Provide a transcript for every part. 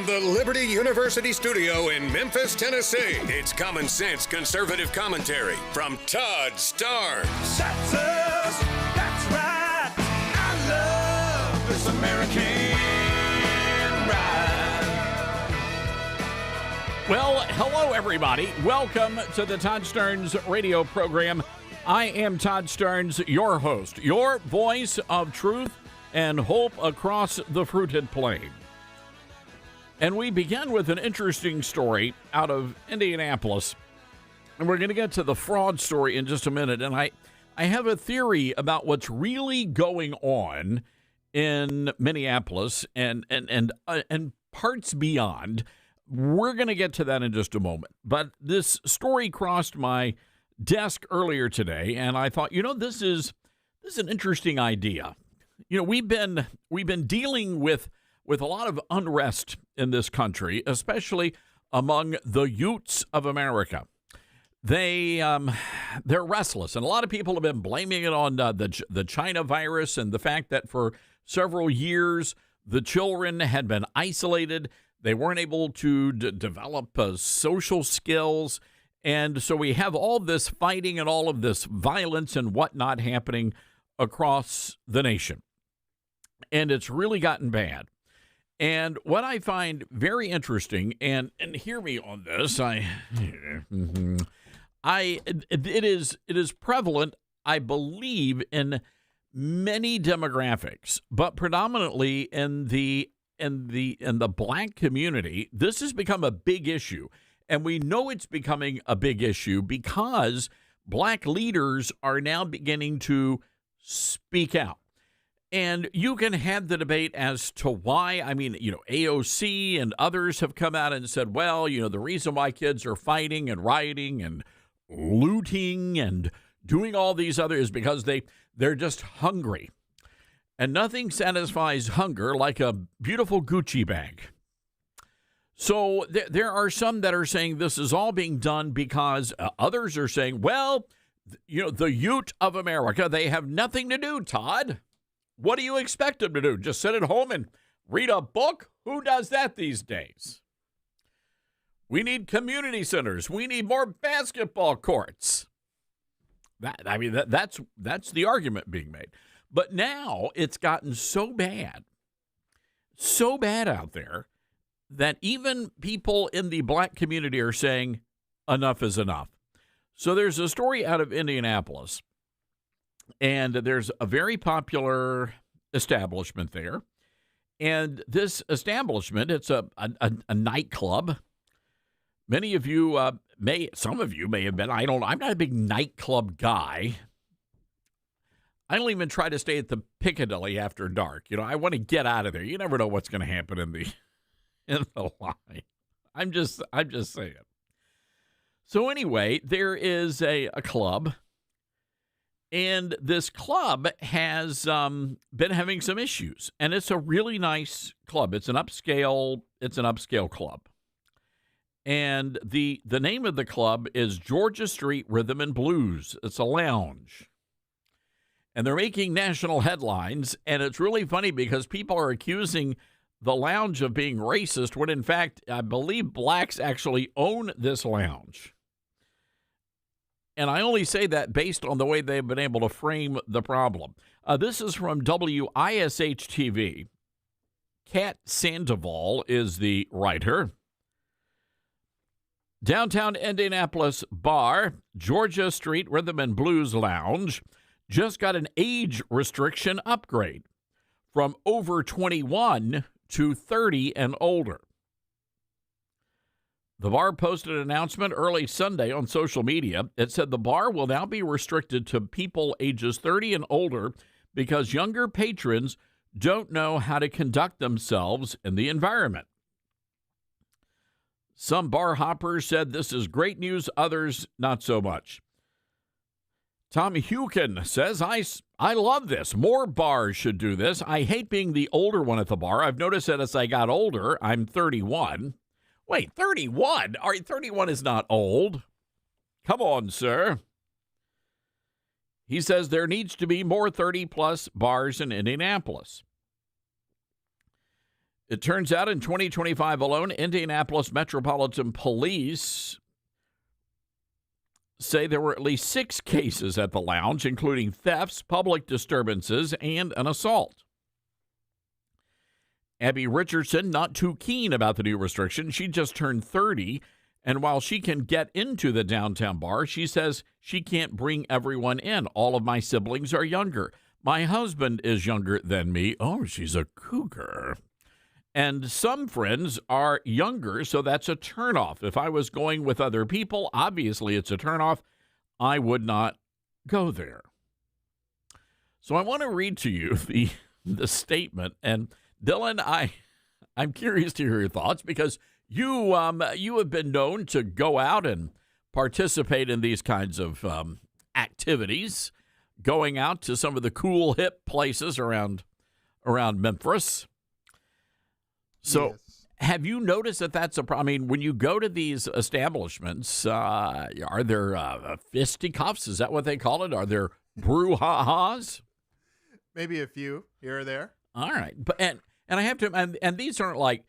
From the Liberty University studio in Memphis, Tennessee, it's Common Sense Conservative Commentary from Todd Starnes. That's us, that's right. I love this American ride. Well, hello, everybody. Welcome to the Todd Starnes radio program. I am Todd Starnes, your host, your voice of truth and hope across the fruited plain. And we begin with an interesting story out of Indianapolis. And we're going to get to the fraud story in just a minute. And I have a theory about what's really going on in Minneapolis and parts beyond. We're going to get to that in just a moment. But this story crossed my desk earlier today, and I thought, this is an interesting idea. We've been dealing with a lot of unrest in this country, especially among the Utes of America. They're restless, and a lot of people have been blaming it on the China virus and the fact that for several years the children had been isolated. They weren't able to develop social skills, and so we have all this fighting and all of this violence and whatnot happening across the nation, and it's really gotten bad. And what I find very interesting, and hear me on this, it is prevalent, I believe, in many demographics, but predominantly in the black community. This has become a big issue, and we know it's becoming a big issue because black leaders are now beginning to speak out. And you can have the debate as to why. I mean, AOC and others have come out and said, well, the reason why kids are fighting and rioting and looting and doing all these others is because they're just hungry. And nothing satisfies hunger like a beautiful Gucci bag. So there are some that are saying this is all being done because others are saying, well, the Ute of America, they have nothing to do, Todd. What do you expect them to do? Just sit at home and read a book? Who does that these days? We need community centers. We need more basketball courts. That's the argument being made. But now it's gotten so bad out there that even people in the black community are saying enough is enough. So there's a story out of Indianapolis. And there's a very popular establishment there. And this establishment, it's a nightclub. Many of you some of you may have been. I'm not a big nightclub guy. I don't even try to stay at the Piccadilly after dark. I want to get out of there. You never know what's going to happen in the line. I'm just saying. So anyway, there is a club. And this club has been having some issues, and it's a really nice club. It's an upscale club, and the name of the club is Georgia Street Rhythm and Blues. It's a lounge, and they're making national headlines. And it's really funny because people are accusing the lounge of being racist when, in fact, I believe blacks actually own this lounge. And I only say that based on the way they've been able to frame the problem. This is from WISH-TV. Kat Sandoval is the writer. Downtown Indianapolis bar, Georgia Street Rhythm and Blues Lounge, just got an age restriction upgrade from over 21 to 30 and older. The bar posted an announcement early Sunday on social media. It said the bar will now be restricted to people ages 30 and older because younger patrons don't know how to conduct themselves in the environment. Some bar hoppers said this is great news, others not so much. Tom Hukin says, I love this. More bars should do this. I hate being the older one at the bar. I've noticed that as I got older, I'm 31. Wait, 31? 31 is not old. Come on, sir. He says there needs to be more 30-plus bars in Indianapolis. It turns out in 2025 alone, Indianapolis Metropolitan Police say there were at least 6 cases at the lounge, including thefts, public disturbances, and an assault. Abby Richardson, not too keen about the new restriction. She just turned 30, and while she can get into the downtown bar, she says she can't bring everyone in. All of my siblings are younger. My husband is younger than me. Oh, she's a cougar. And some friends are younger, so that's a turnoff. If I was going with other people, obviously it's a turnoff. I would not go there. So I want to read to you the statement. And Dylan, I'm curious to hear your thoughts because you have been known to go out and participate in these kinds of activities, going out to some of the cool, hip places around Memphis. So Yes. have you noticed that that's a problem? I mean, when you go to these establishments, are there fisticuffs? Is that what they call it? Are there brouhahas? Maybe a few here or there. All right. But and I have to and these aren't like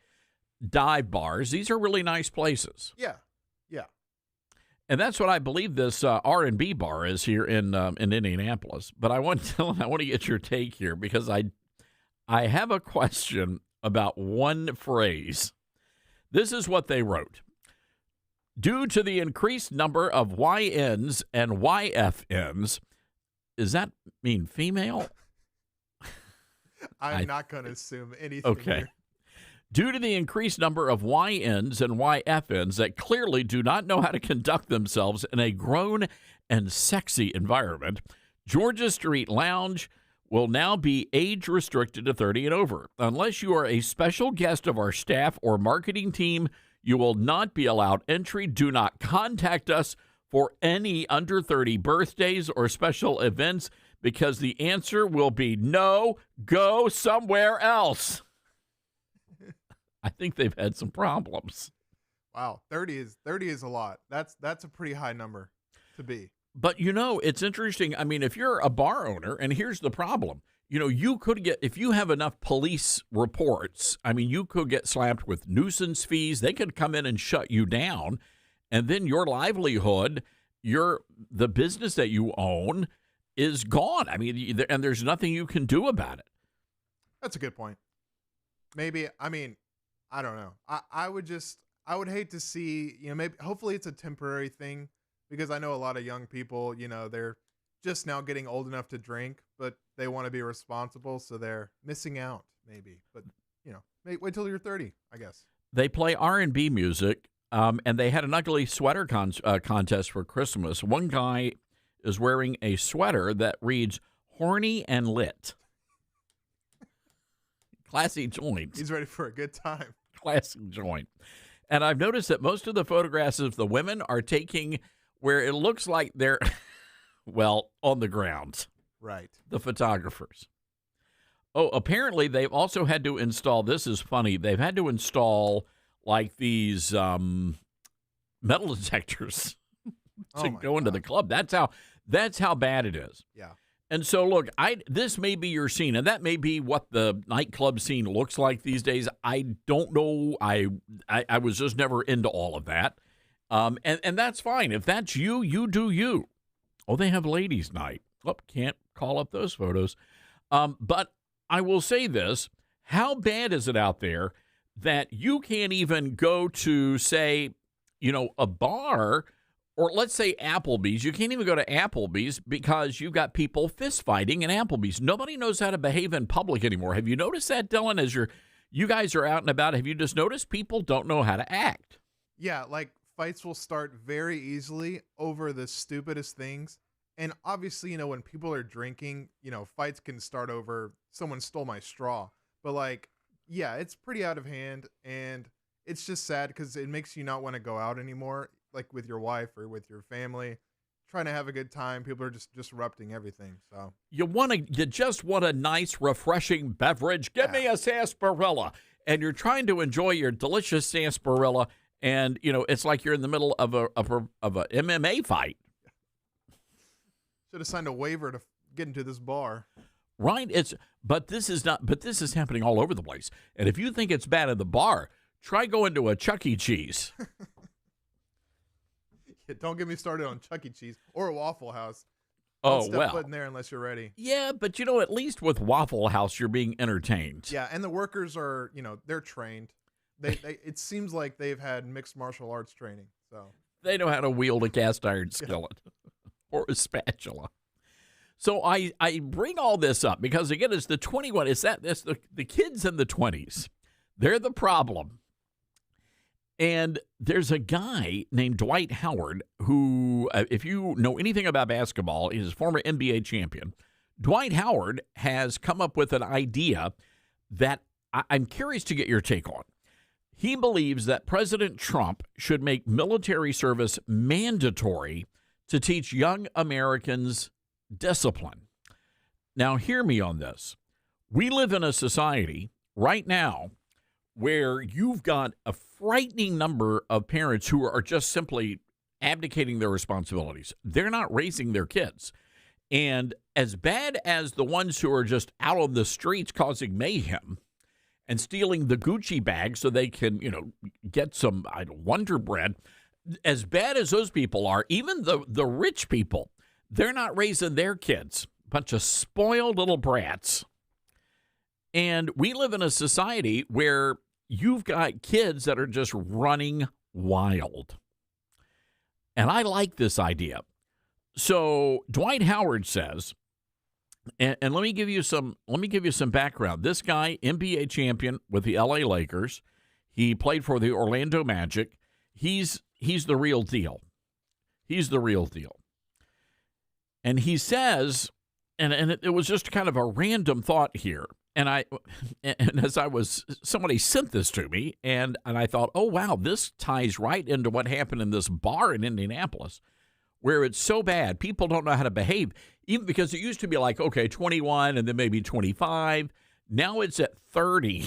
dive bars. These are really nice places. Yeah. And that's what I believe this R&B bar is here in Indianapolis. But I want to get your take here because I have a question about one phrase. This is what they wrote. Due to the increased number of YNs and YFNs, does that mean female? I'm not going to assume anything. Okay. Here. Due to the increased number of YNs and YFNs that clearly do not know how to conduct themselves in a grown and sexy environment, Georgia Street Lounge will now be age restricted to 30 and over. Unless you are a special guest of our staff or marketing team, you will not be allowed entry. Do not contact us for any under 30 birthdays or special events because the answer will be no, go somewhere else. I think they've had some problems. Wow, 30 is a lot. That's a pretty high number to be. But, it's interesting. I mean, if you're a bar owner, and here's the problem, you could get, if you have enough police reports, I mean, you could get slapped with nuisance fees. They could come in and shut you down. And then your livelihood, the business that you own is gone. I mean, and there's nothing you can do about it. That's a good point. Maybe, I don't know. I would hate to see, maybe, hopefully it's a temporary thing because I know a lot of young people, they're just now getting old enough to drink, but they want to be responsible. So they're missing out maybe, but wait till you're 30, I guess. They play R&B music, and they had an ugly sweater contest for Christmas. One guy is wearing a sweater that reads horny and lit. Classy joint. He's ready for a good time. Classic joint. And I've noticed that most of the photographs of the women are taking where it looks like they're, on the ground. Right. The photographers. Oh, apparently they've also had to install, this is funny, they've had to install like these metal detectors to go into the club. That's how bad it is. Yeah. And so, look, this may be your scene, and that may be what the nightclub scene looks like these days. I don't know. I was just never into all of that. And that's fine. If that's you, you do you. Oh, they have ladies' night. Oh, can't call up those photos. But I will say this. How bad is it out there that you can't even go to, say, a bar, or let's say Applebee's? You can't even go to Applebee's because you've got people fist fighting in Applebee's. Nobody knows how to behave in public anymore. Have you noticed that, Dylan, as you guys are out and about? Have you just noticed people don't know how to act? Yeah, like fights will start very easily over the stupidest things. And obviously, when people are drinking, fights can start over someone stole my straw. But it's pretty out of hand. And it's just sad because it makes you not want to go out anymore, like with your wife or with your family, trying to have a good time. People are just disrupting everything. So you just want a nice, refreshing beverage. Give me a sarsaparilla. And you're trying to enjoy your delicious sarsaparilla. And, it's like you're in the middle of a MMA fight. should have signed a waiver to get into this bar. Right? But this is not. But this is happening all over the place. And if you think it's bad at the bar, try going to a Chuck E. Cheese. Yeah, don't get me started on Chuck E. Cheese or a Waffle House. Oh, Don't step well. foot in there unless you're ready. Yeah, but at least with Waffle House, you're being entertained. Yeah, and the workers are, they're trained. They it seems like they've had mixed martial arts training. So They know how to wield a cast iron skillet or a spatula. So I bring all this up because, again, it's the 21. It's the kids in the 20s. They're the problem. And there's a guy named Dwight Howard who, if you know anything about basketball, he's a former NBA champion. Dwight Howard has come up with an idea that I'm curious to get your take on. He believes that President Trump should make military service mandatory to teach young Americans discipline. Now, hear me on this. We live in a society right now where you've got a frightening number of parents who are just simply abdicating their responsibilities. They're not raising their kids. And as bad as the ones who are just out on the streets causing mayhem and stealing the Gucci bag so they can, get some Wonder Bread, as bad as those people are, even the rich people, they're not raising their kids. Bunch of spoiled little brats. And we live in a society where you've got kids that are just running wild. And I like this idea. So Dwight Howard says, and let me give you some background. This guy, NBA champion with the LA Lakers. He played for the Orlando Magic. He's the real deal. He's the real deal. And he says, and it was just kind of a random thought here. And somebody sent this to me, and I thought, oh, wow, this ties right into what happened in this bar in Indianapolis, where it's so bad, people don't know how to behave, even because it used to be like, okay, 21 and then maybe 25. Now it's at 30.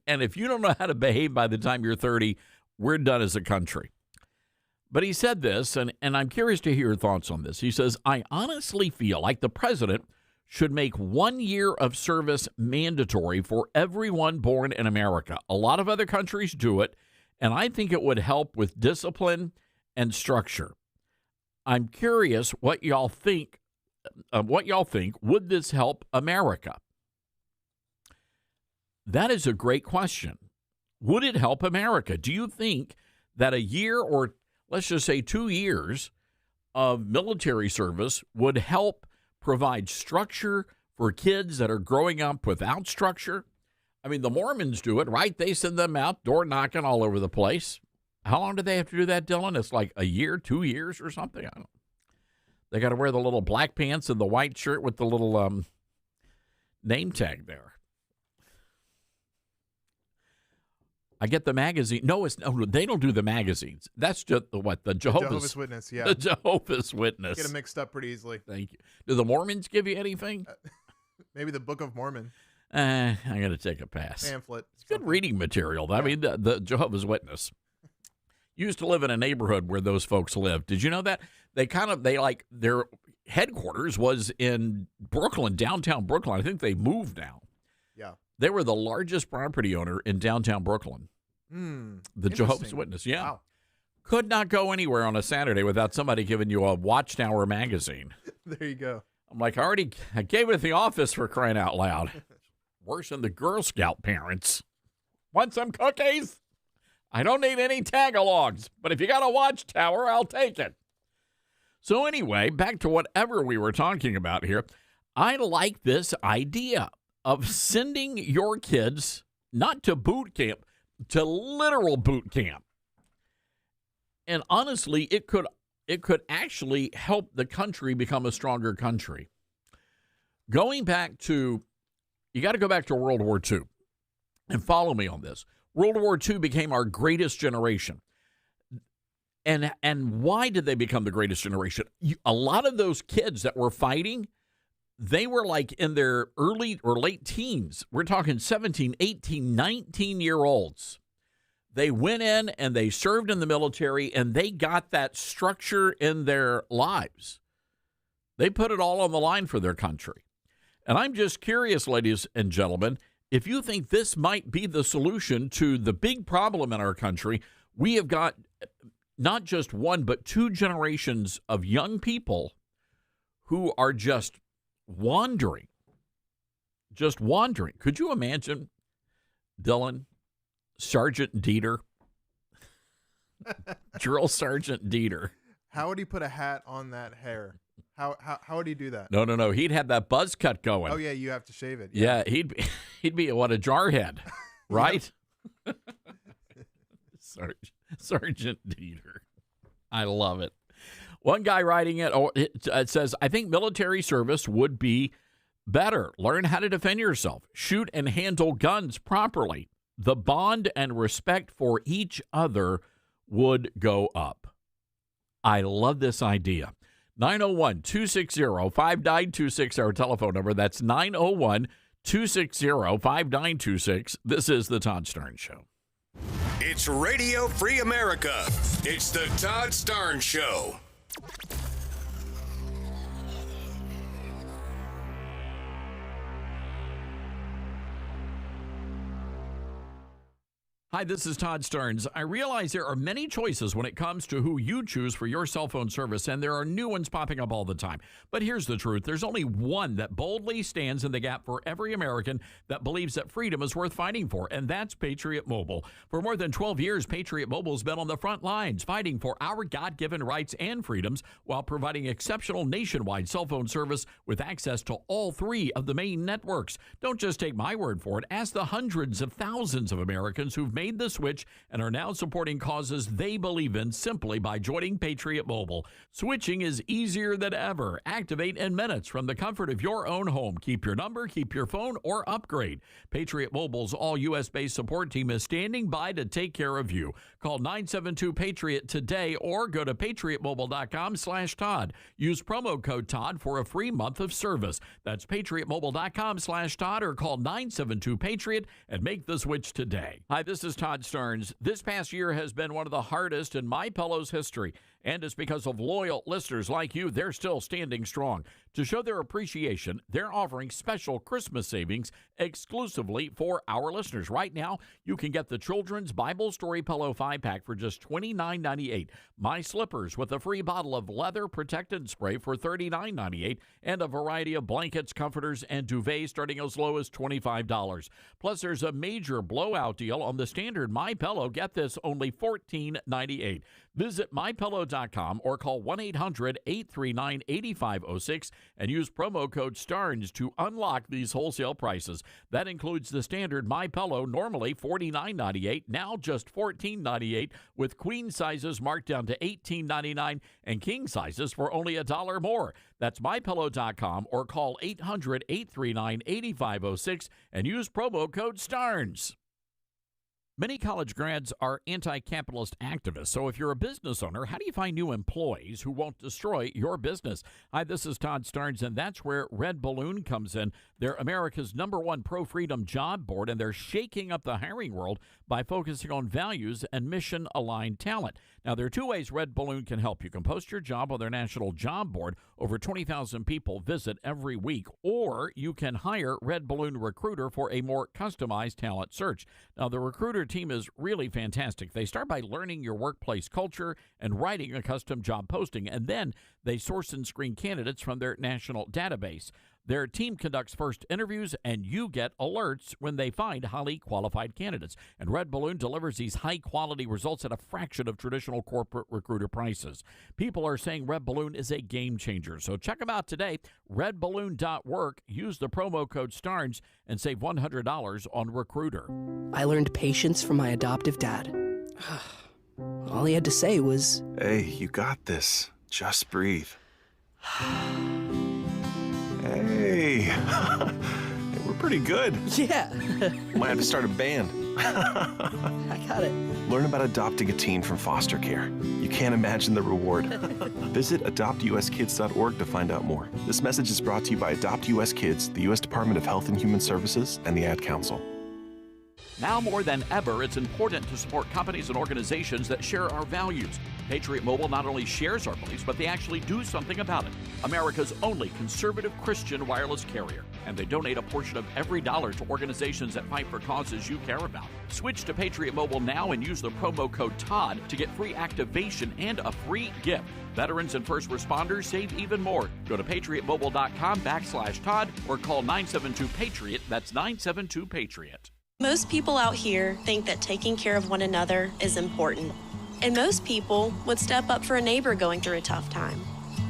And if you don't know how to behave by the time you're 30, we're done as a country. But he said this, and I'm curious to hear your thoughts on this. He says, I honestly feel like the president should make 1 year of service mandatory for everyone born in America. A lot of other countries do it, and I think it would help with discipline and structure. I'm curious what y'all think. Would this help America? That is a great question. Would it help America? Do you think that a year, or let's just say 2 years of military service would help provide structure for kids that are growing up without structure? I mean, the Mormons do it, right? They send them out door knocking all over the place. How long do they have to do that, Dylan? It's like a year, 2 years or something. I don't know. They got to wear the little black pants and the white shirt with the little name tag there. I get the magazine. No, they don't do the magazines. That's just the Jehovah's Witness. Yeah, the Jehovah's Witness. Get them mixed up pretty easily. Thank you. Do the Mormons give you anything? Maybe the Book of Mormon I got to take a pass. pamphlet. It's good reading material. I mean, the Jehovah's Witness used to live in a neighborhood where those folks lived. Did you know that? Their headquarters was in Brooklyn, downtown Brooklyn. I think they moved now. Yeah. They were the largest property owner in downtown Brooklyn. The Jehovah's Witness, yeah. Wow. Could not go anywhere on a Saturday without somebody giving you a Watchtower magazine. There you go. I'm like, I gave it at the office, for crying out loud. Worse than the Girl Scout parents. Want some cookies? I don't need any tag-alongs, but if you got a Watchtower, I'll take it. So anyway, back to whatever we were talking about here. I like this idea of sending your kids not to boot camp, to literal boot camp. And honestly, it could actually help the country become a stronger country. You got to go back to World War II and follow me on this. World War II became our greatest generation. And why did they become the greatest generation? A lot of those kids that were fighting, they were like in their early or late teens. We're talking 17, 18, 19-year-olds. They went in and they served in the military, and they got that structure in their lives. They put it all on the line for their country. And I'm just curious, ladies and gentlemen, if you think this might be the solution to the big problem in our country. We have got not just one, but two generations of young people who are just wandering. Could you imagine, Dylan, Sergeant Dieter, Drill Sergeant Dieter? How would he put a hat on that hair? How would he do that? No. He'd have that buzz cut going. Oh yeah, you have to shave it. Yeah, he'd be a jarhead, right? Sergeant Dieter. I love it. One guy writing it says, I think military service would be better. Learn how to defend yourself. Shoot and handle guns properly. The bond and respect for each other would go up. I love this idea. 901-260-5926, our telephone number. That's 901-260-5926. This is the Todd Starnes Show. It's Radio Free America. It's the Todd Starnes Show. Hi, this is Todd Starnes. I realize there are many choices when it comes to who you choose for your cell phone service, and there are new ones popping up all the time. But here's the truth. There's only one that boldly stands in the gap for every American that believes that freedom is worth fighting for, and that's Patriot Mobile. For more than 12 years, Patriot Mobile has been on the front lines fighting for our God-given rights and freedoms while providing exceptional nationwide cell phone service with access to all three of the main networks. Don't just take my word for it. Ask the hundreds of thousands of Americans who've made the switch and are now supporting causes they believe in simply by joining Patriot Mobile. Switching is easier than ever. Activate in minutes from the comfort of your own home. Keep your number, keep your phone, or upgrade. Patriot Mobile's all U.S.-based support team is standing by to take care of you. Call 972-PATRIOT today or go to patriotmobile.com/Todd. Use promo code Todd for a free month of service. That's patriotmobile.com/Todd or call 972-PATRIOT and make the switch today. Hi, this is Todd Starnes. This past year has been one of the hardest in MyPillow's history, and it's because of loyal listeners like you. They're still standing strong. To show their appreciation, they're offering special Christmas savings exclusively for our listeners. Right now, you can get the Children's Bible Story Pillow 5-pack for just $29.98, My Slippers with a free bottle of leather protectant spray for $39.98, and a variety of blankets, comforters, and duvets starting as low as $25. Plus, there's a major blowout deal on the standard MyPillow. Get this, only $14.98. Visit MyPillow.com or call 1-800-839-8506 and use promo code STARNS to unlock these wholesale prices. That includes the standard MyPillow, normally $49.98, now just $14.98, with queen sizes marked down to $18.99 and king sizes for only $1 more. That's MyPillow.com or call 800-839-8506 and use promo code STARNS. Many college grads are anti-capitalist activists, so if you're a business owner, how do you find new employees who won't destroy your business? Hi, this is Todd Starnes, and that's where Red Balloon comes in. They're America's #1 pro-freedom job board, and they're shaking up the hiring world by focusing on values and mission-aligned talent. Now, there are two ways Red Balloon can help. You can post your job on their national job board. Over 20,000 people visit every week. Or you can hire Red Balloon Recruiter for a more customized talent search. Now, the recruiter team is really fantastic. They start by learning your workplace culture and writing a custom job posting, and then they source and screen candidates from their national database. Their team conducts first interviews, and you get alerts when they find highly qualified candidates. And Red Balloon delivers these high-quality results at a fraction of traditional corporate recruiter prices. People are saying Red Balloon is a game changer. So check them out today, redballoon.work. Use the promo code STARNS and save $100 on Recruiter. I learned patience from my adoptive dad. All he had to say was, "Hey, you got this. Just breathe." Hey, we're pretty good. yeah, Might have to start a band. I got it. Learn about adopting a teen from foster care. You can't imagine the reward. Visit adoptuskids.org to find out more. This message is brought to you by Adopt US Kids, the U.S. Department of Health and Human Services, and the Ad Council. Now more than ever, it's important to support companies and organizations that share our values. Patriot Mobile not only shares our beliefs, but they actually do something about it. America's only conservative Christian wireless carrier. and they donate a portion of every dollar to organizations that fight for causes you care about. Switch to Patriot Mobile now and use the promo code TODD to get free activation and a free gift. Veterans and first responders save even more. Go to patriotmobile.com/Todd or call 972-PATRIOT. That's 972-PATRIOT. Most people out here think that taking care of one another is important. And most people would step up for a neighbor going through a tough time.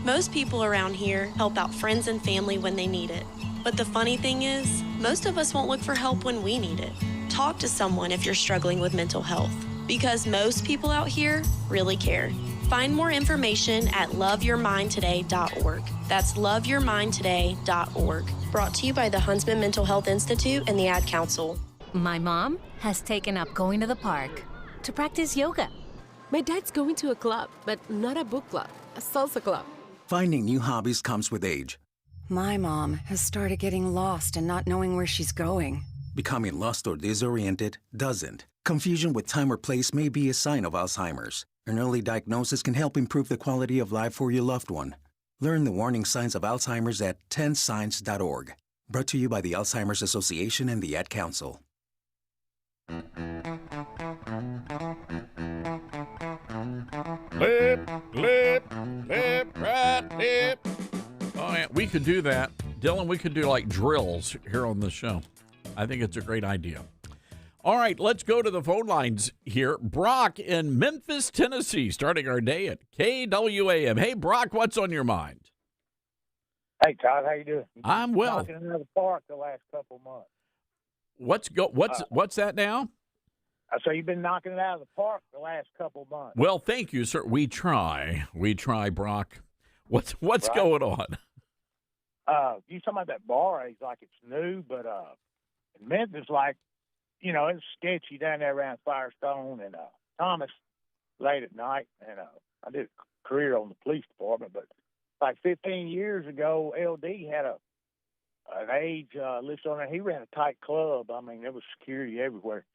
Most people around here help out friends and family when they need it. But the funny thing is, most of us won't look for help when we need it. Talk to someone if you're struggling with mental health, because most people out here really care. Find more information at loveyourmindtoday.org. That's loveyourmindtoday.org. Brought to you by the Huntsman Mental Health Institute and the Ad Council. My mom has taken up going to the park to practice yoga. My dad's going to a club, but not a book club, a salsa club. Finding new hobbies comes with age. My mom has started getting lost and not knowing where she's going. Becoming lost or disoriented doesn't. Confusion with time or place may be a sign of Alzheimer's. An early diagnosis can help improve the quality of life for your loved one. Learn the warning signs of Alzheimer's at 10signs.org. Brought to you by the Alzheimer's Association and the Ad Council. Lip, right, lip. Oh, yeah, we could do that. Dylan, we could do like drills here on the show. I think it's a great idea. All right, let's go to the phone lines here. Brock in Memphis, Tennessee, starting our day at KWAM. Hey, Brock, what's on your mind? Hey, Todd, how you doing? I'm well. Knocking into the park the last couple months. What's that now? So you've been knocking it out of the park the last couple months. Well, thank you, sir. We try, Brock. What's right. Going on? You talking about that bar? It's like it's new, but in Memphis, like, you know, it's sketchy down there around Firestone and Thomas late at night. And I did a career on the police department, but like 15 years ago, LD had an age list on there. He ran a tight club. I mean, there was security everywhere.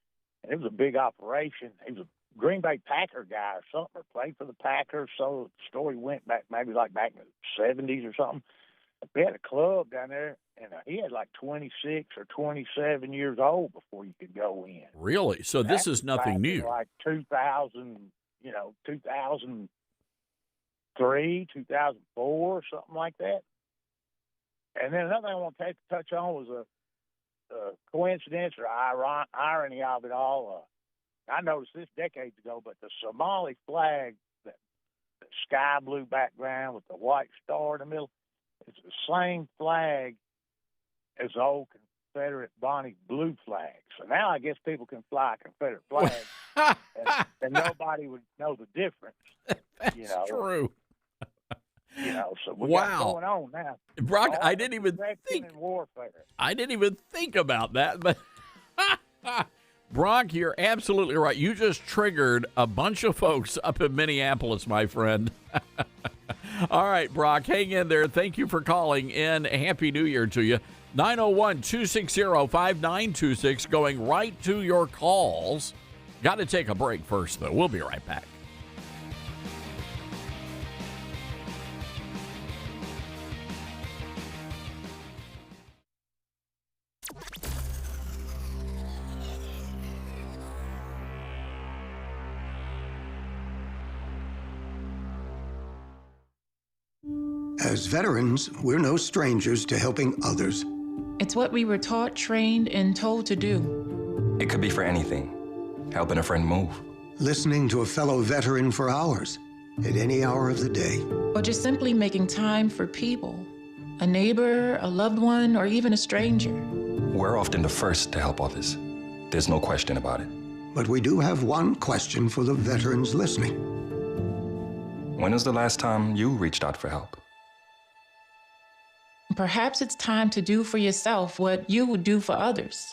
And it was a big operation. He was a Green Bay Packer guy or something, or played for the Packers. So the story went back maybe like back in the 70s or something. We had a club down there, and he had like 26 or 27 years old before you could go in. Really? So this is nothing new. Like 2000, 2003, 2004, something like that. And then another thing I want to touch on was a coincidence or irony of it all. I noticed this decades ago, but the Somali flag, the sky blue background with the white star in the middle, it's the same flag as the old Confederate Bonnie blue flag. So now I guess people can fly a Confederate flag, and nobody would know the difference. That's true. So we got going on now. Brock, I didn't even think about that, but Brock, you're absolutely right. You just triggered a bunch of folks up in Minneapolis, my friend. All right, Brock, hang in there. Thank you for calling in. Happy New Year to you. 901-260-5926, going right to your calls. Got to take a break first, though. We'll be right back. As veterans, we're no strangers to helping others. It's what we were taught, trained, and told to do. It could be for anything. Helping a friend move. Listening to a fellow veteran for hours, at any hour of the day. Or just simply making time for people. A neighbor, a loved one, or even a stranger. We're often the first to help others. There's no question about it. But we do have one question for the veterans listening. When was the last time you reached out for help? Perhaps it's time to do for yourself what you would do for others.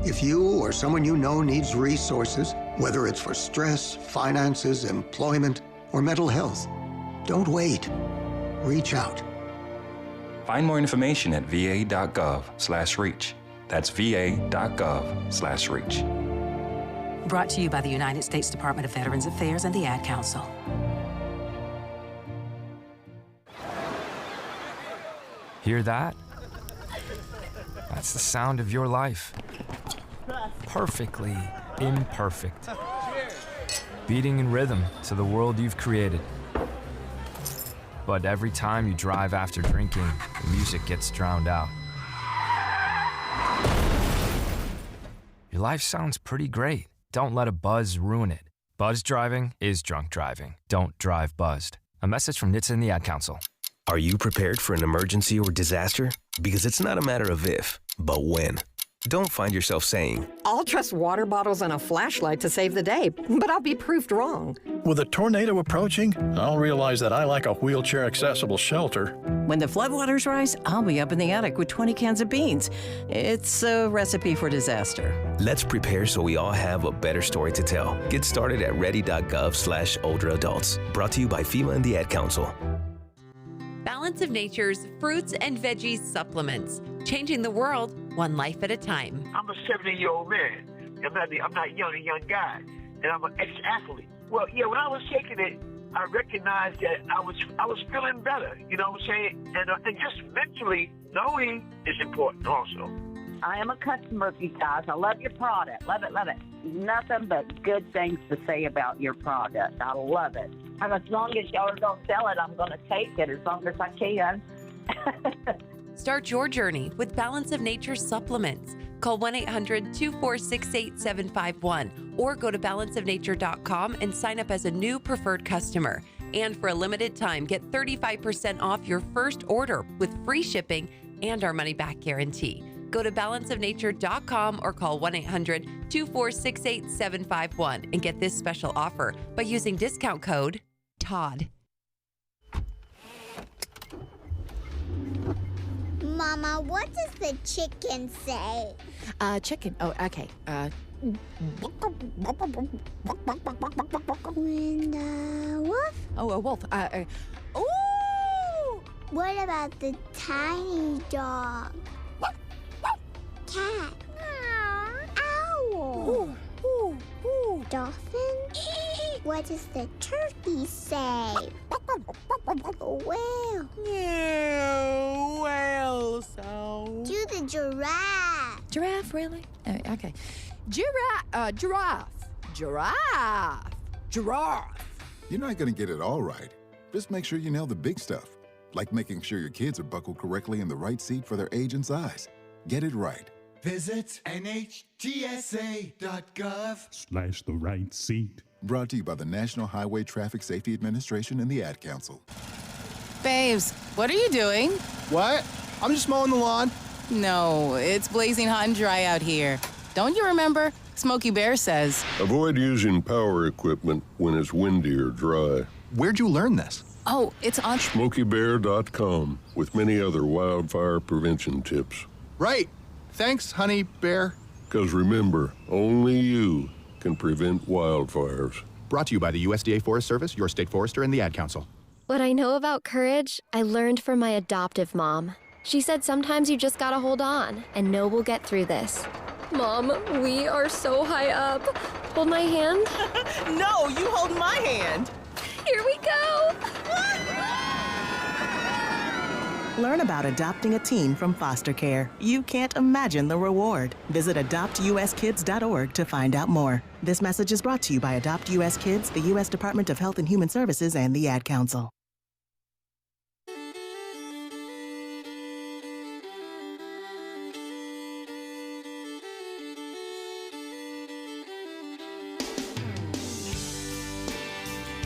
If you or someone you know needs resources, whether it's for stress, finances, employment, or mental health, don't wait. Reach out. Find more information at va.gov/reach. That's va.gov/reach. Brought to you by the United States Department of Veterans Affairs and the Ad Council. Hear that? That's the sound of your life. Perfectly imperfect. Beating in rhythm to the world you've created. But every time you drive after drinking, the music gets drowned out. Your life sounds pretty great. Don't let a buzz ruin it. Buzz driving is drunk driving. Don't drive buzzed. A message from NHTSA and the Ad Council. Are you prepared for an emergency or disaster? Because it's not a matter of if, but when. Don't find yourself saying, I'll trust water bottles and a flashlight to save the day, but I'll be proved wrong. With a tornado approaching, I'll realize that I lack a wheelchair-accessible shelter. When the floodwaters rise, I'll be up in the attic with 20 cans of beans. It's a recipe for disaster. let's prepare so we all have a better story to tell. Get started at ready.gov/older adults. Brought to you by FEMA and the Ad Council. Balance of Nature's fruits and veggies supplements, changing the world one life at a time. I'm a 70-year-old man. I'm not a young guy, and I'm an ex-athlete. Well, yeah, when I was taking it, I recognized that I was feeling better. You know what I'm saying? And just mentally knowing is important also. I am a customer of you guys. I love your product. Love it, love it. Nothing but good things to say about your product. I love it. And as long as y'all don't sell it, I'm going to take it as long as I can. Start your journey with Balance of Nature supplements. Call 1-800-246-8751 or go to balanceofnature.com and sign up as a new preferred customer. And for a limited time, get 35% off your first order with free shipping and our money-back guarantee. Go to balanceofnature.com or call 1-800-246-8751 and get this special offer by using discount code TODD. Mama, what does the chicken say? Chicken. Oh, okay. And wolf? Oh, a wolf. Ooh! What about the tiny dog? Cat? Owl? Dolphin? What does the turkey say? Whale? Whale sound. Do the giraffe. Giraffe, really? Okay. Giraffe. Giraffe. You're not going to get it all right. Just make sure you nail the big stuff, like making sure your kids are buckled correctly in the right seat for their age and size. Get it right. Visit NHTSA.gov/the right seat. Brought to you by the National Highway Traffic Safety Administration and the Ad Council. Babes, what are you doing? What? I'm just mowing the lawn. No, it's blazing hot and dry out here. Don't you remember? Smokey Bear says. Avoid using power equipment when it's windy or dry. Where'd you learn this? Oh, it's on SmokeyBear.com with many other wildfire prevention tips. Right. Thanks, honey bear. Because remember, only you can prevent wildfires. Brought to you by the USDA Forest Service, your state forester, and the Ad Council. What I know about courage, I learned from my adoptive mom. She said sometimes you just gotta hold on and know we'll get through this. Mom, we are so high up. Hold my hand. No, you hold my hand. Here we go. Learn about adopting a teen from foster care. You can't imagine the reward. Visit adoptuskids.org to find out more. This message is brought to you by Adopt US Kids, the U.S. Department of Health and Human Services, and the Ad Council.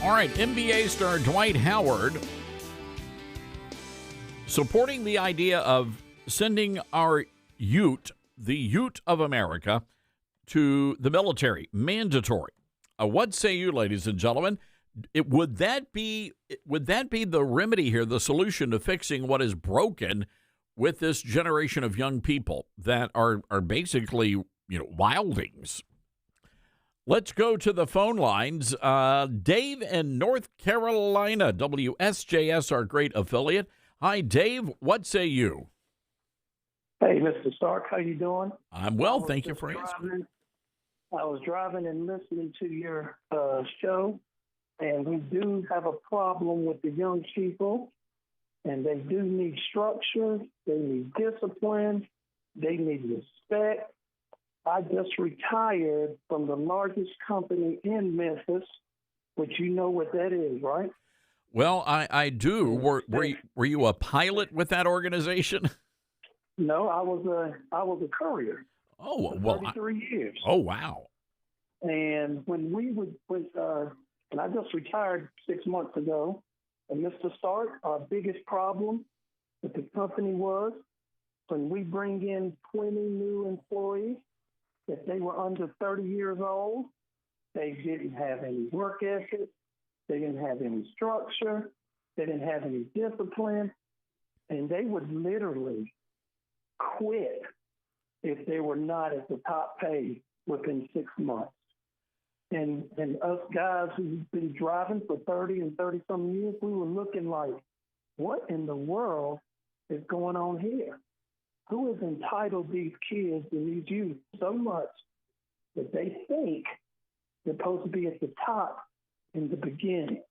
All right, NBA star Dwight Howard supporting the idea of sending our Ute, the Ute of America, to the military, mandatory. What say you, ladies and gentlemen? Would that be the remedy here, the solution to fixing what is broken with this generation of young people that are basically, wildings? Let's go to the phone lines. Dave in North Carolina, WSJS, our great affiliate. Hi, Dave. What say you? Hey, Mr. Stark. How you doing? I'm well. Thank you for asking. I was driving and listening to your show, and we do have a problem with the young people, and they do need structure. They need discipline. They need respect. I just retired from the largest company in Memphis, which you know what that is, right? Well, I do. Were you a pilot with that organization? No, I was a courier. Oh, for well, 33 years. Oh, wow. And when we and I just retired 6 months ago. And Mr. Stark, our biggest problem with the company was when we bring in 20 new employees, if they were under 30 years old, they didn't have any work ethic, they didn't have any structure, they didn't have any discipline, and they would literally quit if they were not at the top pay within 6 months. And us guys who've been driving for 30 and 30-some years, we were looking like, what in the world is going on here? Who has entitled these kids and these youth so much that they think they're supposed to be at the top in the beginning?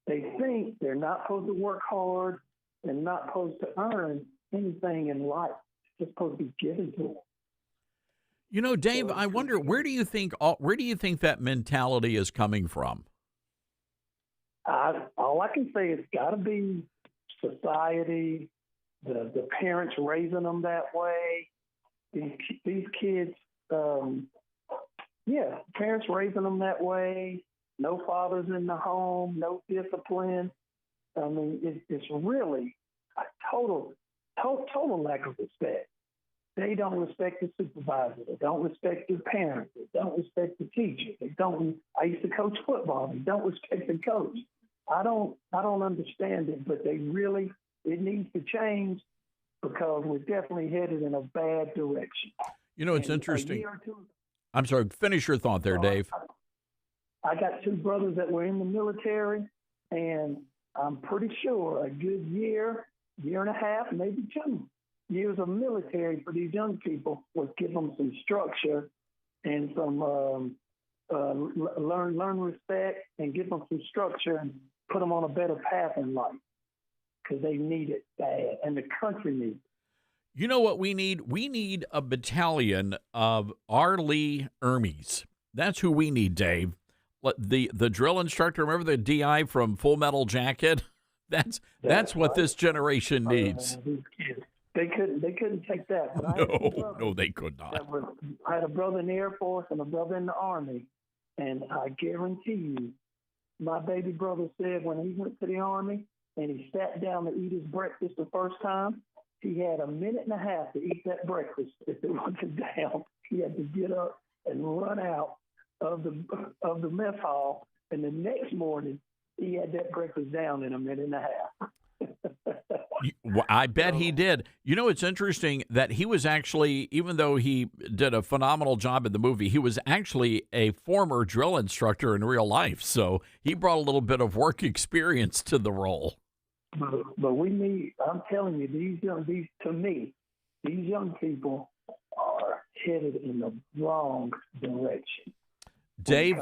They think they're not supposed to work hard and not supposed to earn anything in life. It's supposed to be given to them. You know, Dave, I wonder, where do you think that mentality is coming from? All I can say is it's got to be society, the parents raising them that way. These kids, parents raising them that way. No fathers in the home, no discipline. I mean, it's really a total lack of respect. They don't respect the supervisor. They don't respect the parents. They don't respect the teacher. I used to coach football. They don't respect the coach. I don't understand it, but it needs to change because we're definitely headed in a bad direction. You know, it's interesting. I'm sorry, finish your thought there, Dave. I got two brothers that were in the military, and I'm pretty sure a good year and a half, maybe 2 years of military for these young people would give them some structure and some learn respect and give them some structure and put them on a better path in life because they need it bad and the country needs it. You know what we need? We need a battalion of R. Lee Ermies. That's who we need, Dave. The drill instructor, remember the DI from Full Metal Jacket? That's what this generation needs. They couldn't take that. But No, they could not. I had a brother in the Air Force and a brother in the Army, and I guarantee you, my baby brother said when he went to the Army and he sat down to eat his breakfast the first time, he had a minute and a half to eat that breakfast. If it wasn't down, he had to get up and run out of the mess hall, and the next morning he had that breakfast down in a minute and a half. I bet he did. You know, it's interesting that he was actually, even though he did a phenomenal job in the movie, he was actually a former drill instructor in real life. So he brought a little bit of work experience to the role. But we need, I'm telling you, these young people are headed in the wrong direction. Dave,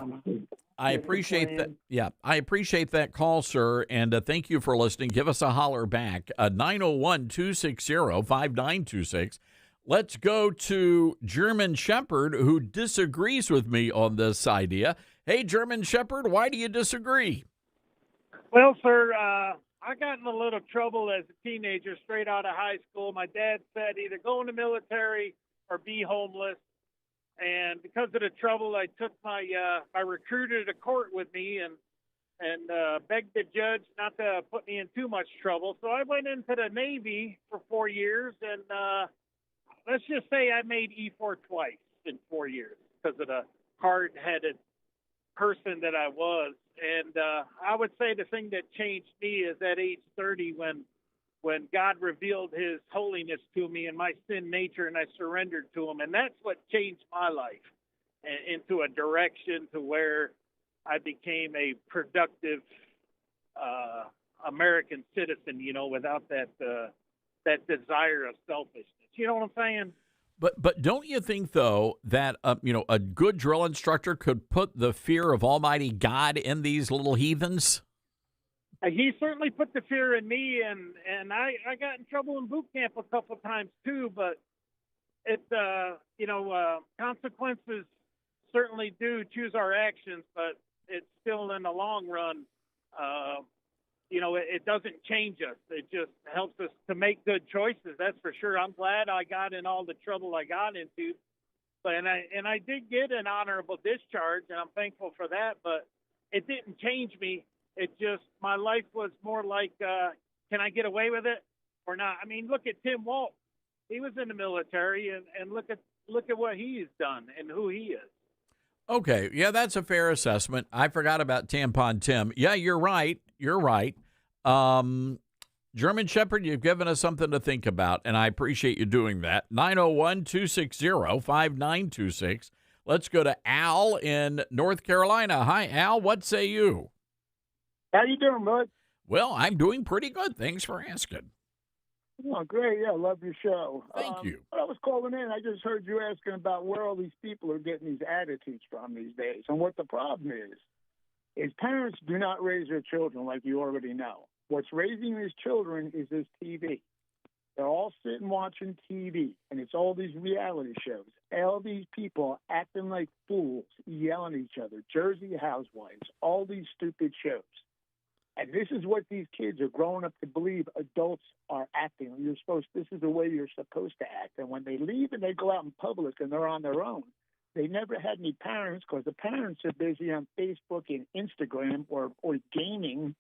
I appreciate that. Yeah, I appreciate that call, sir, and thank you for listening. Give us a holler back, 901-260-5926. Let's go to German Shepherd, who disagrees with me on this idea. Hey, German Shepherd, why do you disagree? Well, sir, I got in a little trouble as a teenager straight out of high school. My dad said either go in the military or be homeless. And because of the trouble, I took my recruiter to court with me and begged the judge not to put me in too much trouble. So I went into the Navy for 4 years, and let's just say I made E4 twice in 4 years because of the hard-headed person that I was. And I would say the thing that changed me is at age 30 when God revealed his holiness to me and my sin nature, and I surrendered to him. And that's what changed my life into a direction to where I became a productive American citizen, without that desire of selfishness. You know what I'm saying? But don't you think, though, that, a good drill instructor could put the fear of Almighty God in these little heathens? He certainly put the fear in me, and I got in trouble in boot camp a couple times too. But consequences certainly do choose our actions, but it's still in the long run, it doesn't change us. It just helps us to make good choices. That's for sure. I'm glad I got in all the trouble I got into, and I did get an honorable discharge, and I'm thankful for that. But it didn't change me. It just, my life was more like, can I get away with it or not? I mean, look at Tim Walton. He was in the military, and look at what he's done and who he is. Okay, yeah, that's a fair assessment. I forgot about Tampon Tim. Yeah, you're right. You're right. German Shepherd, you've given us something to think about, and I appreciate you doing that. 901-260-5926. Let's go to Al in North Carolina. Hi, Al. What say you? How you doing, bud? Well, I'm doing pretty good. Thanks for asking. Oh, great. Yeah, I love your show. Thank you. I was calling in. I just heard you asking about where all these people are getting these attitudes from these days. And what the problem is parents do not raise their children like you already know. What's raising these children is this TV. They're all sitting watching TV, and it's all these reality shows. All these people acting like fools, yelling at each other, Jersey Housewives, all these stupid shows. And this is what these kids are growing up to believe adults are acting. This is the way you're supposed to act. And when they leave and they go out in public and they're on their own, they never had any parents because the parents are busy on Facebook and Instagram or gaming.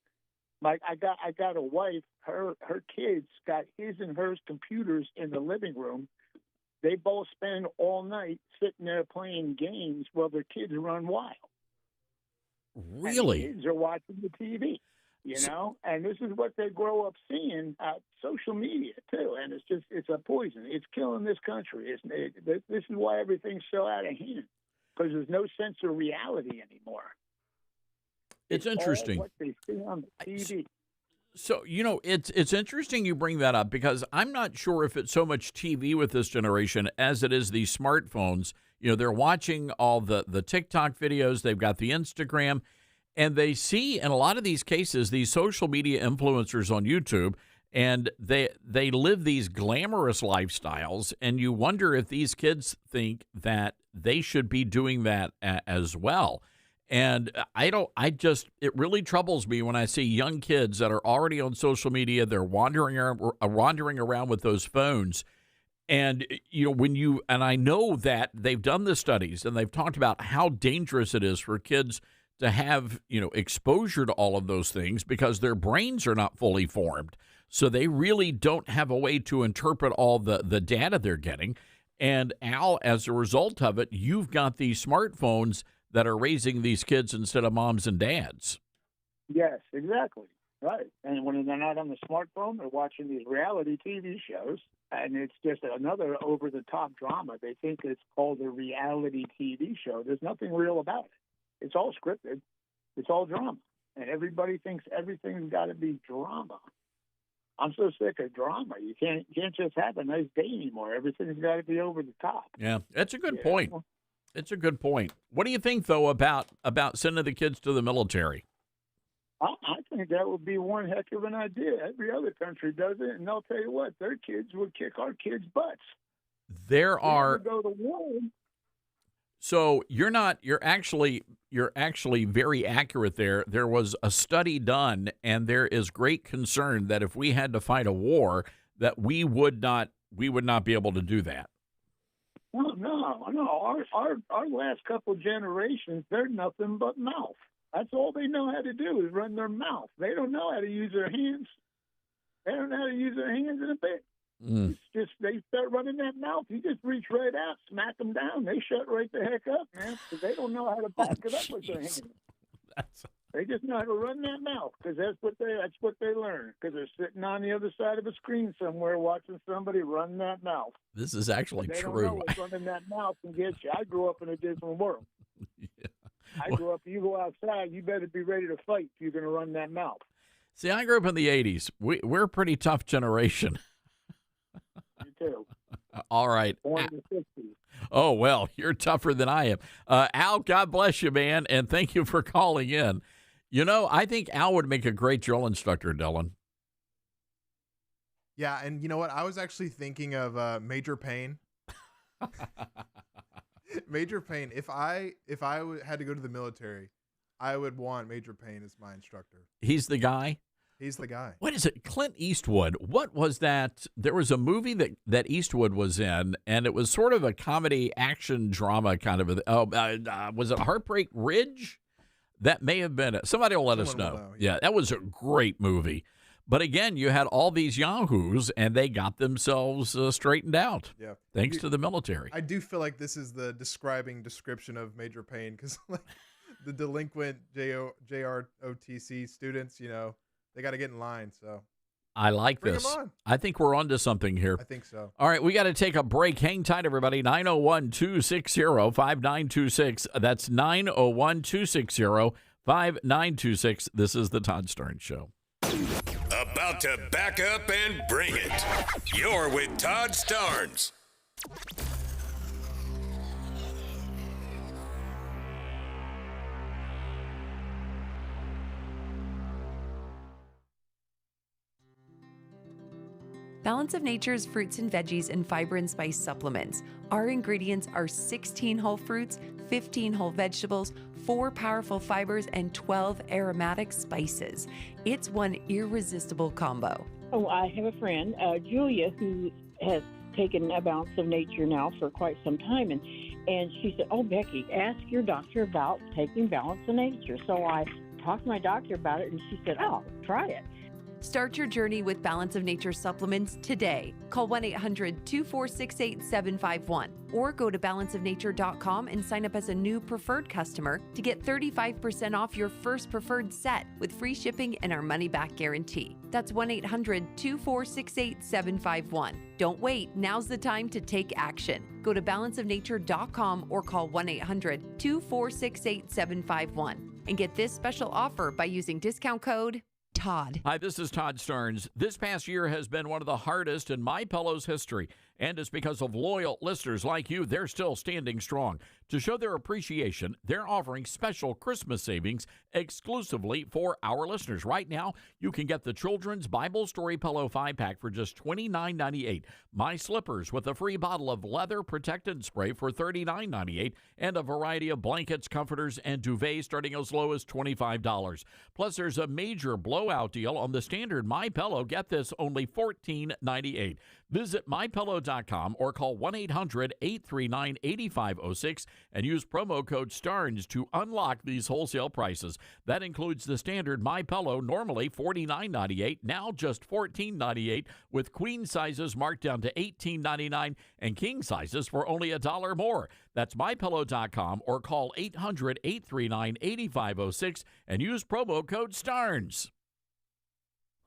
Like I got a wife, her kids got his and hers computers in the living room. They both spend all night sitting there playing games while their kids run wild. Really? And the kids are watching the TV. And this is what they grow up seeing social media too, and it's a poison. It's killing this country. This is why everything's so out of hand, because there's no sense of reality anymore. It's interesting. All what they see on the TV. So, it's interesting you bring that up, because I'm not sure if it's so much TV with this generation as it is these smartphones. They're watching all the TikTok videos. They've got the Instagram. And they see, in a lot of these cases, these social media influencers on YouTube, and they live these glamorous lifestyles, and you wonder if these kids think that they should be doing that as well. And it really troubles me when I see young kids that are already on social media. They're wandering around with those phones. And, and I know that they've done the studies, and they've talked about how dangerous it is for kids to have, exposure to all of those things, because their brains are not fully formed. So they really don't have a way to interpret all the data they're getting. And Al, as a result of it, you've got these smartphones that are raising these kids instead of moms and dads. Yes, exactly. Right. And when they're not on the smartphone, they're watching these reality TV shows, and it's just another over-the-top drama. They think it's called a reality TV show. There's nothing real about it. It's all scripted. It's all drama. And everybody thinks everything's got to be drama. I'm so sick of drama. You can't just have a nice day anymore. Everything's got to be over the top. Yeah, that's a good point. It's a good point. What do you think, though, about sending the kids to the military? I think that would be one heck of an idea. Every other country does it, and they'll tell you what, their kids would kick our kids' butts. There are. Go to war. So you're actually very accurate there. There was a study done, and there is great concern that if we had to fight a war, that we would not be able to do that. No. Our last couple generations, they're nothing but mouth. That's all they know how to do is run their mouth. They don't know how to use their hands. They don't know how to use their hands in a bit. It's just they start running that mouth. You just reach right out, smack them down. They shut right the heck up, man, because they don't know how to back it up with their hands. They just know how to run that mouth because that's what they learn. Because they're sitting on the other side of a screen somewhere watching somebody run that mouth. This is actually they true. Don't know what's running that mouth can get you. I grew up in a different world. Yeah. I grew up. You go outside, you better be ready to fight if you're going to run that mouth. See, I grew up in the '80s. We're a pretty tough generation. You too. All right. Born in the 60s. Oh, well, you're tougher than I am. Al, God bless you, man, and thank you for calling in. I think Al would make a great drill instructor, Dylan. Yeah, and you know what? I was actually thinking of Major Payne Major Payne. If I had to go to the military, I would want Major Payne as my instructor. He's the guy? He's the guy. What is it? Clint Eastwood. What was that? There was a movie that Eastwood was in, and it was sort of a comedy action drama kind of was it Heartbreak Ridge? That may have been it. Somebody will let us know. Yeah, that was a great movie. But again, you had all these yahoos, and they got themselves straightened out. Yeah, thanks to the military. I do feel like this is the description of Major Payne, because like the delinquent JROTC students, they got to get in line. So I like bring this. them on. I think we're onto something here. I think so. All right, we got to take a break. Hang tight, everybody. 901-260-5926. That's 901-260-5926. This is the Todd Starnes Show. About to back up and bring it. You're with Todd Starnes. Balance of Nature's fruits and veggies and fiber and spice supplements. Our ingredients are 16 whole fruits, 15 whole vegetables, 4 powerful fibers, and 12 aromatic spices. It's one irresistible combo. Oh, I have a friend, Julia, who has taken a Balance of Nature now for quite some time, and she said, "Oh, Becky, ask your doctor about taking Balance of Nature." So I talked to my doctor about it, and she said, "Oh, try it." Start your journey with Balance of Nature supplements today. Call 1-800-246-8751 or go to balanceofnature.com and sign up as a new preferred customer to get 35% off your first preferred set with free shipping and our money-back guarantee. That's 1-800-246-8751. Don't wait. Now's the time to take action. Go to balanceofnature.com or call 1-800-246-8751 and get this special offer by using discount code Todd. Hi, this is Todd Starnes. This past year has been one of the hardest in MyPillow's history, and it's because of loyal listeners like you. They're still standing strong. To show their appreciation, they're offering special Christmas savings exclusively for our listeners. Right now, you can get the Children's Bible Story Pillow 5-pack for just $29.98, My Slippers with a free bottle of leather protectant spray for $39.98, and a variety of blankets, comforters, and duvets starting as low as $25. Plus, there's a major blowout deal on the standard MyPillow. Get this, only $14.98. Visit MyPillow.com or call 1-800-839-8506 and use promo code STARNS to unlock these wholesale prices. That includes the standard MyPillow, normally $49.98, now just $14.98, with queen sizes marked down to $18.99 and king sizes for only $1 more. That's MyPillow.com or call 800-839-8506 and use promo code STARNS.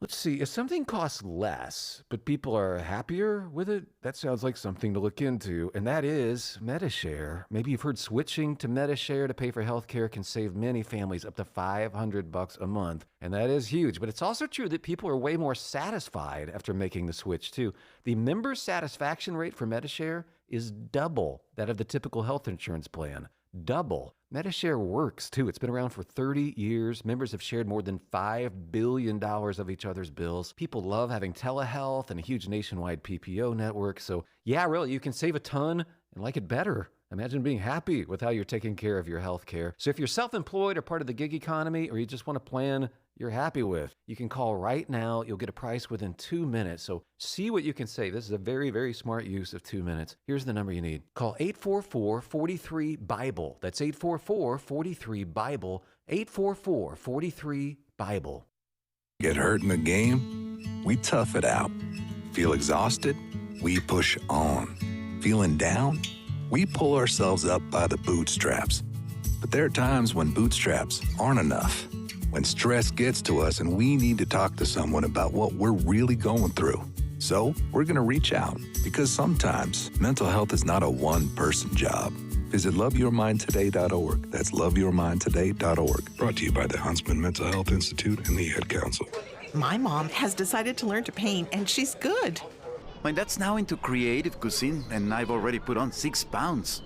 Let's see, if something costs less, but people are happier with it, that sounds like something to look into, and that is MediShare. Maybe you've heard switching to MediShare to pay for healthcare can save many families up to $500 a month, and that is huge. But it's also true that people are way more satisfied after making the switch, too. The member satisfaction rate for MediShare is double that of the typical health insurance plan. Double. MediShare works, too. It's been around for 30 years. Members have shared more than $5 billion of each other's bills. People love having telehealth and a huge nationwide PPO network. So, yeah, really, you can save a ton and like it better. Imagine being happy with how you're taking care of your health care. So if you're self-employed or part of the gig economy, or you just want a plan you're happy with, you can call right now. You'll get a price within 2 minutes. So see what you can save. This is a very, very smart use of 2 minutes. Here's the number you need. Call 844-43-BIBLE. That's 844-43-BIBLE. 844-43-BIBLE. Get hurt in the game? We tough it out. Feel exhausted? We push on. Feeling down? We pull ourselves up by the bootstraps. But there are times when bootstraps aren't enough. When stress gets to us and we need to talk to someone about what we're really going through. So we're going to reach out, because sometimes mental health is not a one-person job. Visit loveyourmindtoday.org. That's loveyourmindtoday.org. Brought to you by the Huntsman Mental Health Institute and the Ad Council. My mom has decided to learn to paint, and she's good. My dad's now into creative cuisine, and I've already put on 6 pounds.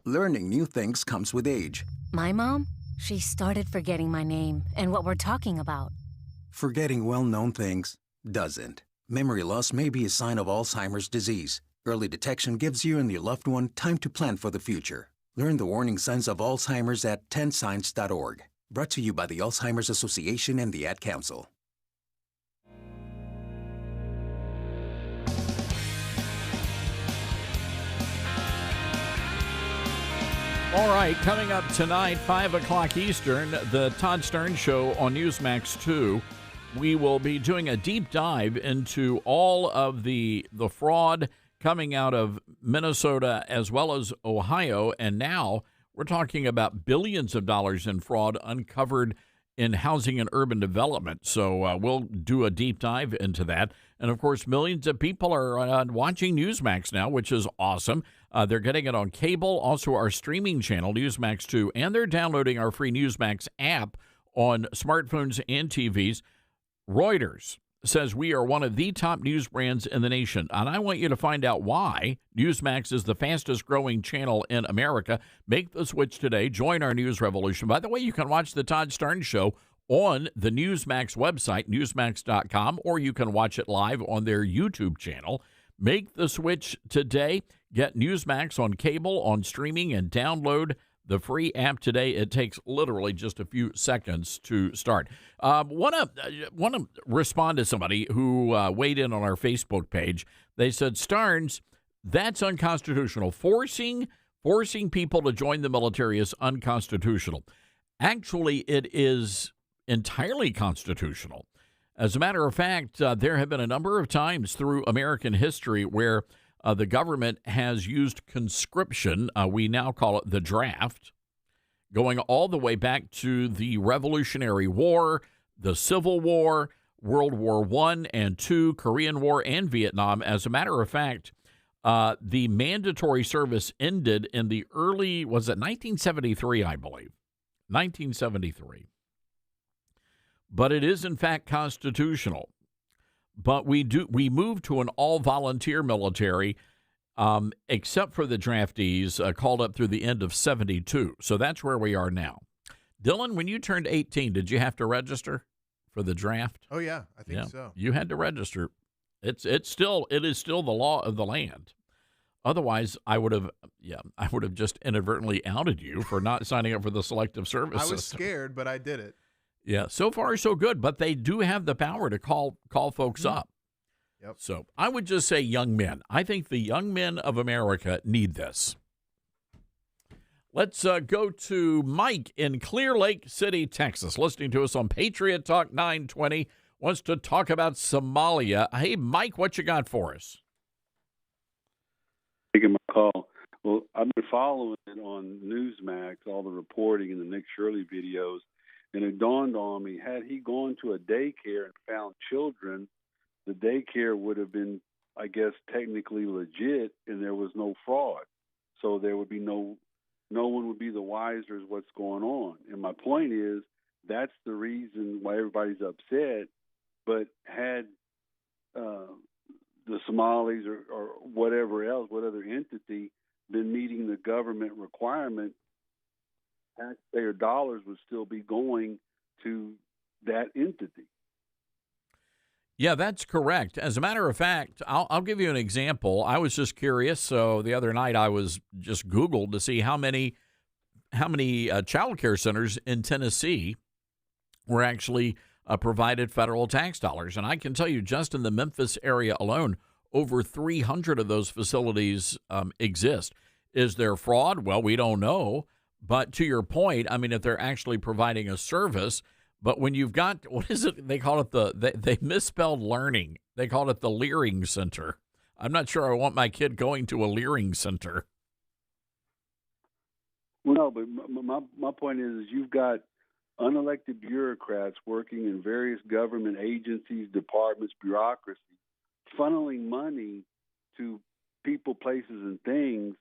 Learning new things comes with age. My mom? She started forgetting my name and what we're talking about. Forgetting well-known things doesn't. Memory loss may be a sign of Alzheimer's disease. Early detection gives you and your loved one time to plan for the future. Learn the warning signs of Alzheimer's at 10signs.org. Brought to you by the Alzheimer's Association and the Ad Council. All right, coming up tonight, 5 o'clock Eastern, the Todd Stern Show on Newsmax 2. We will be doing a deep dive into all of the fraud coming out of Minnesota as well as Ohio. And now we're talking about billions of dollars in fraud uncovered in housing and urban development. So we'll do a deep dive into that. And, of course, millions of people are watching Newsmax now, which is awesome. They're getting it on cable, also our streaming channel, Newsmax 2, and they're downloading our free Newsmax app on smartphones and TVs. Reuters says we are one of the top news brands in the nation, and I want you to find out why. Newsmax is the fastest-growing channel in America. Make the switch today. Join our news revolution. By the way, you can watch the Todd Stern Show on the Newsmax website, newsmax.com, or you can watch it live on their YouTube channel. Make the switch today. Get Newsmax on cable, on streaming, and download the free app today. It takes literally just a few seconds to start. Want to respond to somebody who weighed in on our Facebook page. They said, Starnes, that's unconstitutional. Forcing people to join the military is unconstitutional. Actually, it is entirely constitutional. As a matter of fact, there have been a number of times through American history where the government has used conscription. We now call it the draft, going all the way back to the Revolutionary War, the Civil War, World War I and II, Korean War, and Vietnam. As a matter of fact, the mandatory service ended in the early, was it 1973, I believe? 1973. But it is, in fact, constitutional. But we moved to an all-volunteer military, except for the draftees called up through the end of 72. So that's where we are now. Dylan, when you turned 18, did you have to register for the draft? Oh, yeah, I think so. You had to register. It is still the law of the land. Otherwise, I would have just inadvertently outed you for not signing up for the selective service I was system. scared, but I did it. Yeah, so far so good, but they do have the power to call folks up. Yep. So I would just say young men. I think the young men of America need this. Let's go to Mike in Clear Lake City, Texas, listening to us on Patriot Talk 920, wants to talk about Somalia. Hey, Mike, what you got for us? Taking my call. Well, I've been following it on Newsmax, all the reporting and the Nick Shirley videos. And it dawned on me, had he gone to a daycare and found children, the daycare would have been, I guess, technically legit, and there was no fraud. So there would be no one would be the wiser as what's going on. And my point is, that's the reason why everybody's upset. But had the Somalis or whatever else, what other entity, been meeting the government requirement, taxpayer dollars would still be going to that entity. Yeah, that's correct. As a matter of fact, I'll give you an example. I was just curious. So the other night I was just Googled to see how many child care centers in Tennessee were actually provided federal tax dollars. And I can tell you just in the Memphis area alone, over 300 of those facilities exist. Is there fraud? Well, we don't know. But to your point, I mean, if they're actually providing a service, but when you've got, what is it? They call it they misspelled learning. They call it the Leering Center. I'm not sure I want my kid going to a Leering Center. Well, no, but my point is you've got unelected bureaucrats working in various government agencies, departments, bureaucracy, funneling money to people, places, and things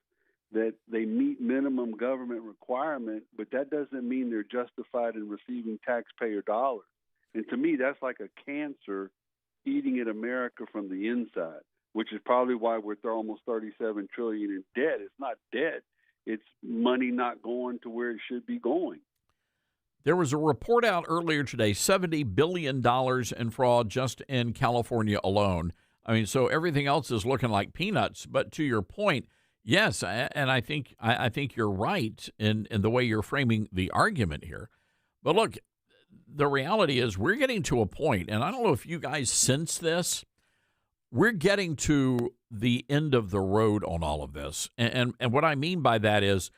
that they meet minimum government requirement, but that doesn't mean they're justified in receiving taxpayer dollars. And to me, that's like a cancer eating at America from the inside, which is probably why we're almost $37 trillion in debt. It's not debt. It's money not going to where it should be going. There was a report out earlier today, $70 billion in fraud just in California alone. I mean, so everything else is looking like peanuts. But to your point, yes, and I think you're right in the way you're framing the argument here. But look, the reality is we're getting to a point, and I don't know if you guys sense this, we're getting to the end of the road on all of this. And what I mean by that is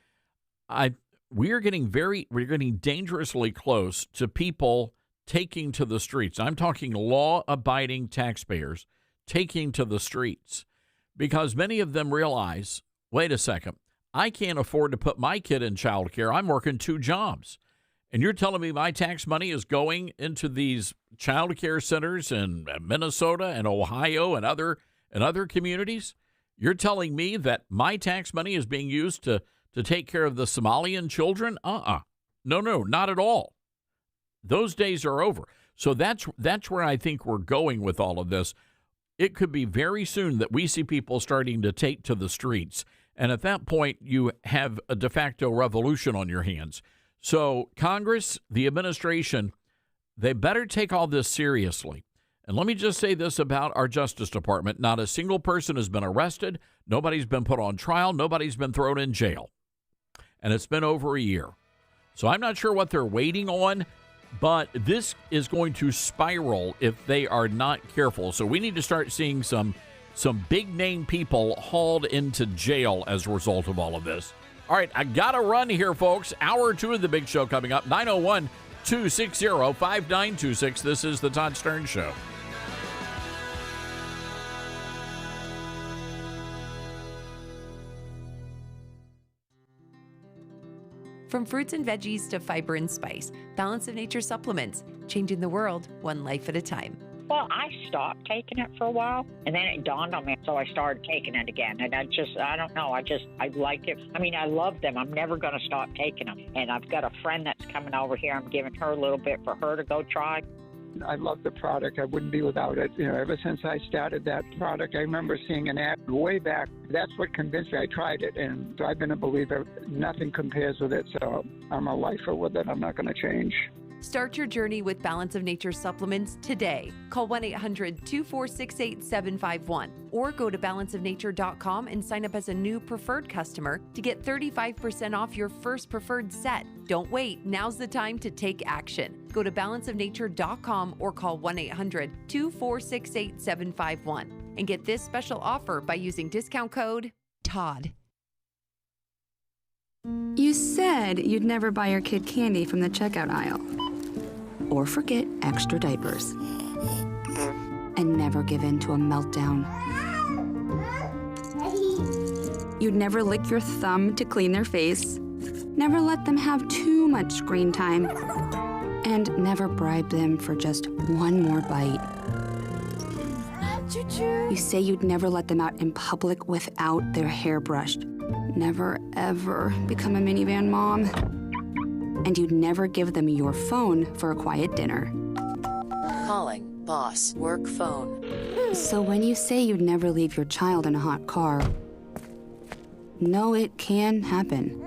we're getting dangerously close to people taking to the streets. I'm talking law-abiding taxpayers taking to the streets because many of them realize, wait a second, I can't afford to put my kid in child care. I'm working 2 jobs. And you're telling me my tax money is going into these child care centers in Minnesota and Ohio and other communities? You're telling me that my tax money is being used to take care of the Somalian children? No, not at all. Those days are over. So that's where I think we're going with all of this. It could be very soon that we see people starting to take to the streets. And at that point, you have a de facto revolution on your hands. So Congress, the administration, they better take all this seriously. And let me just say this about our Justice Department. Not a single person has been arrested. Nobody's been put on trial. Nobody's been thrown in jail. And it's been over a year. So I'm not sure what they're waiting on, but this is going to spiral if they are not careful. So we need to start seeing some big-name people hauled into jail as a result of all of this. All right, I got to run here, folks. Hour 2 of the big show coming up, 901-260-5926. This is the Todd Stern Show. From fruits and veggies to fiber and spice, Balance of Nature supplements, changing the world one life at a time. Well, I stopped taking it for a while, and then it dawned on me, so I started taking it again. And I don't know, I like it. I mean, I love them. I'm never going to stop taking them. And I've got a friend that's coming over here. I'm giving her a little bit for her to go try. I love the product. I wouldn't be without it. You know, ever since I started that product, I remember seeing an ad way back. That's what convinced me. I tried it, and I've been a believer. Nothing compares with it, so I'm a lifer with it. I'm not going to change. Start your journey with Balance of Nature supplements today. Call 1-800-246-8751 or go to balanceofnature.com and sign up as a new preferred customer to get 35% off your first preferred set. Don't wait. Now's the time to take action. Go to balanceofnature.com or call 1-800-246-8751 and get this special offer by using discount code TODD. You said you'd never buy your kid candy from the checkout aisle. Or forget extra diapers. And never give in to a meltdown. You'd never lick your thumb to clean their face. Never let them have too much screen time. And never bribe them for just one more bite. You say you'd never let them out in public without their hair brushed. Never, ever become a minivan mom. And you'd never give them your phone for a quiet dinner. Calling boss work phone. So when you say you'd never leave your child in a hot car, no, it can happen.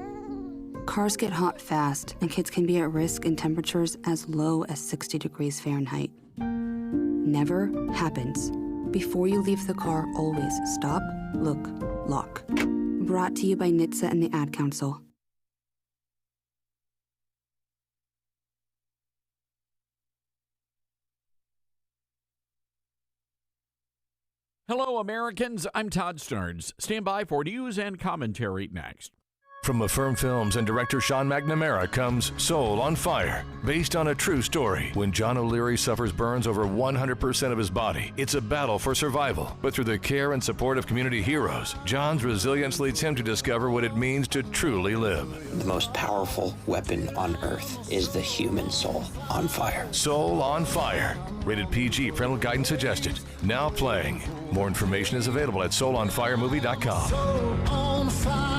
Cars get hot fast, and kids can be at risk in temperatures as low as 60 degrees Fahrenheit. Never happens. Before you leave the car, always stop, look, lock. Brought to you by NHTSA and the Ad Council. Hello, Americans. I'm Todd Stearns. Stand by for news and commentary next. From Affirm Films and director Sean McNamara comes Soul on Fire, based on a true story. When John O'Leary suffers burns over 100% of his body, it's a battle for survival. But through the care and support of community heroes, John's resilience leads him to discover what it means to truly live. The most powerful weapon on earth is the human soul on fire. Soul on Fire. Rated PG, parental guidance suggested. Now playing. More information is available at soulonfiremovie.com. Soul on Fire.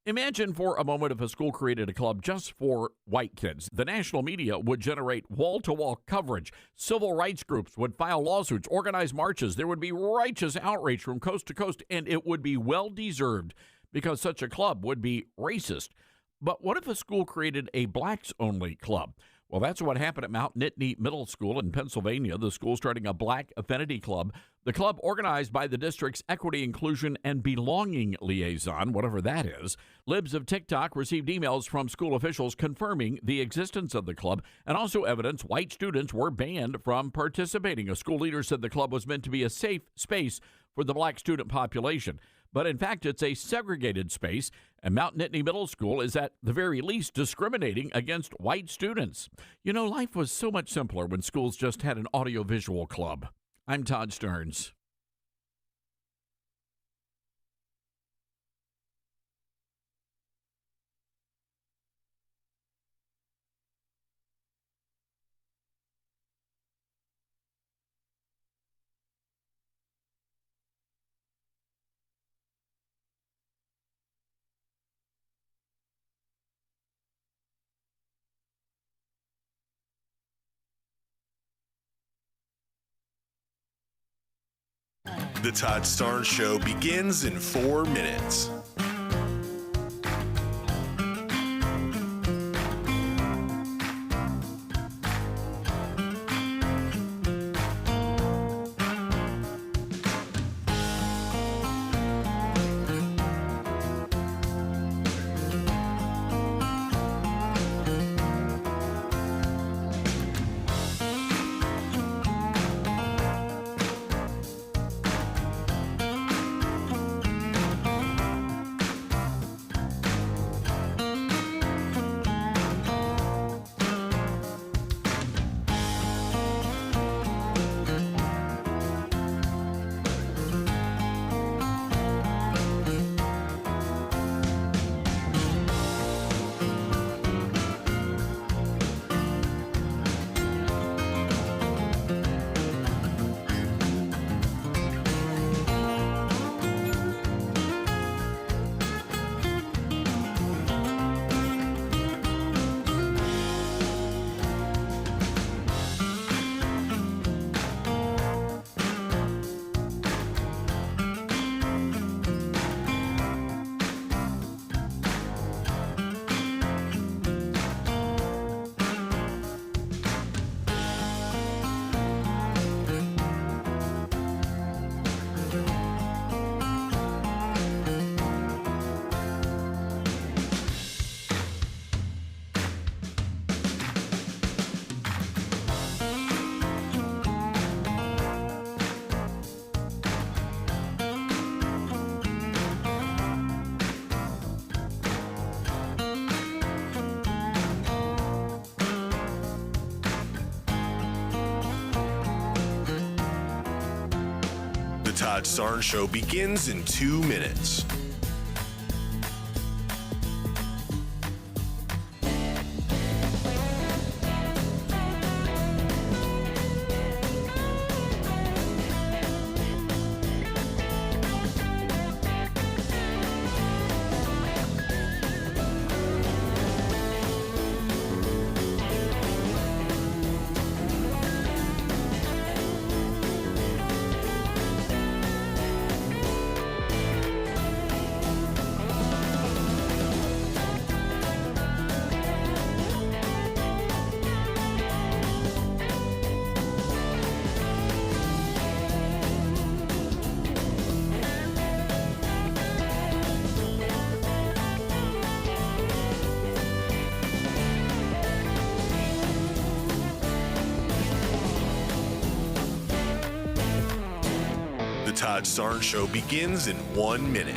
Imagine for a moment if a school created a club just for white kids. The national media would generate wall-to-wall coverage. Civil rights groups would file lawsuits, organize marches. There would be righteous outrage from coast to coast, and it would be well-deserved because such a club would be racist. But what if a school created a blacks-only club? Well, that's what happened at Mount Nittany Middle School in Pennsylvania. The school starting a Black Affinity Club. The club, organized by the district's Equity, Inclusion, and Belonging Liaison, whatever that is. Libs of TikTok received emails from school officials confirming the existence of the club and also evidence white students were banned from participating. A school leader said the club was meant to be a safe space for the black student population. But in fact, it's a segregated space, and Mount Nittany Middle School is at the very least discriminating against white students. You know, life was so much simpler when schools just had an audiovisual club. I'm Todd Stearns. The Todd Starnes Show begins in 4 minutes. The Todd Starnes Show begins in 2 minutes. The Todd Starnes Show begins in 1 minute.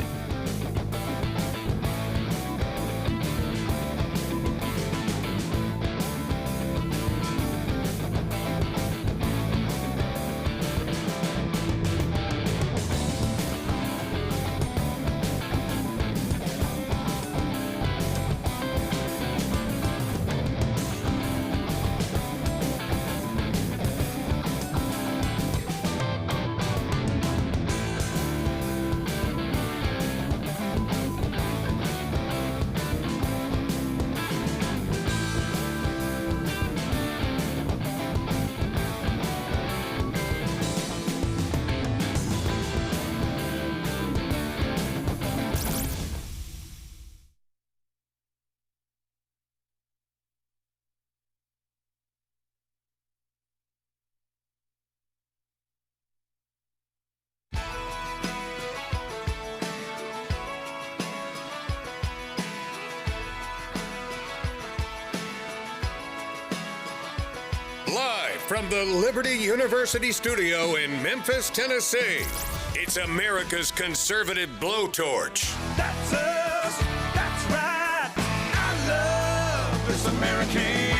from the Liberty University studio in Memphis, Tennessee, it's America's conservative blowtorch. That's us. That's right. I love this American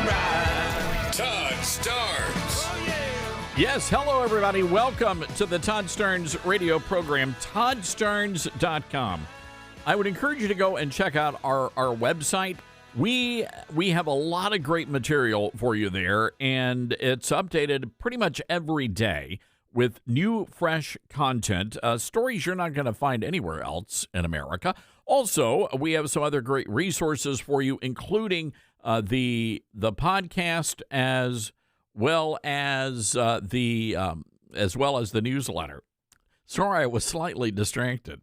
ride. Todd Starnes. Yes, hello, everybody. Welcome to the Todd Starnes radio program, toddstarnes.com. I would encourage you to go and check out our website. We have a lot of great material for you there, and it's updated pretty much every day with new, fresh content, stories you're not going to find anywhere else in America. Also, we have some other great resources for you, including the podcast as well as the newsletter. Sorry, I was slightly distracted.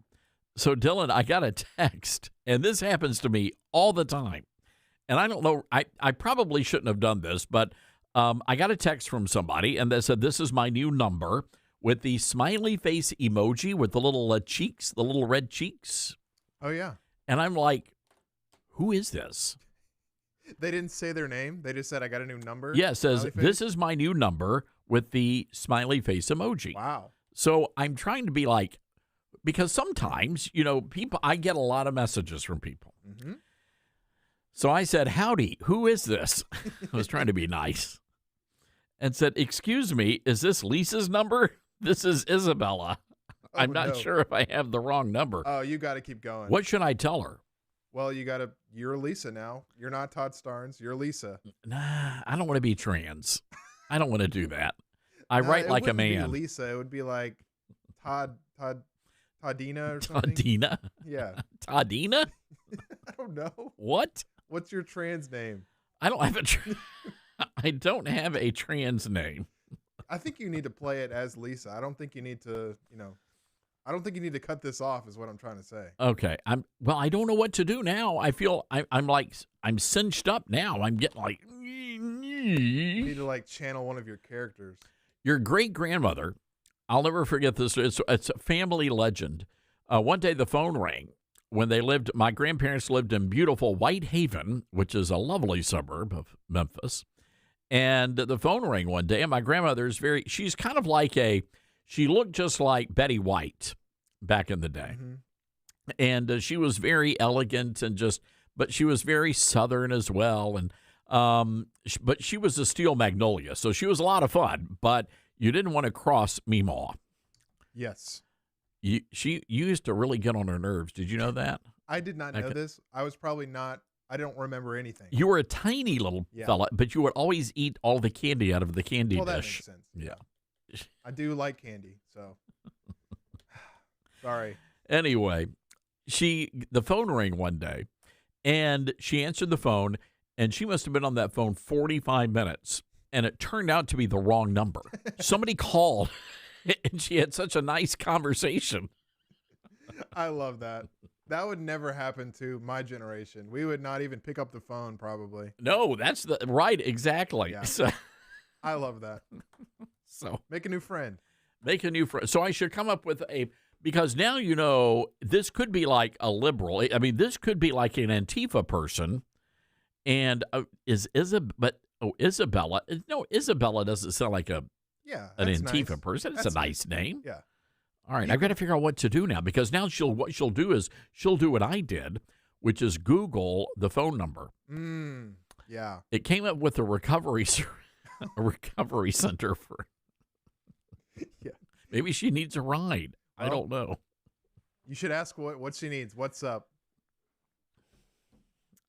So, Dylan, I got a text, and this happens to me all the time. And I don't know, I probably shouldn't have done this, but I got a text from somebody, and they said, this is my new number, with the smiley face emoji with the little cheeks, the little red cheeks. Oh, yeah. And I'm like, who is this? They didn't say their name. They just said, I got a new number. Yeah, it says, this is my new number with the smiley face emoji. Wow. So I'm trying to be like, because sometimes, I get a lot of messages from people. Mm-hmm. So I said, howdy, who is this? I was trying to be nice. And said, excuse me, is this Lisa's number? This is Isabella. I'm not sure if I have the wrong number. Oh, you got to keep going. What should I tell her? Well, you're Lisa now. You're not Todd Starnes. You're Lisa. Nah, I don't want to be trans. I don't want to do that. I write like a man. It wouldn't be Lisa. It would be like Toddina or something. Toddina? Yeah. Toddina? I don't know. What? What's your trans name? I don't have I don't have a trans name. I think you need to play it as Lisa. I don't think you need to, I don't think you need to cut this off is what I'm trying to say. Okay. I don't know what to do now. I feel I'm cinched up now. I'm getting like you need to channel one of your characters. Your great grandmother, I'll never forget this. It's a family legend. One day the phone rang when my grandparents lived in beautiful Whitehaven, which is a lovely suburb of Memphis. And the phone rang one day, and my grandmother's she's kind of she looked just like Betty White back in the day. Mm-hmm. And she was very elegant but she was very Southern as well. And, but she was a steel magnolia. So she was a lot of fun, but you didn't want to cross Meemaw. Yes. You used to really get on her nerves. Did you know that? I did not know this. I was probably not. I don't remember anything. You were a tiny little fella, but you would always eat all the candy out of the candy dish. That makes sense. Yeah. I do like candy, so. Sorry. Anyway, the phone rang one day, and she answered the phone, and she must have been on that phone 45 minutes, and it turned out to be the wrong number. Somebody called. And she had such a nice conversation. I love that. That would never happen to my generation. We would not even pick up the phone, probably. No, that's right, exactly. Yeah. So, I love that. So make a new friend. Make a new friend. So I should come up with because now this could be like a liberal. I mean, this could be like an Antifa person. And Isabella. No, Isabella doesn't sound like an Antifa nice. person. It's That's a nice name. Yeah. All right. I've got to figure out what to do now, because now what she'll do is she'll do what I did, which is Google the phone number. Yeah. It came up with a recovery center for. Yeah. Maybe she needs a ride. I don't know. You should ask what she needs. What's up?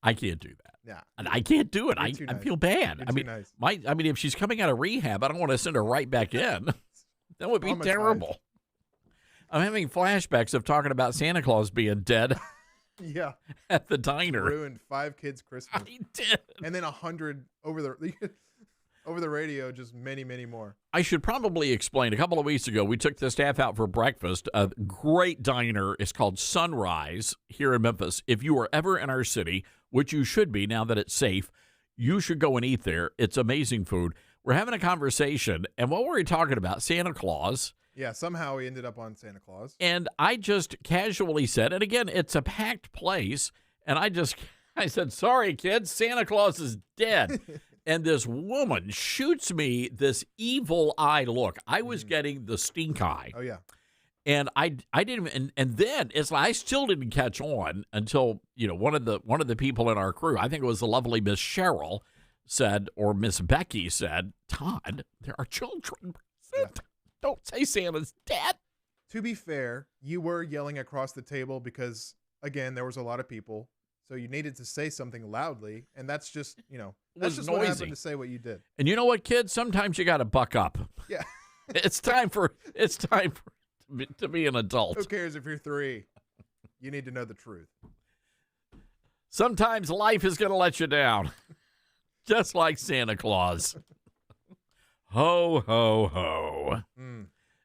I can't do that. Yeah. And I can't do it. I feel bad. You're too nice. If she's coming out of rehab, I don't want to send her right back in. That would be terrible. I'm having flashbacks of talking about Santa Claus being dead. Yeah. At the diner. Ruined 5 kids' Christmas. I did. And then 100 over the radio, just many, many more. I should probably explain. A couple of weeks ago, we took the staff out for breakfast. A great diner. It's called Sunrise here in Memphis. If you are ever in our city, which you should be now that it's safe, you should go and eat there. It's amazing food. We're having a conversation, and what were we talking about? Santa Claus. Yeah, somehow we ended up on Santa Claus. And I just casually said, and again, it's a packed place, and I said, sorry, kids, Santa Claus is dead. And this woman shoots me this evil eye look. I was getting the stink eye. Oh, yeah. And I didn't even, and then it's like I still didn't catch on until, one of the people in our crew, I think it was the lovely Miss Cheryl, said, or Miss Becky said, Todd, there are children. Yeah. Don't say Santa's dead. To be fair, you were yelling across the table because, again, there was a lot of people. So you needed to say something loudly. And that's just, that's just noisy. what happened to say what you did. And you know what, kids? Sometimes you got to buck up. Yeah. It's time to be an adult. Who cares if you're 3? You need to know the truth. Sometimes life is going to let you down. Just like Santa Claus. Ho, ho, ho.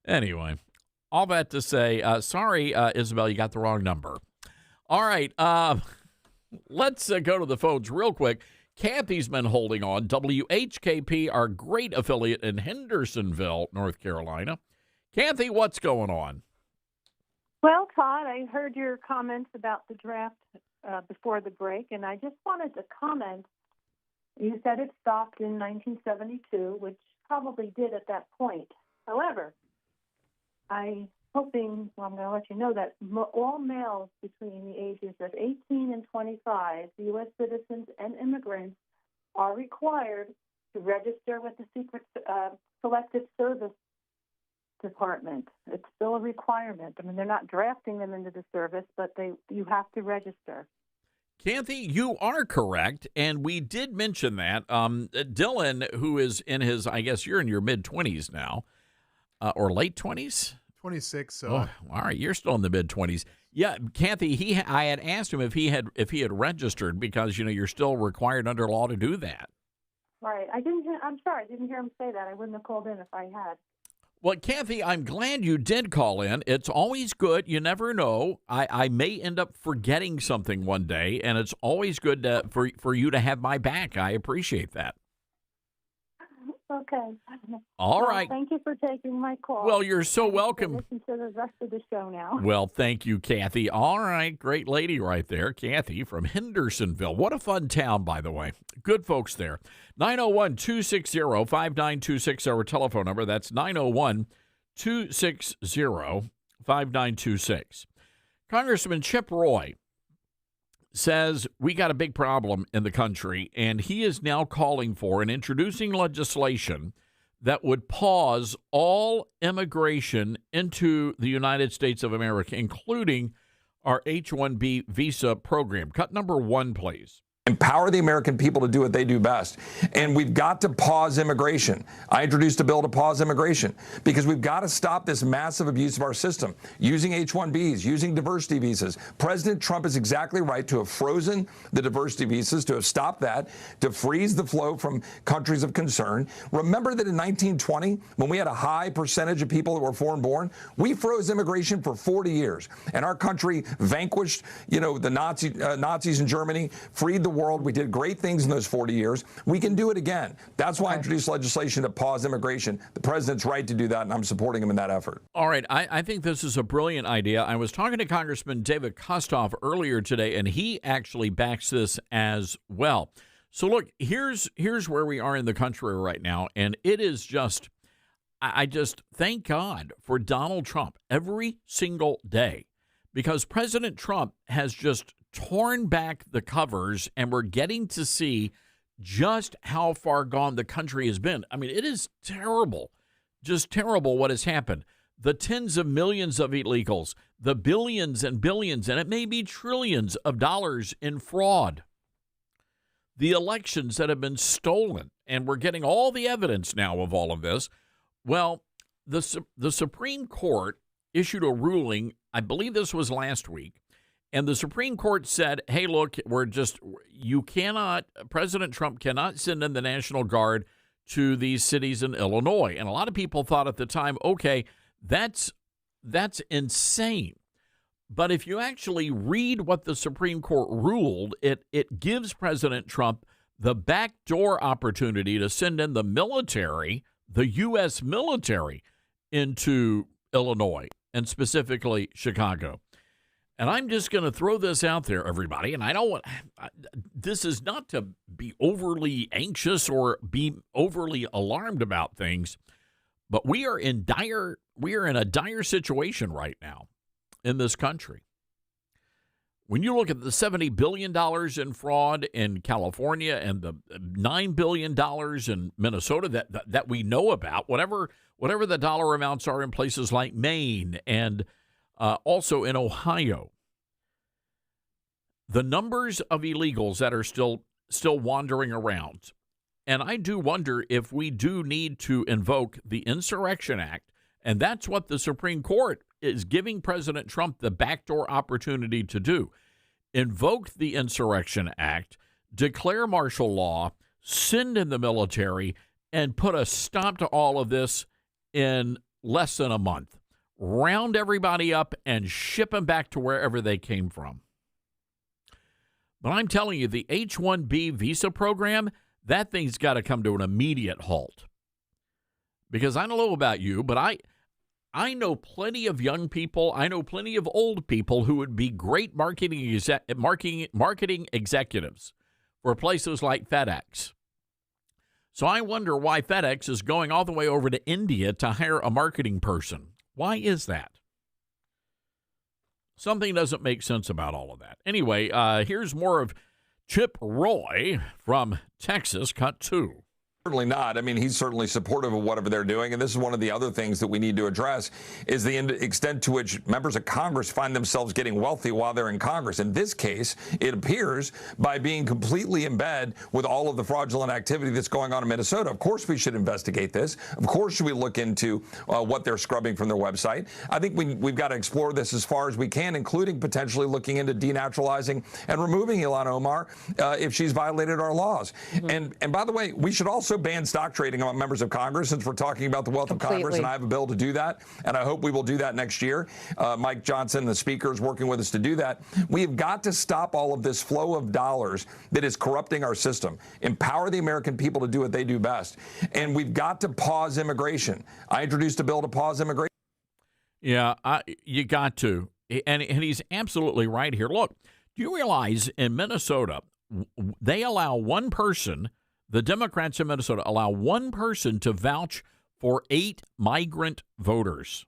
Anyway, all that to say, sorry, Isabel, you got the wrong number. All right, let's go to the phones real quick. Kathy's been holding on. WHKP, our great affiliate in Hendersonville, North Carolina. Kathy, what's going on? Well, Todd, I heard your comments about the draft before the break, and I just wanted to comment. You said it stopped in 1972, which probably did at that point. However, I'm going to let you know that all males between the ages of 18 and 25, U.S. citizens and immigrants, are required to register with the Secret Selective Service Department. It's still a requirement. I mean, they're not drafting them into the service, but you have to register. Kathy, you are correct, and we did mention that. Dylan, who is in his, I guess you're in your mid-20s now, or late 20s? 26. So. Oh, all right, you're still in the mid-20s. Yeah, Kathy, I had asked him if he had registered because, you're still required under law to do that. Right. I'm sorry, I didn't hear him say that. I wouldn't have called in if I had. Well, Kathy, I'm glad you did call in. It's always good. You never know. I may end up forgetting something one day, and it's always good for you to have my back. I appreciate that. Okay. All right. Thank you for taking my call. Well, you're so welcome. Listen to the rest of the show now. Well, thank you, Kathy. All right. Great lady right there. Kathy from Hendersonville. What a fun town, by the way. Good folks there. 901-260-5926, our telephone number. That's 901-260-5926. Congressman Chip Roy says we got a big problem in the country, and he is now calling for and introducing legislation that would pause all immigration into the United States of America, including our H-1B visa program. Cut number 1, please. Empower the American people to do what they do best. And we've got to pause immigration. I introduced a bill to pause immigration because we've got to stop this massive abuse of our system, using H-1Bs, using diversity visas. President Trump is exactly right to have frozen the diversity visas, to have stopped that, to freeze the flow from countries of concern. Remember that in 1920, when we had a high percentage of people that were foreign-born, we froze immigration for 40 years. And our country vanquished, the Nazis in Germany, freed the world. We did great things in those 40 years. We can do it again. That's why I introduced legislation to pause immigration. The president's right to do that, and I'm supporting him in that effort. All right. I think this is a brilliant idea. I was talking to Congressman David Kostoff earlier today, and he actually backs this as well. So, look, here's where we are in the country right now, and it is just, I just thank God for Donald Trump every single day, because President Trump has just torn back the covers, and we're getting to see just how far gone the country has been. I mean, it is terrible, just terrible what has happened. The tens of millions of illegals, the billions and billions, and it may be trillions of dollars in fraud, the elections that have been stolen, and we're getting all the evidence now of all of this. Well, the Supreme Court issued a ruling, I believe this was last week, and the Supreme Court said, hey, look, President Trump cannot send in the National Guard to these cities in Illinois. And a lot of people thought at the time, okay, that's insane. But if you actually read what the Supreme Court ruled, it gives President Trump the backdoor opportunity to send in the military, the U.S. military, into Illinois, and specifically Chicago. And I'm just going to throw this out there, everybody. And I don't want this is not to be overly anxious or be overly alarmed about things, but we are in a dire situation right now in this country. When you look at the $70 billion in fraud in California and the $9 billion in Minnesota that we know about, whatever the dollar amounts are in places like Maine and also in Ohio, the numbers of illegals that are still wandering around. And I do wonder if we do need to invoke the Insurrection Act, and that's what the Supreme Court is giving President Trump the backdoor opportunity to do. Invoke the Insurrection Act, declare martial law, send in the military, and put a stop to all of this in less than a month. Round everybody up and ship them back to wherever they came from. But I'm telling you, the H-1B visa program, that thing's got to come to an immediate halt. Because I don't know about you, but I know plenty of young people, I know plenty of old people who would be great marketing executives for places like FedEx. So I wonder why FedEx is going all the way over to India to hire a marketing person. Why is that? Something doesn't make sense about all of that. Anyway, here's more of Chip Roy from Texas, cut 2. Certainly not. I mean, he's certainly supportive of whatever they're doing. And this is one of the other things that we need to address is the extent to which members of Congress find themselves getting wealthy while they're in Congress. In this case, it appears by being completely in bed with all of the fraudulent activity that's going on in Minnesota. Of course, we should investigate this. Of course, we look into what they're scrubbing from their website. I think we've got to explore this as far as we can, including potentially looking into denaturalizing and removing Ilhan Omar if she's violated our laws. Mm-hmm. And by the way, we should also ban stock trading among members of Congress, since we're talking about the wealth of Congress, and I have a bill to do that, and I hope we will do that next year. Mike Johnson, the Speaker, is working with us to do that. We have got to stop all of this flow of dollars that is corrupting our system, empower the American people to do what they do best, and we've got to pause immigration. I introduced a bill to pause immigration. Yeah, you got to, and he's absolutely right here. Look, do you realize in Minnesota, they allow one person, the Democrats in Minnesota allow one person to vouch for 8 migrant voters.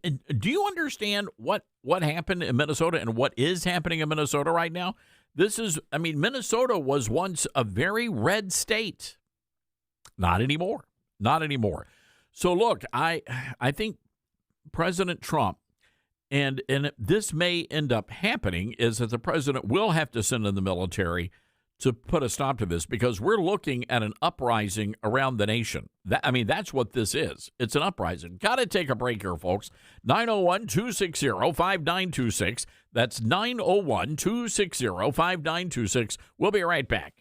Do you understand what happened in Minnesota and what is happening in Minnesota right now? Minnesota was once a very red state. Not anymore. Not anymore. So look, I think President Trump, and this may end up happening, is that the president will have to send in the military to put a stop to this, because we're looking at an uprising around the nation. That's what this is. It's an uprising. Got to take a break here, folks. 901-260-5926. That's 901-260-5926. We'll be right back.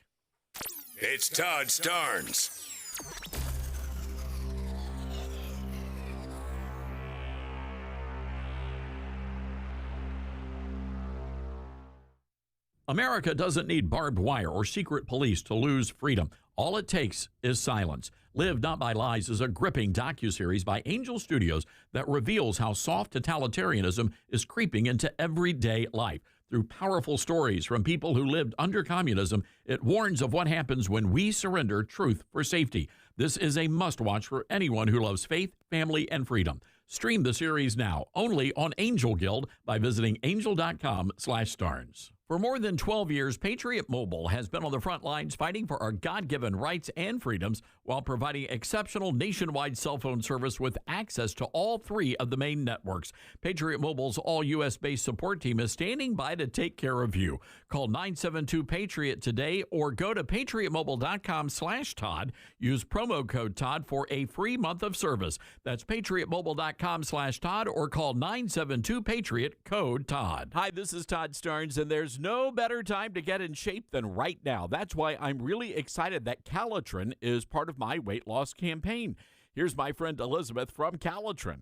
It's Todd Starnes. America doesn't need barbed wire or secret police to lose freedom. All it takes is silence. Live Not by Lies is a gripping docuseries by Angel Studios that reveals how soft totalitarianism is creeping into everyday life. Through powerful stories from people who lived under communism, it warns of what happens when we surrender truth for safety. This is a must-watch for anyone who loves faith, family, and freedom. Stream the series now, only on Angel Guild, by visiting angel.com/Starnes. For more than 12 years, Patriot Mobile has been on the front lines fighting for our God-given rights and freedoms while providing exceptional nationwide cell phone service with access to all 3 of the main networks. Patriot Mobile's all-U.S.-based support team is standing by to take care of you. Call 972-PATRIOT today or go to patriotmobile.com/Todd. Use promo code Todd for a free month of service. That's patriotmobile.com/Todd or call 972-PATRIOT, code Todd. Hi, this is Todd Starnes, and there's no better time to get in shape than right now. That's why I'm really excited that Calitrin is part of my weight loss campaign. Here's my friend Elizabeth from Calitrin.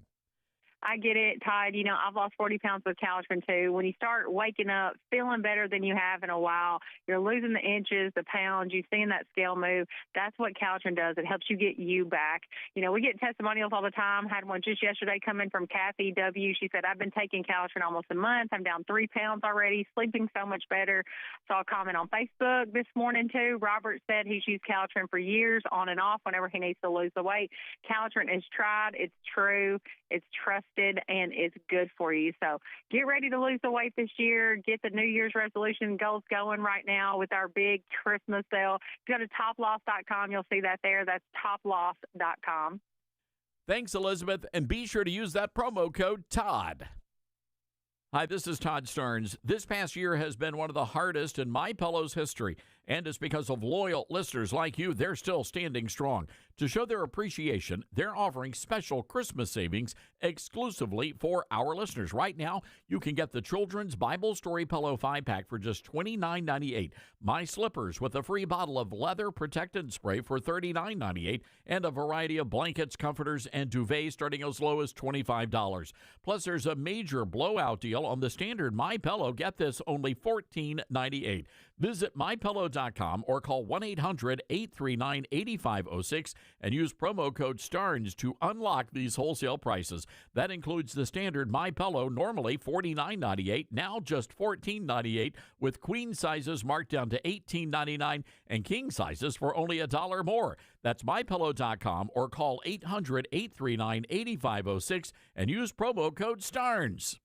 I get it, Todd. You know, I've lost 40 pounds with Caltrans too. When you start waking up feeling better than you have in a while, you're losing the inches, the pounds, you're seeing that scale move. That's what Caltrans does. It helps you get you back. You know, we get testimonials all the time. Had one just yesterday come in from Kathy W. She said, I've been taking Caltrans almost a month. I'm down 3 pounds already, sleeping so much better. Saw a comment on Facebook this morning too. Robert said he's used Caltrans for years on and off whenever he needs to lose the weight. Caltrans is tried, it's true, it's trusted, and it's good for you. So get ready to lose the weight this year. Get the New Year's resolution goals going right now with our big Christmas sale. If you go to toploss.com, you'll see that there. That's toploss.com. Thanks, Elizabeth, and be sure to use that promo code TODD. Hi, this is Todd Stearns. This past year has been one of the hardest in MyPillow's history, and it's because of loyal listeners like you. They're still standing strong. To show their appreciation, they're offering special Christmas savings exclusively for our listeners. Right now, you can get the Children's Bible Story Pillow 5-pack for just $29.98, My Slippers with a free bottle of leather protectant spray for $39.98, and a variety of blankets, comforters, and duvets starting as low as $25. Plus, there's a major blowout deal on the standard MyPillow. Get this, only $14.98. Visit MyPillow.com or call 1-800-839-8506 and use promo code STARNS to unlock these wholesale prices. That includes the standard MyPillow, normally $49.98, now just $14.98, with queen sizes marked down to $18.99 and king sizes for only $1 more. That's MyPillow.com or call 800-839-8506 and use promo code STARNS.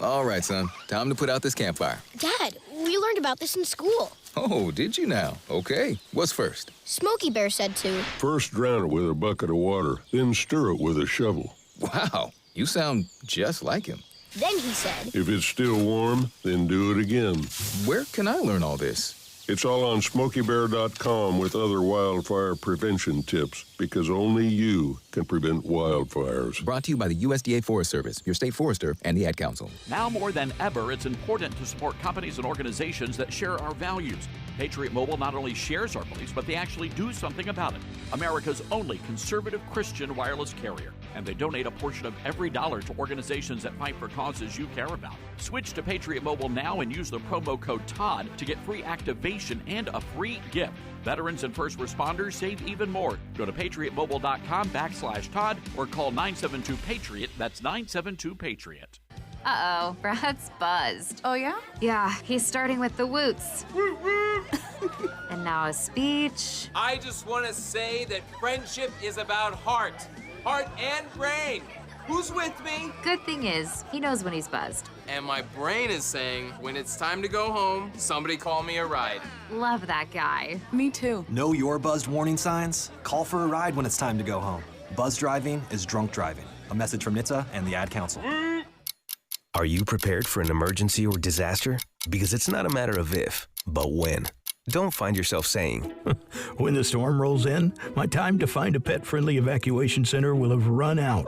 All right, son. Time to put out this campfire. Dad, we learned about this in school. Oh, did you now? Okay. What's first? Smokey Bear said to. First drown it with a bucket of water, then stir it with a shovel. Wow, you sound just like him. Then he said. If it's still warm, then do it again. Where can I learn all this? It's all on SmokeyBear.com with other wildfire prevention tips, because only you can prevent wildfires. Brought to you by the USDA Forest Service, your state forester, and the Ad Council. Now more than ever, it's important to support companies and organizations that share our values. Patriot Mobile not only shares our beliefs, but they actually do something about it. America's only conservative Christian wireless carrier. And they donate a portion of every dollar to organizations that fight for causes you care about. Switch to Patriot Mobile now and use the promo code TODD to get free activation and a free gift. Veterans and first responders save even more. Go to patriotmobile.com/Todd or call 972-PATRIOT. That's 972-PATRIOT. Uh-oh, Brad's buzzed. Oh, yeah? Yeah, he's starting with the woots. And now a speech. I just want to say that friendship is about heart and brain. Who's with me? Good thing is, he knows when he's buzzed. And my brain is saying, when it's time to go home, somebody call me a ride. Love that guy. Me too. Know your buzzed warning signs? Call for a ride when it's time to go home. Buzz driving is drunk driving. A message from NHTSA and the Ad Council. Are you prepared for an emergency or disaster? Because it's not a matter of if, but when. Don't find yourself saying, when the storm rolls in, my time to find a pet-friendly evacuation center will have run out.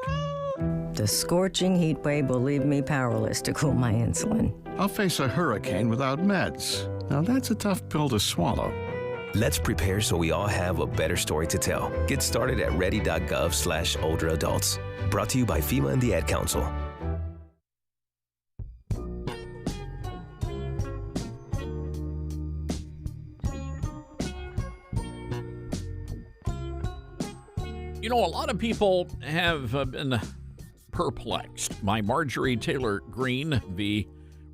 The scorching heat wave will leave me powerless to cool my insulin. I'll face a hurricane without meds. Now that's a tough pill to swallow. Let's prepare so we all have a better story to tell. Get started at ready.gov/older adults. Brought to you by FEMA and the Ad Council. You know, a lot of people have been perplexed by Marjorie Taylor Greene, the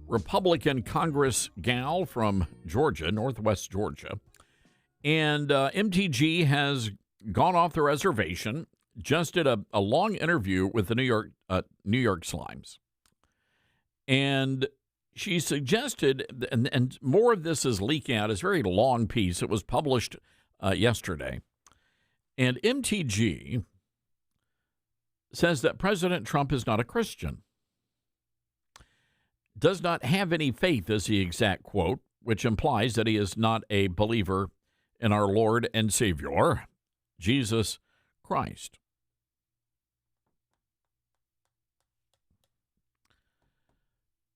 Republican Congress gal from Georgia, Northwest Georgia. And MTG has gone off the reservation, just did a long interview with the New York Slimes. And she suggested, and more of this is leaking out, it's a very long piece. It was published yesterday. And MTG says that President Trump is not a Christian, does not have any faith, is the exact quote, which implies that he is not a believer in our Lord and Savior, Jesus Christ.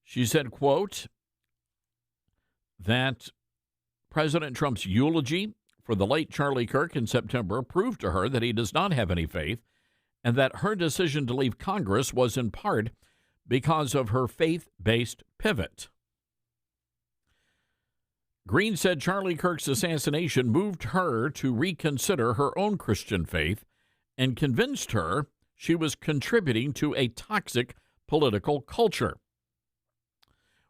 She said, quote, that President Trump's eulogy for the late Charlie Kirk in September proved to her that he does not have any faith and that her decision to leave Congress was in part because of her faith-based pivot. Green said Charlie Kirk's assassination moved her to reconsider her own Christian faith and convinced her she was contributing to a toxic political culture.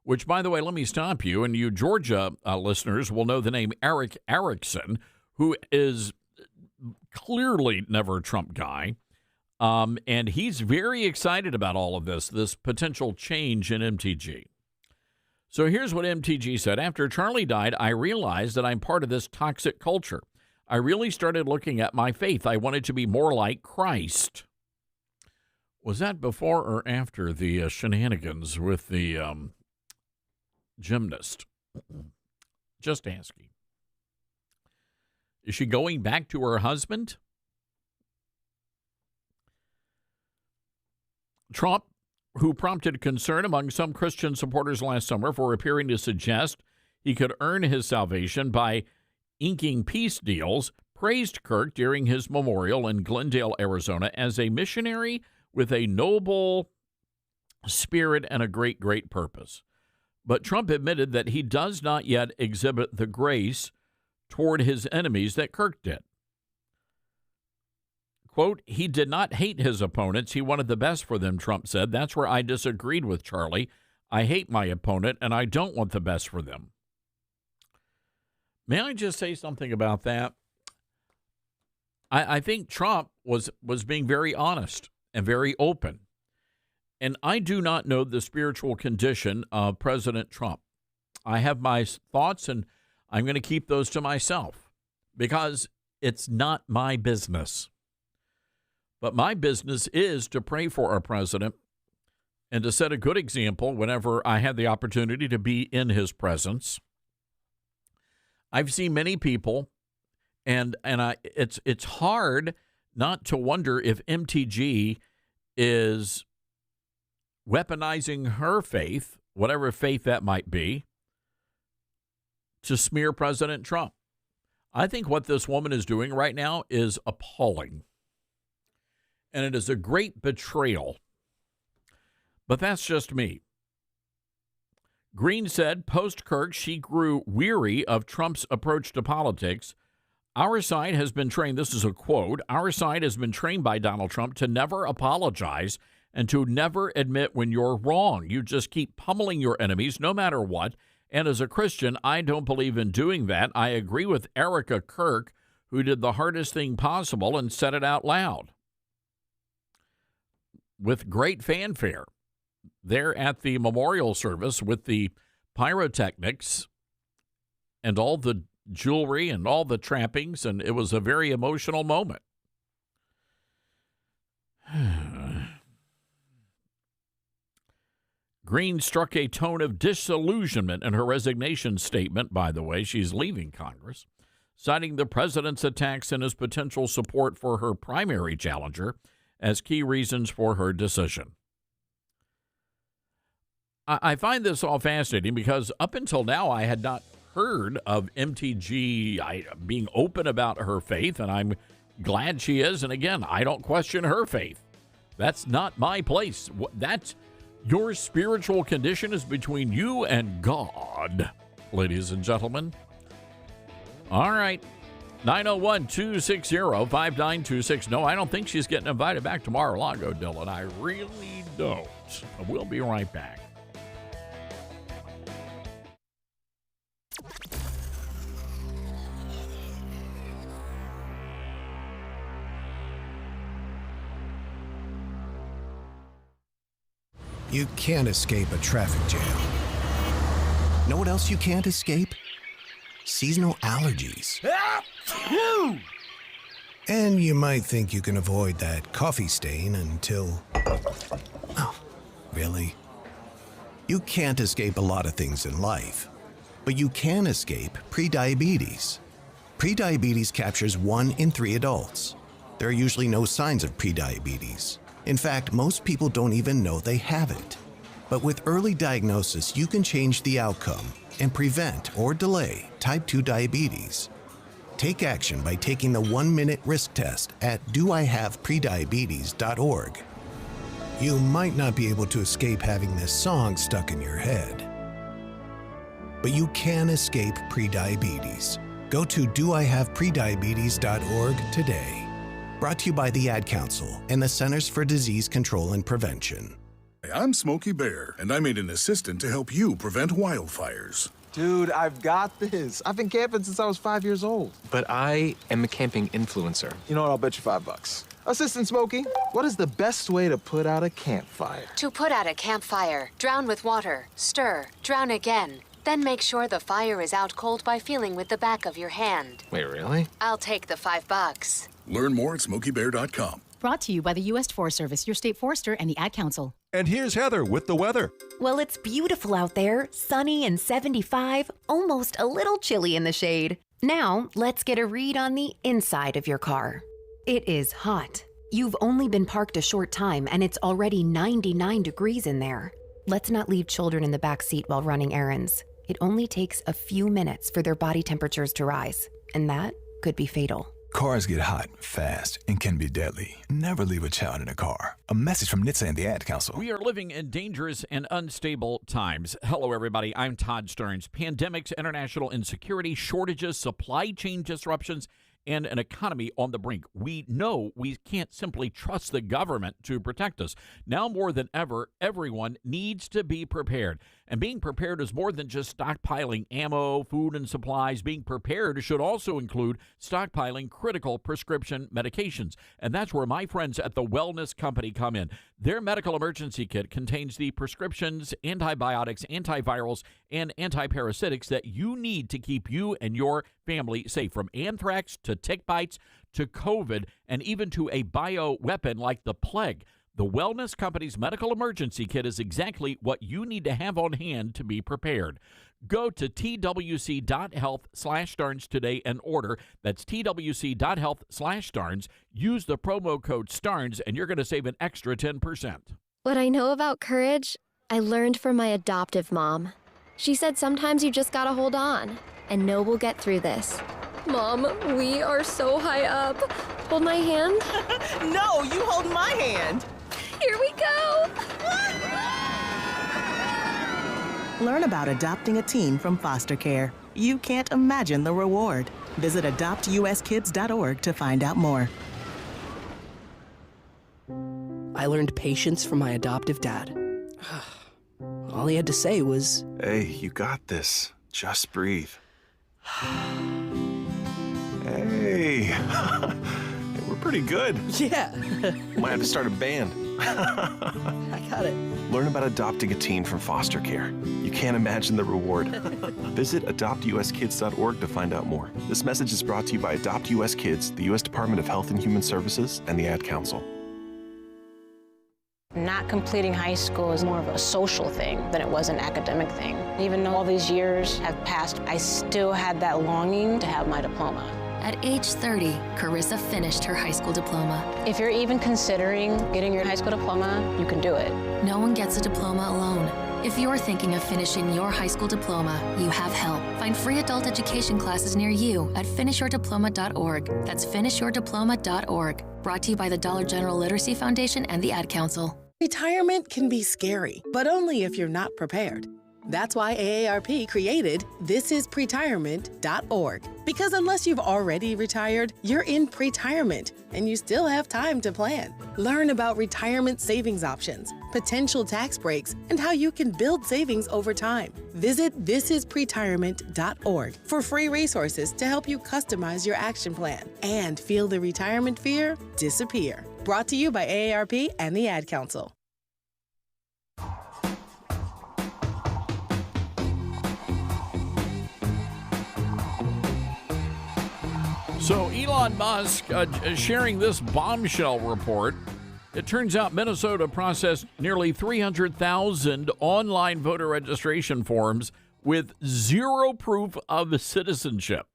Which, by the way, let me stop you, and you Georgia listeners will know the name Eric Erickson, who is clearly never a Trump guy, and he's very excited about all of this potential change in MTG. So here's what MTG said. After Charlie died, I realized that I'm part of this toxic culture. I really started looking at my faith. I wanted to be more like Christ. Was that before or after the shenanigans with the gymnast? Just asking. Is she going back to her husband? Trump, who prompted concern among some Christian supporters last summer for appearing to suggest he could earn his salvation by inking peace deals, praised Kirk during his memorial in Glendale, Arizona, as a missionary with a noble spirit and a great, great purpose. But Trump admitted that he does not yet exhibit the grace toward his enemies that Kirk did. Quote, he did not hate his opponents. He wanted the best for them, Trump said. That's where I disagreed with Charlie. I hate my opponent, and I don't want the best for them. May I just say something about that? I think Trump was being very honest and very open. And I do not know the spiritual condition of President Trump. I have my thoughts, and I'm going to keep those to myself because it's not my business. But my business is to pray for our president and to set a good example whenever I have the opportunity to be in his presence. I've seen many people, and it's hard not to wonder if MTG is weaponizing her faith, whatever faith that might be, to smear President Trump. I think what this woman is doing right now is appalling. And it is a great betrayal. But that's just me. Green said, post-Kirk, she grew weary of Trump's approach to politics. Our side has been trained, this is a quote, our side has been trained by Donald Trump to never apologize and to never admit when you're wrong. You just keep pummeling your enemies no matter what. And as a Christian, I don't believe in doing that. I agree with Erica Kirk, who did the hardest thing possible and said it out loud with great fanfare there at the memorial service with the pyrotechnics and all the jewelry and all the trappings, and it was a very emotional moment. Green struck a tone of disillusionment in her resignation statement, by the way. She's leaving Congress, citing the president's attacks and his potential support for her primary challenger as key reasons for her decision. I find this all fascinating because up until now I had not heard of MTG being open about her faith, and I'm glad she is. And again, I don't question her faith. That's not my place. That's your spiritual condition is between you and God, ladies and gentlemen. All right. 901-260-5926. No, I don't think she's getting invited back to Mar-a-Lago, Dylan. I really don't. We'll be right back. You can't escape a traffic jam. Know what else you can't escape? Seasonal allergies. And you might think you can avoid that coffee stain until... Oh, really? You can't escape a lot of things in life, but you can escape prediabetes. Prediabetes captures 1 in 3 adults. There are usually no signs of prediabetes. In fact, most people don't even know they have it. But with early diagnosis, you can change the outcome and prevent or delay type 2 diabetes. Take action by taking the 1-minute risk test at doihaveprediabetes.org. You might not be able to escape having this song stuck in your head, but you can escape prediabetes. Go to doihaveprediabetes.org today. Brought to you by the Ad Council and the Centers for Disease Control and Prevention. I'm Smokey Bear, and I made an assistant to help you prevent wildfires. Dude, I've got this. I've been camping since I was 5 years old. But I am a camping influencer. You know what? I'll bet you $5. Assistant Smokey, what is the best way to put out a campfire? To put out a campfire, drown with water, stir, drown again. Then make sure the fire is out cold by feeling with the back of your hand. Wait, really? I'll take the $5. Learn more at SmokeyBear.com. Brought to you by the U.S. Forest Service, your state forester, and the Ad Council. And here's Heather with the weather. Well, it's beautiful out there, sunny and 75, almost a little chilly in the shade. Now, let's get a read on the inside of your car. It is hot. You've only been parked a short time, and it's already 99 degrees in there. Let's not leave children in the back seat while running errands. It only takes a few minutes for their body temperatures to rise, and that could be fatal. Cars get hot fast and can be deadly. Never leave a child in a car. A message from NHTSA and the Ad Council. We are living in dangerous and unstable times. Hello, everybody. I'm Todd Stearns. Pandemics, international insecurity, shortages, supply chain disruptions, and an economy on the brink. We know we can't simply trust the government to protect us. Now more than ever, everyone needs to be prepared. And being prepared is more than just stockpiling ammo, food, and supplies. Being prepared should also include stockpiling critical prescription medications. And that's where my friends at the Wellness Company come in. Their medical emergency kit contains the prescriptions, antibiotics, antivirals, and antiparasitics that you need to keep you and your family safe, from anthrax to tick bites to COVID and even to a bioweapon like the plague. The Wellness Company's medical emergency kit is exactly what you need to have on hand to be prepared. Go to twc.health/Starnes today and order. That's twc.health/Starnes. Use the promo code Starnes and you're going to save an extra 10%. What I know about courage, I learned from my adoptive mom. She said sometimes you just gotta hold on and know we'll get through this. Mom, we are so high up. Hold my hand. No, you hold my hand. Here we go. Learn about adopting a teen from foster care. You can't imagine the reward. Visit adoptuskids.org to find out more. I learned patience from my adoptive dad. All he had to say was, "Hey, you got this. Just breathe." Hey, we're pretty good. Yeah. Might have to start a band. I got it. Learn about adopting a teen from foster care. You can't imagine the reward. Visit adoptuskids.org to find out more. This message is brought to you by Adopt US Kids, the U.S. Department of Health and Human Services, and the Ad Council. Not completing high school is more of a social thing than it was an academic thing. Even though all these years have passed, I still had that longing to have my diploma. At age 30, Carissa finished her high school diploma. If you're even considering getting your high school diploma, you can do it. No one gets a diploma alone. If you're thinking of finishing your high school diploma, you have help. Find free adult education classes near you at finishyourdiploma.org. That's finishyourdiploma.org. Brought to you by the Dollar General Literacy Foundation and the Ad Council. Retirement can be scary, but only if you're not prepared. That's why AARP created thisispretirement.org. Because unless you've already retired, you're in pretirement, and you still have time to plan. Learn about retirement savings options, potential tax breaks, and how you can build savings over time. Visit thisispretirement.org for free resources to help you customize your action plan and feel the retirement fear disappear. Brought to you by AARP and the Ad Council. So Elon Musk sharing this bombshell report. It turns out Minnesota processed nearly 300,000 online voter registration forms with zero proof of citizenship.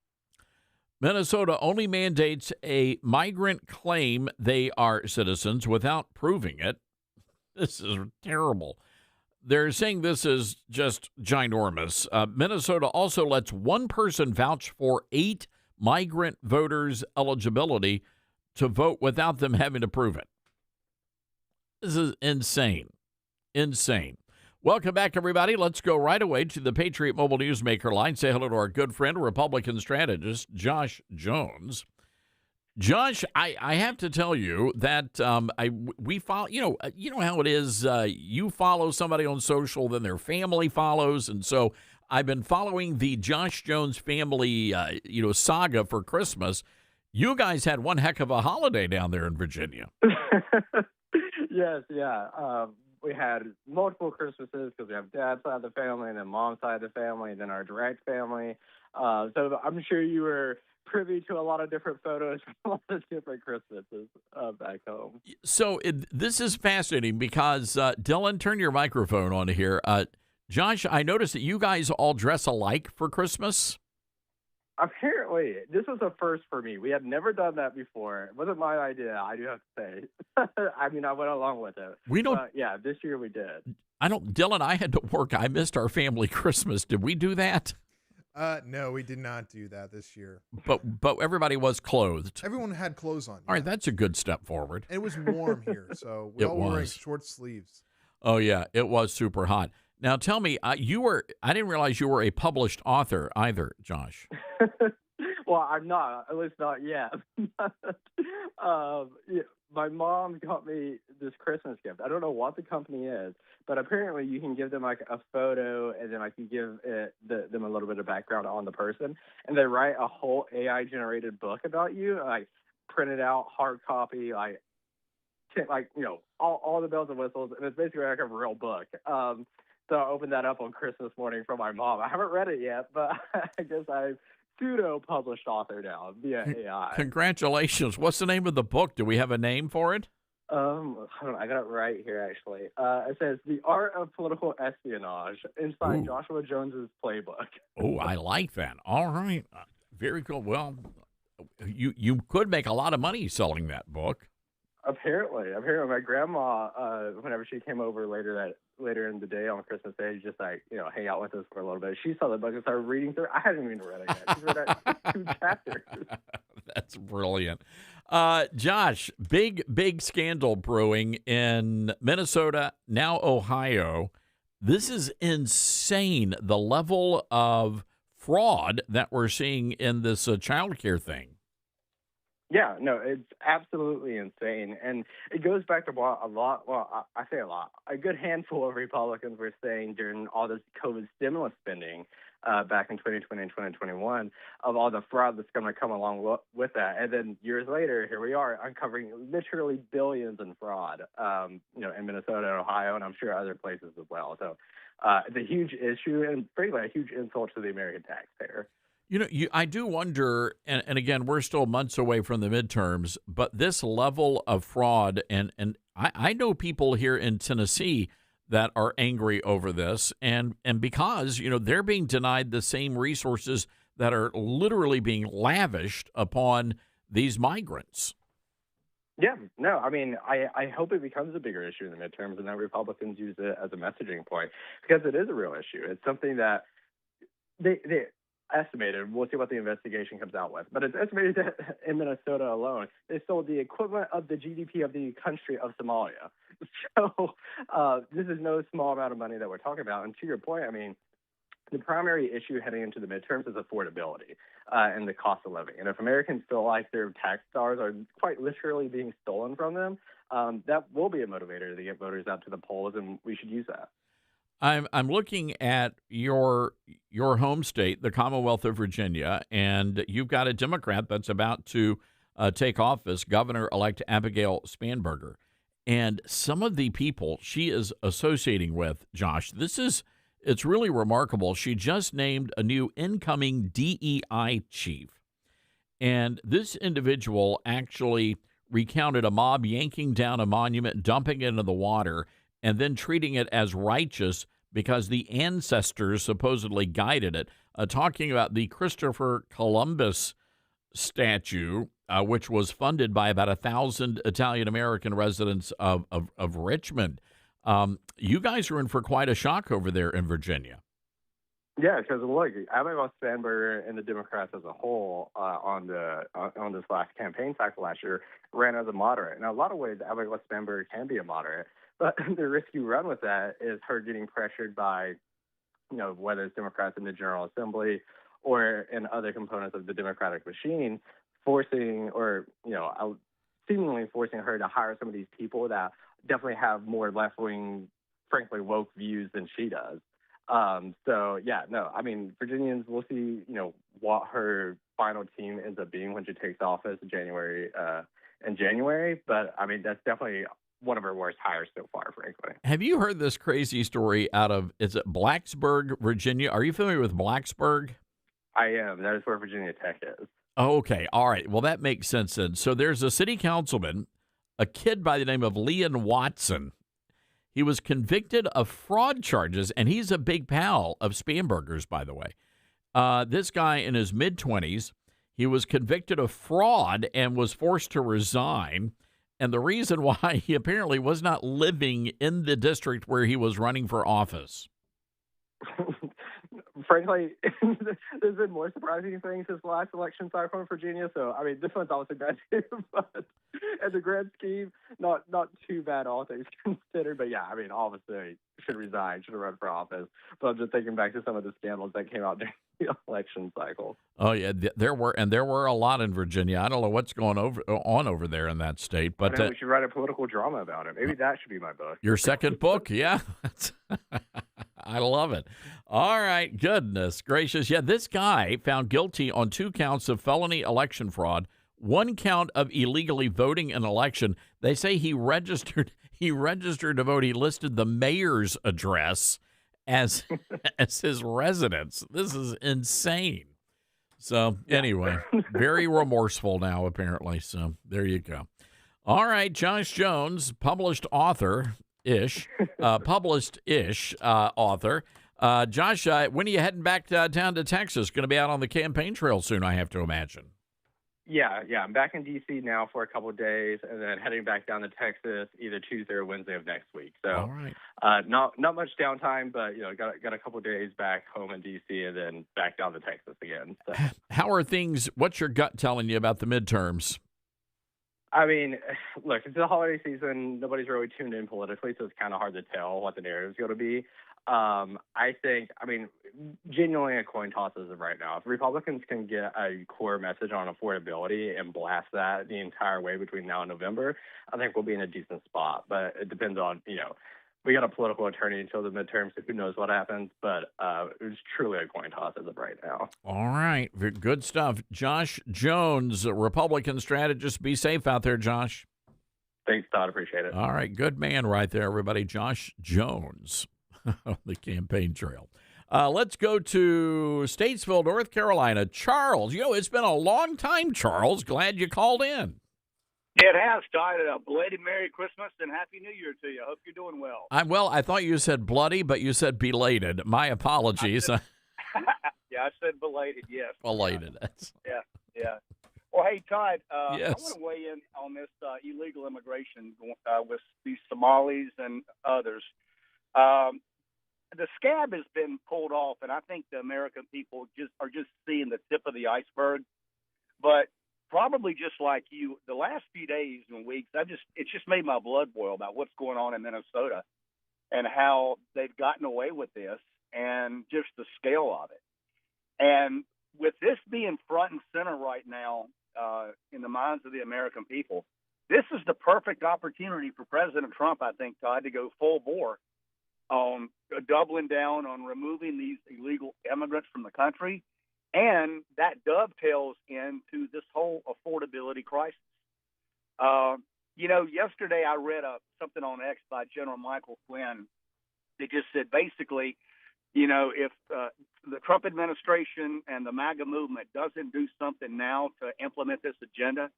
Minnesota only mandates a migrant claim they are citizens without proving it. This is terrible. They're saying this is just ginormous. Minnesota also lets one person vouch for 8 migrant voters' eligibility to vote without them having to prove it. This is insane. Insane. Welcome back, everybody. Let's go right away to the Patriot Mobile Newsmaker line. Say hello to our good friend, Republican strategist Josh Jones. Josh, I have to tell you that we follow. You know how it is. You follow somebody on social, then their family follows, and so I've been following the Josh Jones family, saga for Christmas. You guys had one heck of a holiday down there in Virginia. Yes, yeah. We had multiple Christmases because we have dad's side of the family and then mom's side of the family and then our direct family. So I'm sure you were privy to a lot of different photos from a lot of different Christmases back home. So this is fascinating because, Dylan, turn your microphone on here. Josh, I noticed that you guys all dress alike for Christmas. Apparently, this was a first for me. We had never done that before. It wasn't my idea, I do have to say. I mean, I went along with it. We don't. Yeah, this year we did. Dylan, I had to work. I missed our family Christmas. Did we do that? No, we did not do that this year. But everybody was clothed. Everyone had clothes on. All right, that's a good step forward. And it was warm here, so we all were wearing short sleeves. Oh, yeah, it was super hot. Now, tell me, I didn't realize you were a published author either, Josh. Well, I'm not, at least not yet. My mom got me this Christmas gift. I don't know what the company is, but apparently you can give them like a photo and then you give them a little bit of background on the person, and they write a whole AI-generated book about you, like printed out, hard copy, all the bells and whistles, and it's basically like a real book. So I opened that up on Christmas morning for my mom. I haven't read it yet, but I guess I'm pseudo-published author now via AI. Congratulations. What's the name of the book? Do we have a name for it? Hold on, I got it right here, actually. It says, The Art of Political Espionage, inside Joshua Jones's playbook. Oh, I like that. All right. Very cool. Well, you could make a lot of money selling that book. Apparently, my grandma, whenever she came over later in the day on Christmas Day, just hang out with us for a little bit. She saw the book and started reading through. I hadn't even read it yet. She's read 2 chapters. That's brilliant. Josh, big scandal brewing in Minnesota, now Ohio. This is insane, the level of fraud that we're seeing in this child care thing. Yeah, no, it's absolutely insane. And it goes back to what a good handful of Republicans were saying during all this COVID stimulus spending back in 2020 and 2021 of all the fraud that's going to come along with that. And then years later, here we are uncovering literally billions in fraud, in Minnesota and Ohio, and I'm sure other places as well. So it's a huge issue and frankly a huge insult to the American taxpayer. I do wonder, and again, we're still months away from the midterms, but this level of fraud, and I know people here in Tennessee that are angry over this, and because, they're being denied the same resources that are literally being lavished upon these migrants. Yeah, no, I mean, I hope it becomes a bigger issue in the midterms and that Republicans use it as a messaging point, because it is a real issue. It's something that they estimated, we'll see what the investigation comes out with, but it's estimated that in Minnesota alone, they sold the equivalent of the GDP of the country of Somalia. So this is no small amount of money that we're talking about. And to your point, I mean, the primary issue heading into the midterms is affordability and the cost of living. And if Americans feel like their tax dollars are quite literally being stolen from them, that will be a motivator to get voters out to the polls, and we should use that. I'm looking at your home state, the Commonwealth of Virginia, and you've got a Democrat that's about to take office, Governor-elect Abigail Spanberger. And some of the people she is associating with, Josh, it's really remarkable. She just named a new incoming DEI chief. And this individual actually recounted a mob yanking down a monument, dumping it into the water, and then treating it as righteous because the ancestors supposedly guided it, talking about the Christopher Columbus statue, which was funded by about 1,000 Italian-American residents of Richmond. You guys are in for quite a shock over there in Virginia. Yeah, because look, Abigail Spanberger and the Democrats as a whole on this last campaign cycle last year ran as a moderate. Now, a lot of ways, Abigail Spanberger can be a moderate, but the risk you run with that is her getting pressured by, whether it's Democrats in the General Assembly or in other components of the Democratic machine, forcing or seemingly forcing her to hire some of these people that definitely have more left-wing, frankly, woke views than she does. Virginians, we'll see, what her final team ends up being when she takes office in January. But that's definitely one of her worst hires so far, frankly. Have you heard this crazy story out of, is it Blacksburg, Virginia? Are you familiar with Blacksburg? I am. That is where Virginia Tech is. Oh, okay. All right. Well, that makes sense then. So there's a city councilman, a kid by the name of Leon Watson. He was convicted of fraud charges, and he's a big pal of Spanberger's, by the way. This guy in his mid-20s, he was convicted of fraud and was forced to resign. And the reason why, he apparently was not living in the district where he was running for office. Frankly, there's been more surprising things this last election cycle in Virginia. So, this one's also bad too. But in the grand scheme, not too bad, all things considered. But yeah, obviously should resign, should have run for office. But I'm just thinking back to some of the scandals that came out during the election cycle. Oh yeah, there were a lot in Virginia. I don't know what's going on over there in that state, but we should write a political drama about it. Maybe that should be my book. Your second book, yeah. I love it. All right, goodness gracious. Yeah, this guy found guilty on 2 counts of felony election fraud, 1 count of illegally voting an election. They say he registered to vote. He listed the mayor's address as his residence. This is insane. So anyway, very remorseful now, apparently. So there you go. All right, Josh Jones, published author-ish, author. Josh, when are you heading back down to Texas? Going to be out on the campaign trail soon, I have to imagine. Yeah. I'm back in D.C. now for a couple of days, and then heading back down to Texas either Tuesday or Wednesday of next week. So, all right. Not much downtime, but got a couple of days back home in D.C. and then back down to Texas again. So. How are things? What's your gut telling you about the midterms? Look, it's the holiday season. Nobody's really tuned in politically, so it's kind of hard to tell what the narrative's going to be. I think, genuinely a coin toss as of right now. If Republicans can get a core message on affordability and blast that the entire way between now and November, I think we'll be in a decent spot. But it depends on, we got a political attorney until the midterms, so who knows what happens. But it's truly a coin toss as of right now. All right. Good stuff. Josh Jones, Republican strategist. Be safe out there, Josh. Thanks, Todd. Appreciate it. All right. Good man right there, everybody. Josh Jones on the campaign trail. Let's go to Statesville, North Carolina. Charles, it's been a long time, Charles. Glad you called in. It has, Todd. A belated Merry Christmas and Happy New Year to you. I hope you're doing well. I thought you said bloody, but you said belated. My apologies. I said belated, yes. Belated. Yeah. Well, hey, Todd, yes. I want to weigh in on this illegal immigration with these Somalis and others. The scab has been pulled off, and I think the American people are just seeing the tip of the iceberg. But probably just like you, the last few days and weeks, it's just made my blood boil about what's going on in Minnesota and how they've gotten away with this and just the scale of it. And with this being front and center right now in the minds of the American people, this is the perfect opportunity for President Trump, I think, Todd, to go full bore on doubling down on removing these illegal immigrants from the country. And that dovetails into this whole affordability crisis. Yesterday I read something on X by General Michael Flynn that just said basically, if the Trump administration and the MAGA movement doesn't do something now to implement this agenda,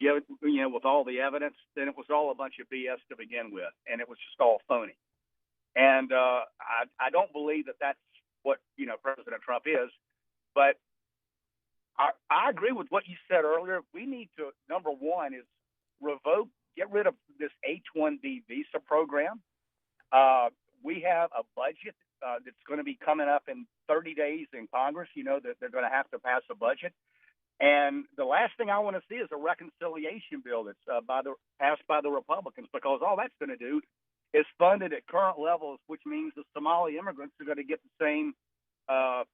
with all the evidence, then it was all a bunch of BS to begin with, and it was just all phony. And I don't believe that that's what President Trump is. But I agree with what you said earlier. We need to, number one, is get rid of this H-1B visa program. We have a budget that's going to be coming up in 30 days in Congress. You know that they're going to have to pass a budget. And the last thing I want to see is a reconciliation bill that's passed by the Republicans, because all that's going to do is fund it at current levels, which means the Somali immigrants are going to get the same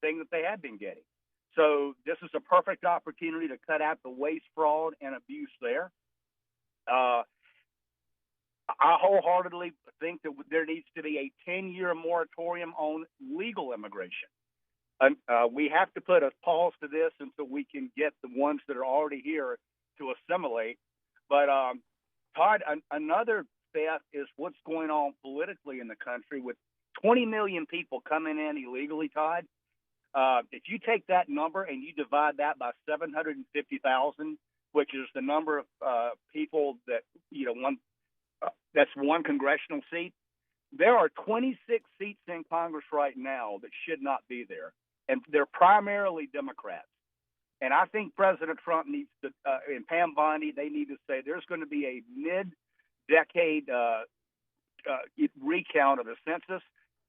thing that they had been getting. So this is a perfect opportunity to cut out the waste, fraud, and abuse there. I wholeheartedly think that there needs to be a 10-year moratorium on legal immigration. We have to put a pause to this until we can get the ones that are already here to assimilate. But, Todd, another theft is what's going on politically in the country with 20 million people coming in illegally, Todd. If you take that number and you divide that by 750,000, which is the number of people that, that's one congressional seat, there are 26 seats in Congress right now that should not be there. And they're primarily Democrats. And I think President Trump needs to, and Pam Bondi, they need to say there's going to be a mid-decade recount of the census,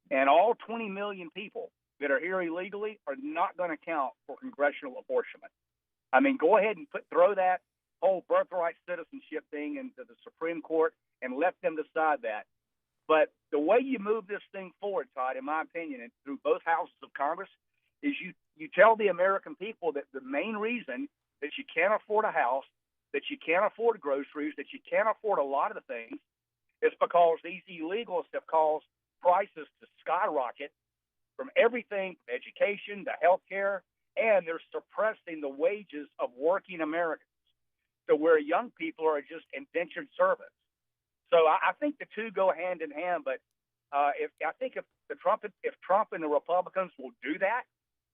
and all 20 million people that are here illegally are not going to count for congressional apportionment. I mean, go ahead and throw that whole birthright citizenship thing into the Supreme Court and let them decide that. But the way you move this thing forward, Todd, in my opinion, and through both houses of Congress, is you tell the American people that the main reason that you can't afford a house, that you can't afford groceries, that you can't afford a lot of the things is because these illegals have caused prices to skyrocket from everything, from education to health care, and they're suppressing the wages of working Americans. So where young people are just indentured servants. So I think the two go hand in hand, but if Trump and the Republicans will do that,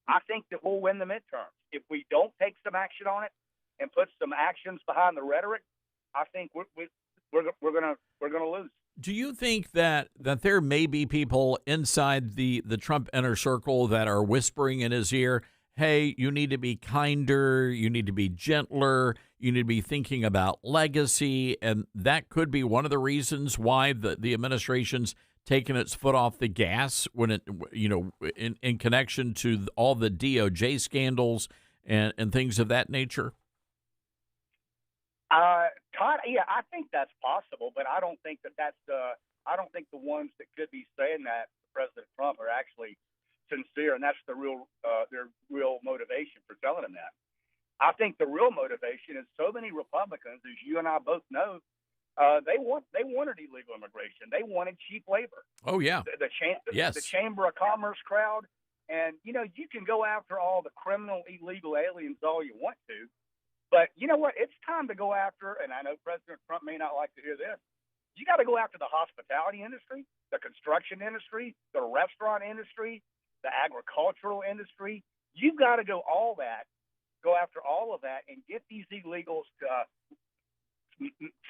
I think that we'll win the midterms. If we don't take some action on it and put some actions behind the rhetoric, I think we're gonna lose. Do you think that there may be people inside the Trump inner circle that are whispering in his ear, hey, you need to be kinder, you need to be gentler, you need to be thinking about legacy, and that could be one of the reasons why the administration's taken its foot off the gas when it, in connection to all the DOJ scandals and things of that nature? Todd, yeah, I think that's possible, but I don't think I don't think the ones that could be saying that to President Trump are actually sincere, and that's their real motivation for telling him that. I think the real motivation is so many Republicans, as you and I both know, they wanted illegal immigration. They wanted cheap labor. Oh yeah, the Chamber of Commerce crowd, and you can go after all the criminal illegal aliens all you want to, but you know what? It's time to go after. And I know President Trump may not like to hear this. You got to go after the hospitality industry, the construction industry, the restaurant industry, the agricultural industry. You've got to go after all of that and get these illegals to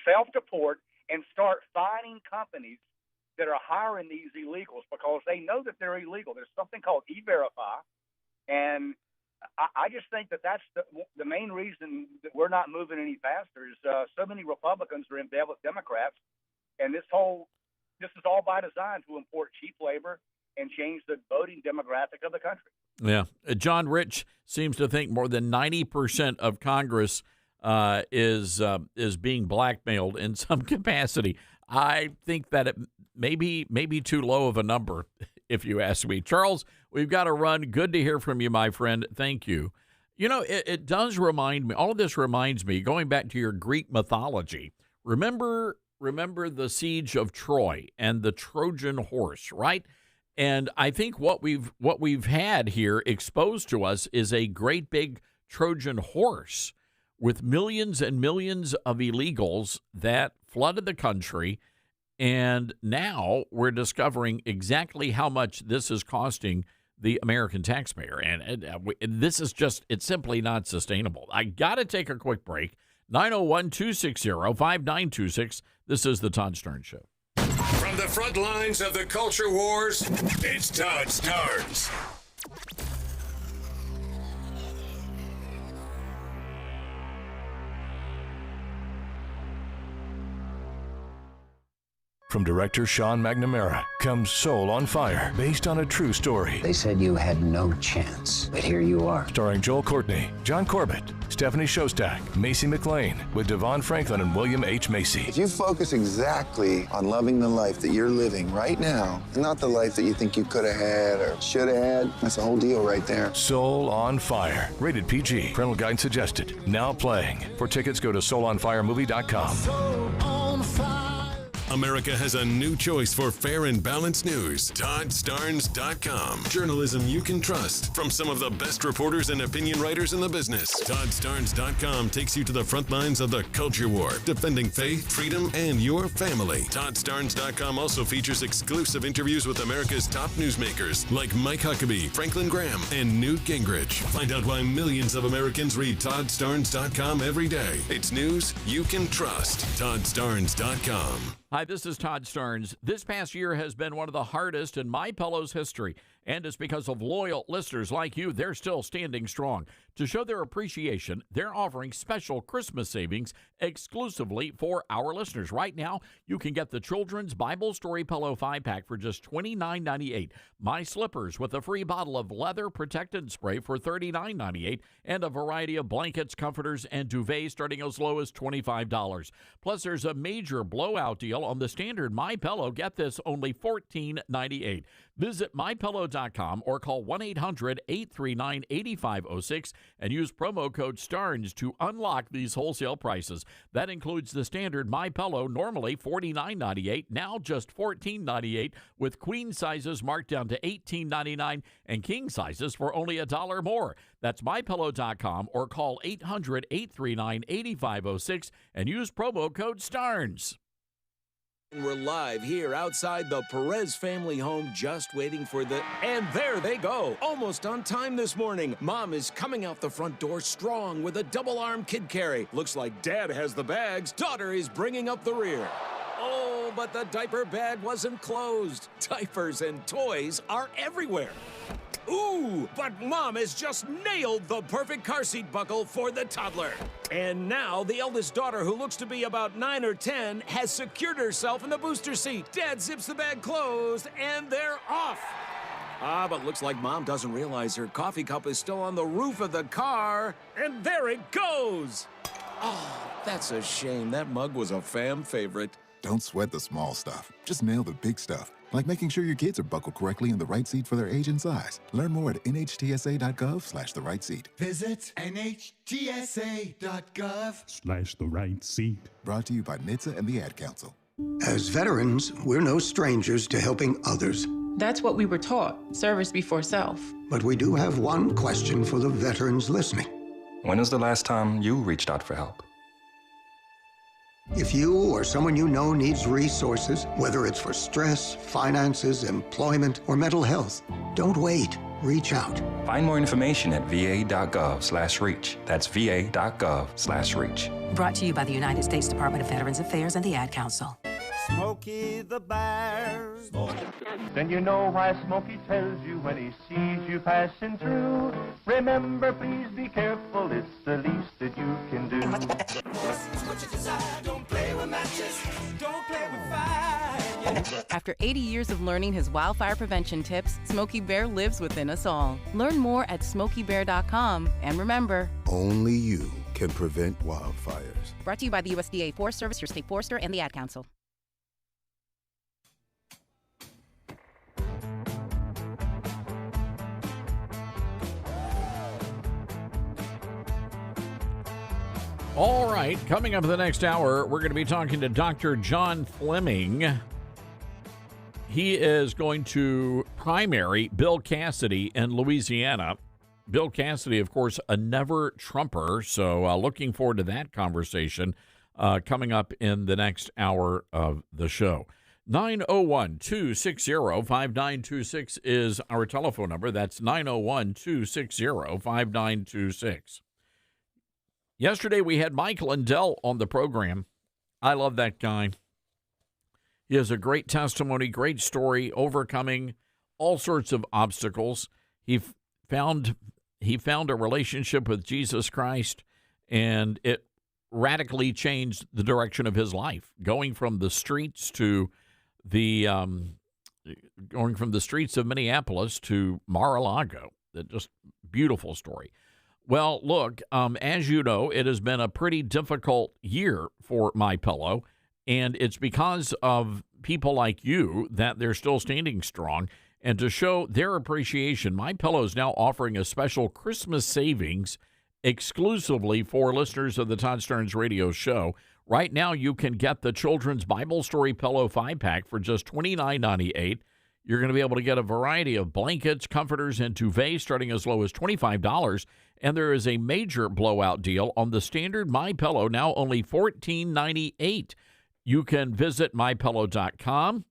self-deport and start fining companies that are hiring these illegals because they know that they're illegal. There's something called E-Verify, and I just think that that's the main reason that we're not moving any faster is so many Republicans are in bed with Democrats, and this is all by design to import cheap labor and change the voting demographic of the country. Yeah. John Rich seems to think more than 90% of Congress is being blackmailed in some capacity. I think that it may be too low of a number, if you ask me. Charles, we've got to run. Good to hear from you, my friend. Thank you. It does remind me, all of this reminds me, going back to your Greek mythology, remember the siege of Troy and the Trojan horse, right? And I think what we've had here exposed to us is a great big Trojan horse with millions and millions of illegals that flooded the country. And now we're discovering exactly how much this is costing the American taxpayer. And this is it's simply not sustainable. I got to take a quick break. 901-260-5926. This is the Todd Stern Show. From the front lines of the culture wars, it's Todd Starnes. From director Sean McNamara comes Soul on Fire, based on a true story. They said you had no chance, but here you are. Starring Joel Courtney, John Corbett, Stephanie Shostak, Macy McLean, with Devon Franklin and William H. Macy. If you focus exactly on loving the life that you're living right now, and not the life that you think you could have had or should have had, that's the whole deal right there. Soul on Fire, rated PG. Parental guidance suggested. Now playing. For tickets, go to soulonfiremovie.com. Soul on Fire. America has a new choice for fair and balanced news. ToddStarnes.com. Journalism you can trust from some of the best reporters and opinion writers in the business. ToddStarnes.com takes you to the front lines of the culture war, defending faith, freedom, and your family. ToddStarnes.com also features exclusive interviews with America's top newsmakers like Mike Huckabee, Franklin Graham, and Newt Gingrich. Find out why millions of Americans read ToddStarnes.com every day. It's news you can trust. ToddStarnes.com. Hi, this is Todd Starnes. This past year has been one of the hardest in MyPillow's history, and it's because of loyal listeners like you. They're still standing strong. To show their appreciation, they're offering special Christmas savings exclusively for our listeners. Right now, you can get the Children's Bible Story Pillow 5-pack for just $29.98, My Slippers with a free bottle of leather protectant spray for $39.98, and a variety of blankets, comforters, and duvets starting as low as $25. Plus, there's a major blowout deal on the standard MyPillow. Get this, only $14.98. Visit MyPillow.com or call 1-800-839-8506 and use promo code STARNS to unlock these wholesale prices. That includes the standard MyPillow, normally $49.98, now just $14.98, with queen sizes marked down to $18.99 and king sizes for only $1 more. That's MyPillow.com or call 800-839-8506 and use promo code STARNS. We're live here outside the Perez family home, just waiting for the... And there they go, almost on time this morning. Mom is coming out the front door strong with a double-arm kid carry. Looks like Dad has the bags. Daughter is bringing up the rear. Oh, but the diaper bag wasn't closed. Diapers and toys are everywhere. Ooh, but Mom has just nailed the perfect car seat buckle for the toddler. And now the eldest daughter, who looks to be about 9 or 10, has secured herself in the booster seat. Dad zips the bag closed, and they're off. But looks like Mom doesn't realize her coffee cup is still on the roof of the car. And there it goes. Oh, that's a shame. That mug was a fam favorite. Don't sweat the small stuff. Just nail the big stuff. Like making sure your kids are buckled correctly in the right seat for their age and size. Learn more at nhtsa.gov/the right seat. Visit nhtsa.gov/the right seat. Brought to you by NHTSA and the Ad Council. As veterans, we're no strangers to helping others. That's what we were taught, service before self. But we do have one question for the veterans listening. When was the last time you reached out for help? If you or someone you know needs resources, whether it's for stress, finances, employment, or mental health, don't wait. Reach out. Find more information at va.gov/reach. That's va.gov/reach. Brought to you by the United States Department of Veterans Affairs and the Ad Council. Smokey the Bear. Then you know why Smokey tells you when he sees you passing through. Remember, please be careful, it's the least that you can do. What you desire, don't play with matches, don't play with fire. After 80 years of learning his wildfire prevention tips, Smokey Bear lives within us all. Learn more at SmokeyBear.com. And remember, only you can prevent wildfires. Brought to you by the USDA Forest Service, your state forester, and the Ad Council. All right, coming up in the next hour, we're going to be talking to Dr. John Fleming. He is going to primary Bill Cassidy in Louisiana. Bill Cassidy, of course, a never Trumper, so looking forward to that conversation coming up in the next hour of the show. 901-260-5926 is our telephone number. That's 901-260-5926. Yesterday, we had Mike Lindell on the program. I love that guy. He has a great testimony, great story, overcoming all sorts of obstacles. He found a relationship with Jesus Christ, and it radically changed the direction of his life, going from the streets to the going from the streets of Minneapolis to Mar-a-Lago. Just beautiful story. Well, look, as you know, it has been a pretty difficult year for MyPillow, and it's because of people like you that they're still standing strong. And to show their appreciation, MyPillow is now offering a special Christmas savings exclusively for listeners of the Todd Stearns Radio Show. Right now, you can get the Children's Bible Story Pillow 5-pack for just $29.98. You're going to be able to get a variety of blankets, comforters, and duvets starting as low as $25. And there is a major blowout deal on the standard MyPillow, now only $14.98. You can visit MyPillow.com,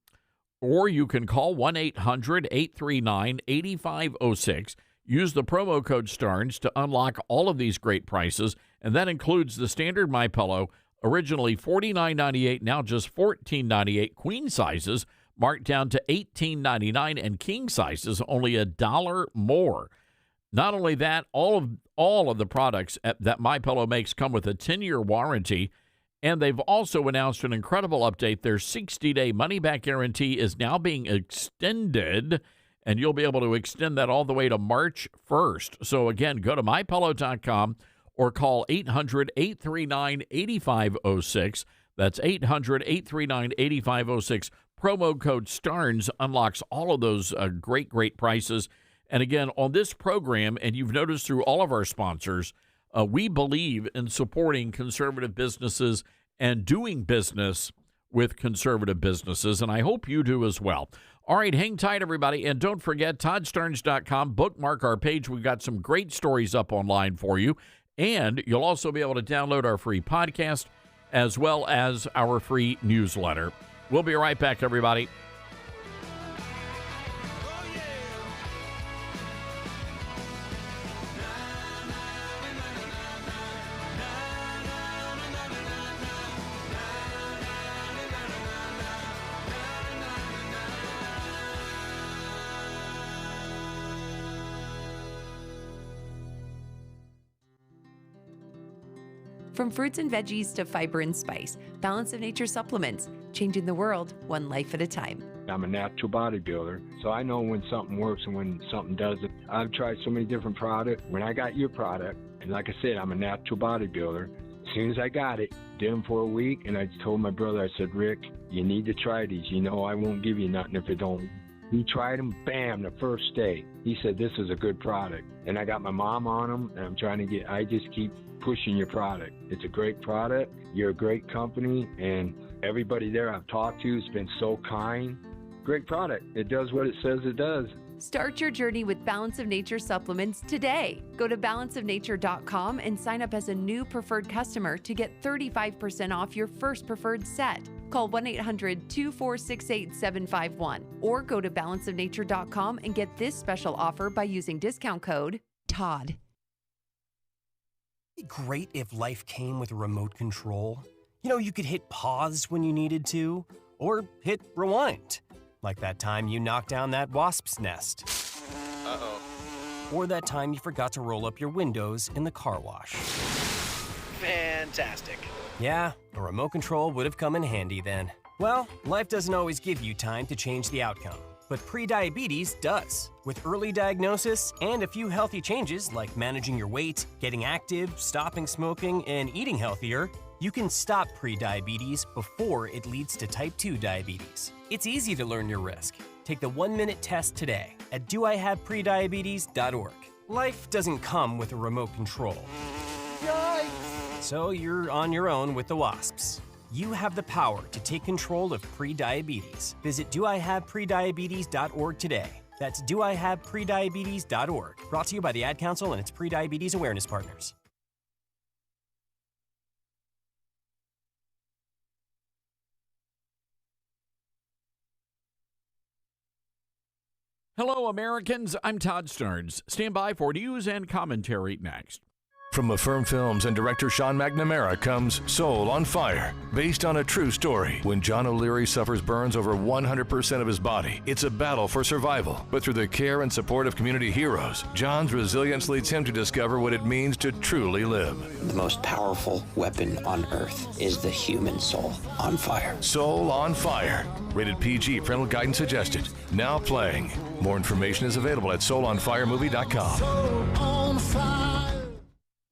or you can call 1-800-839-8506. Use the promo code STEARNS to unlock all of these great prices, and that includes the standard MyPillow, originally $49.98, now just $14.98. Queen sizes marked down to $18.99, and king sizes only $1 more. Not only that, all of the products that MyPillow makes come with a 10-year warranty. And they've also announced an incredible update. Their 60-day money-back guarantee is now being extended, and you'll be able to extend that all the way to March 1st. So, again, go to MyPillow.com or call 800-839-8506. That's 800-839-8506. Promo code STARNS unlocks all of those great, great prices. And, again, on this program, and you've noticed through all of our sponsors, we believe in supporting conservative businesses and doing business with conservative businesses, and I hope you do as well. All right, hang tight, everybody, and don't forget, ToddStearns.com. Bookmark our page. We've got some great stories up online for you, and you'll also be able to download our free podcast as well as our free newsletter. We'll be right back, everybody. From fruits and veggies to fiber and spice, Balance of Nature supplements, changing the world one life at a time. I'm a natural bodybuilder, so I know when something works and when something doesn't. I've tried so many different products. When I got your product, and like I said, I'm a natural bodybuilder, as soon as I got it, did them for a week, and I told my brother, I said, Rick, you need to try these. You know I won't give you nothing if it don't. He tried them, bam, the first day. He said, this is a good product. And I got my mom on them, and I just keep pushing your product. It's a great product. You're a great company, and everybody there I've talked to has been so kind. Great product. It does what it says it does. Start your journey with Balance of Nature supplements today. Go to balanceofnature.com and sign up as a new preferred customer to get 35% off your first preferred set. Call 1-800-246-8751 or go to balanceofnature.com and get this special offer by using discount code TODD. It'd be great if life came with a remote control. You know, you could hit pause when you needed to, or hit rewind. Like that time you knocked down that wasp's nest. Uh-oh. Or that time you forgot to roll up your windows in the car wash. Fantastic. Yeah, a remote control would have come in handy then. Well, life doesn't always give you time to change the outcome, but prediabetes does. With early diagnosis and a few healthy changes like managing your weight, getting active, stopping smoking, and eating healthier, you can stop prediabetes before it leads to type 2 diabetes. It's easy to learn your risk. Take the 1-minute test today at doihaveprediabetes.org. Life doesn't come with a remote control. Yikes! So you're on your own with the wasps. You have the power to take control of prediabetes. Visit doihaveprediabetes.org today. That's doihaveprediabetes.org. Brought to you by the Ad Council and its prediabetes awareness partners. Hello, Americans. I'm Todd Stearns. Stand by for news and commentary next. From Affirm Films and director Sean McNamara comes Soul on Fire, based on a true story. When John O'Leary suffers burns over 100% of his body, it's a battle for survival. But through the care and support of community heroes, John's resilience leads him to discover what it means to truly live. The most powerful weapon on earth is the human soul on fire. Soul on Fire. Rated PG. Parental guidance suggested. Now playing. More information is available at soulonfiremovie.com. Soul on fire.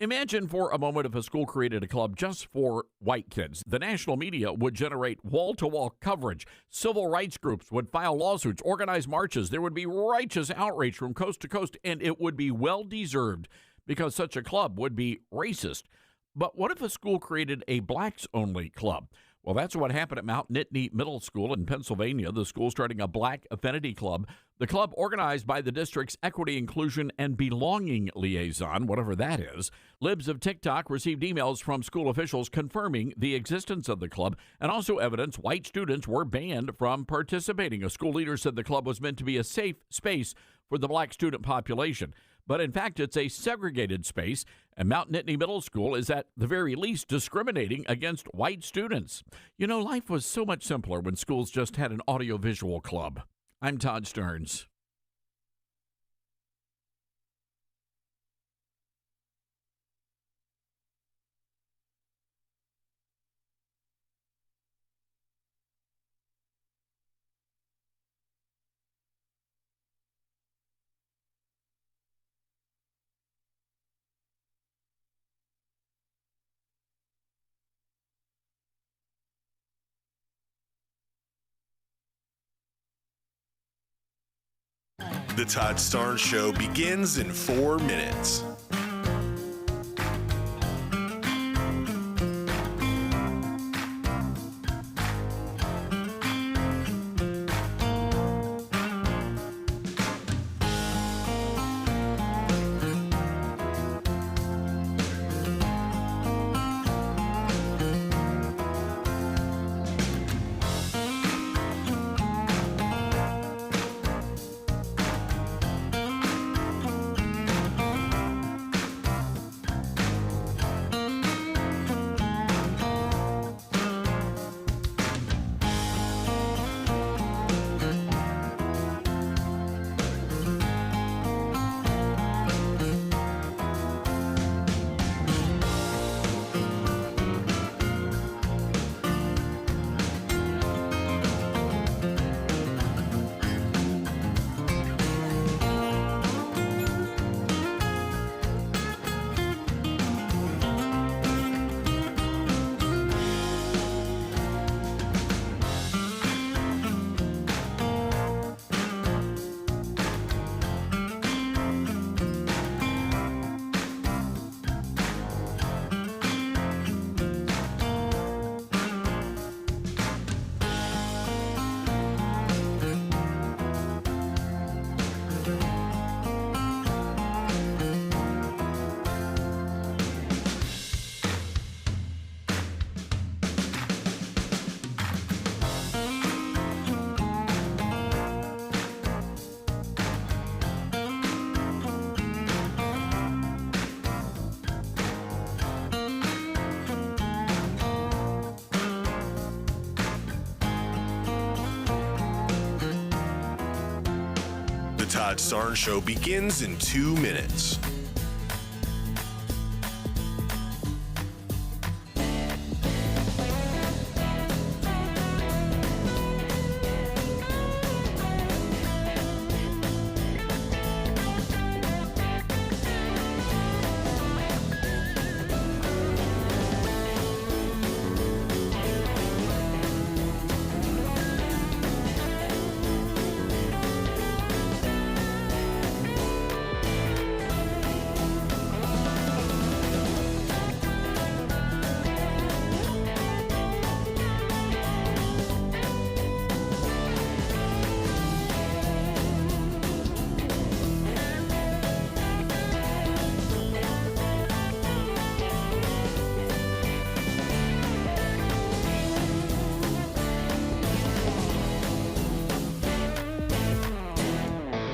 Imagine for a moment if a school created a club just for white kids. The national media would generate wall-to-wall coverage. Civil rights groups would file lawsuits, organize marches. There would be righteous outrage from coast to coast, and it would be well-deserved because such a club would be racist. But what if a school created a blacks-only club? Well, that's what happened at Mount Nittany Middle School in Pennsylvania. The school starting a Black Affinity Club. The club, organized by the district's Equity, Inclusion, and Belonging Liaison, whatever that is. Libs of TikTok received emails from school officials confirming the existence of the club and also evidence white students were banned from participating. A school leader said the club was meant to be a safe space for the black student population. But in fact, it's a segregated space, and Mount Nittany Middle School is at the very least discriminating against white students. You know, life was so much simpler when schools just had an audiovisual club. I'm Todd Stearns. The Todd Starnes Show begins in 4 minutes. The Todd Starnes Show begins in 2 minutes.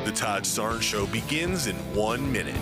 The Todd Starnes Show begins in 1 minute.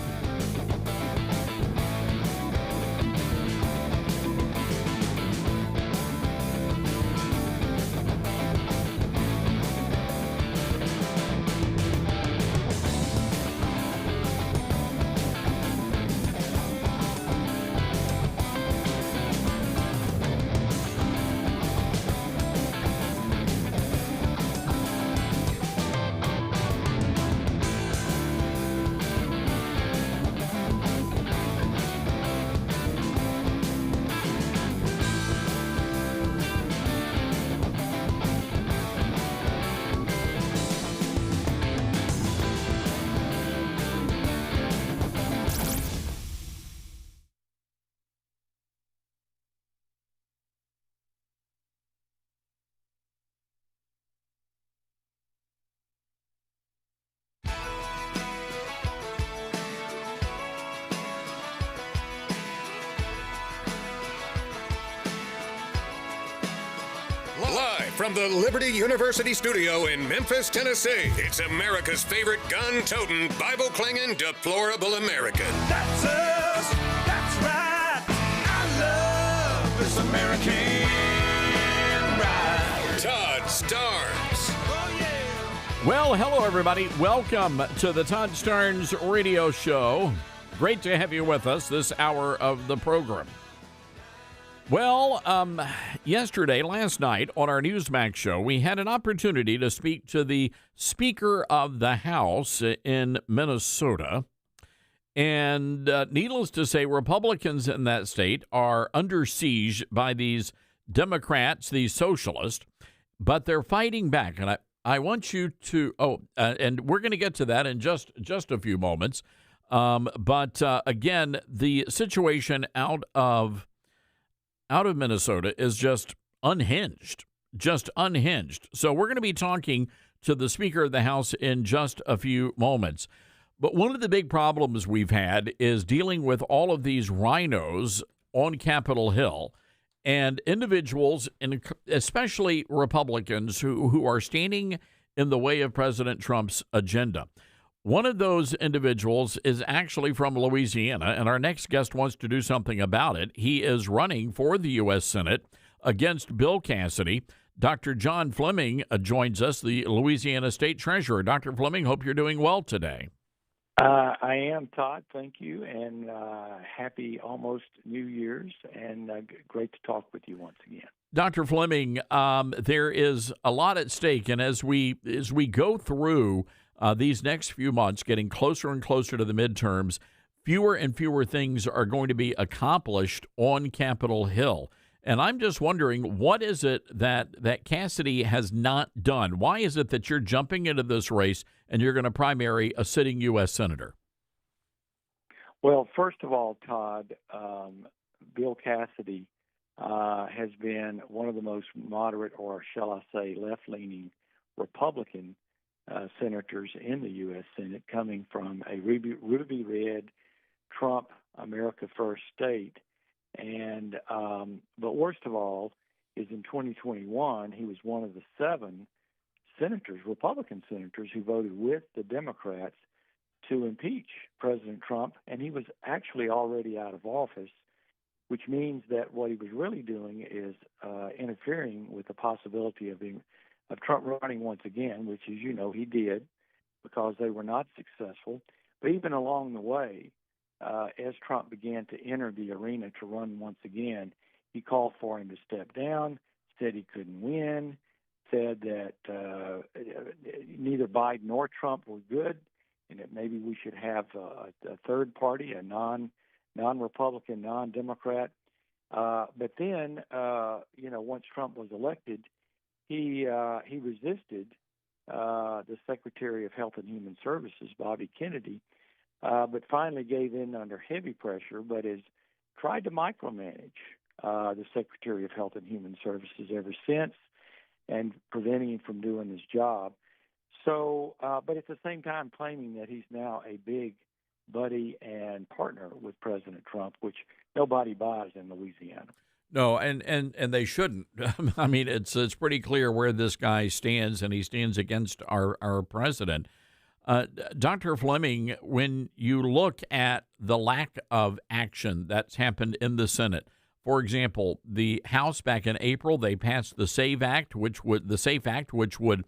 From the Liberty University studio in Memphis, Tennessee, it's America's favorite gun-toting, Bible-clinging, deplorable American. That's us. That's right. I love this American ride. Todd Starnes. Well, hello, everybody. Welcome to the Todd Starnes Radio Show. Great to have you with us this hour of the program. Well, last night on our Newsmax show, we had an opportunity to speak to the Speaker of the House in Minnesota. And needless to say, Republicans in that state are under siege by these Democrats, these socialists, but they're fighting back. And I want you to, and we're going to get to that in just a few moments. But again, the situation out of Minnesota is just unhinged. So we're going to be talking to the Speaker of the House in just a few moments. But one of the big problems we've had is dealing with all of these rhinos on Capitol Hill and individuals, and especially Republicans, who are standing in the way of President Trump's agenda. One of those individuals is actually from Louisiana, and our next guest wants to do something about it. He is running for the U.S. Senate against Bill Cassidy. Dr. John Fleming joins us, the Louisiana State Treasurer. Dr. Fleming, hope you're doing well today. I am, Todd. Thank you, and happy almost New Year's, and great to talk with you once again. Dr. Fleming, there is a lot at stake, and as we go through these next few months, getting closer and closer to the midterms, fewer and fewer things are going to be accomplished on Capitol Hill. And I'm just wondering, what is it that Cassidy has not done? Why is it that you're jumping into this race and you're going to primary a sitting U.S. Senator? Well, first of all, Todd, Bill Cassidy has been one of the most moderate, or shall I say left-leaning Republican senators in the U.S. Senate, coming from a ruby-red Trump America First state. And but worst of all is in 2021, he was one of the 7 senators, Republican senators, who voted with the Democrats to impeach President Trump, and he was actually already out of office, which means that what he was really doing is interfering with the possibility of Trump running once again, which, as you know, he did, because they were not successful. But even along the way, as Trump began to enter the arena to run once again, he called for him to step down, said he couldn't win, said that neither Biden nor Trump were good, and that maybe we should have a third party, a non-Republican, non-Democrat. But then, once Trump was elected, he resisted the Secretary of Health and Human Services, Bobby Kennedy, but finally gave in under heavy pressure, but has tried to micromanage the Secretary of Health and Human Services ever since, and preventing him from doing his job. So, but at the same time claiming that he's now a big buddy and partner with President Trump, which nobody buys in Louisiana. No, and they shouldn't. I mean, it's pretty clear where this guy stands, and he stands against our president. Dr. Fleming, when you look at the lack of action that's happened in the Senate, for example, the House back in April, they passed the SAFE Act, which would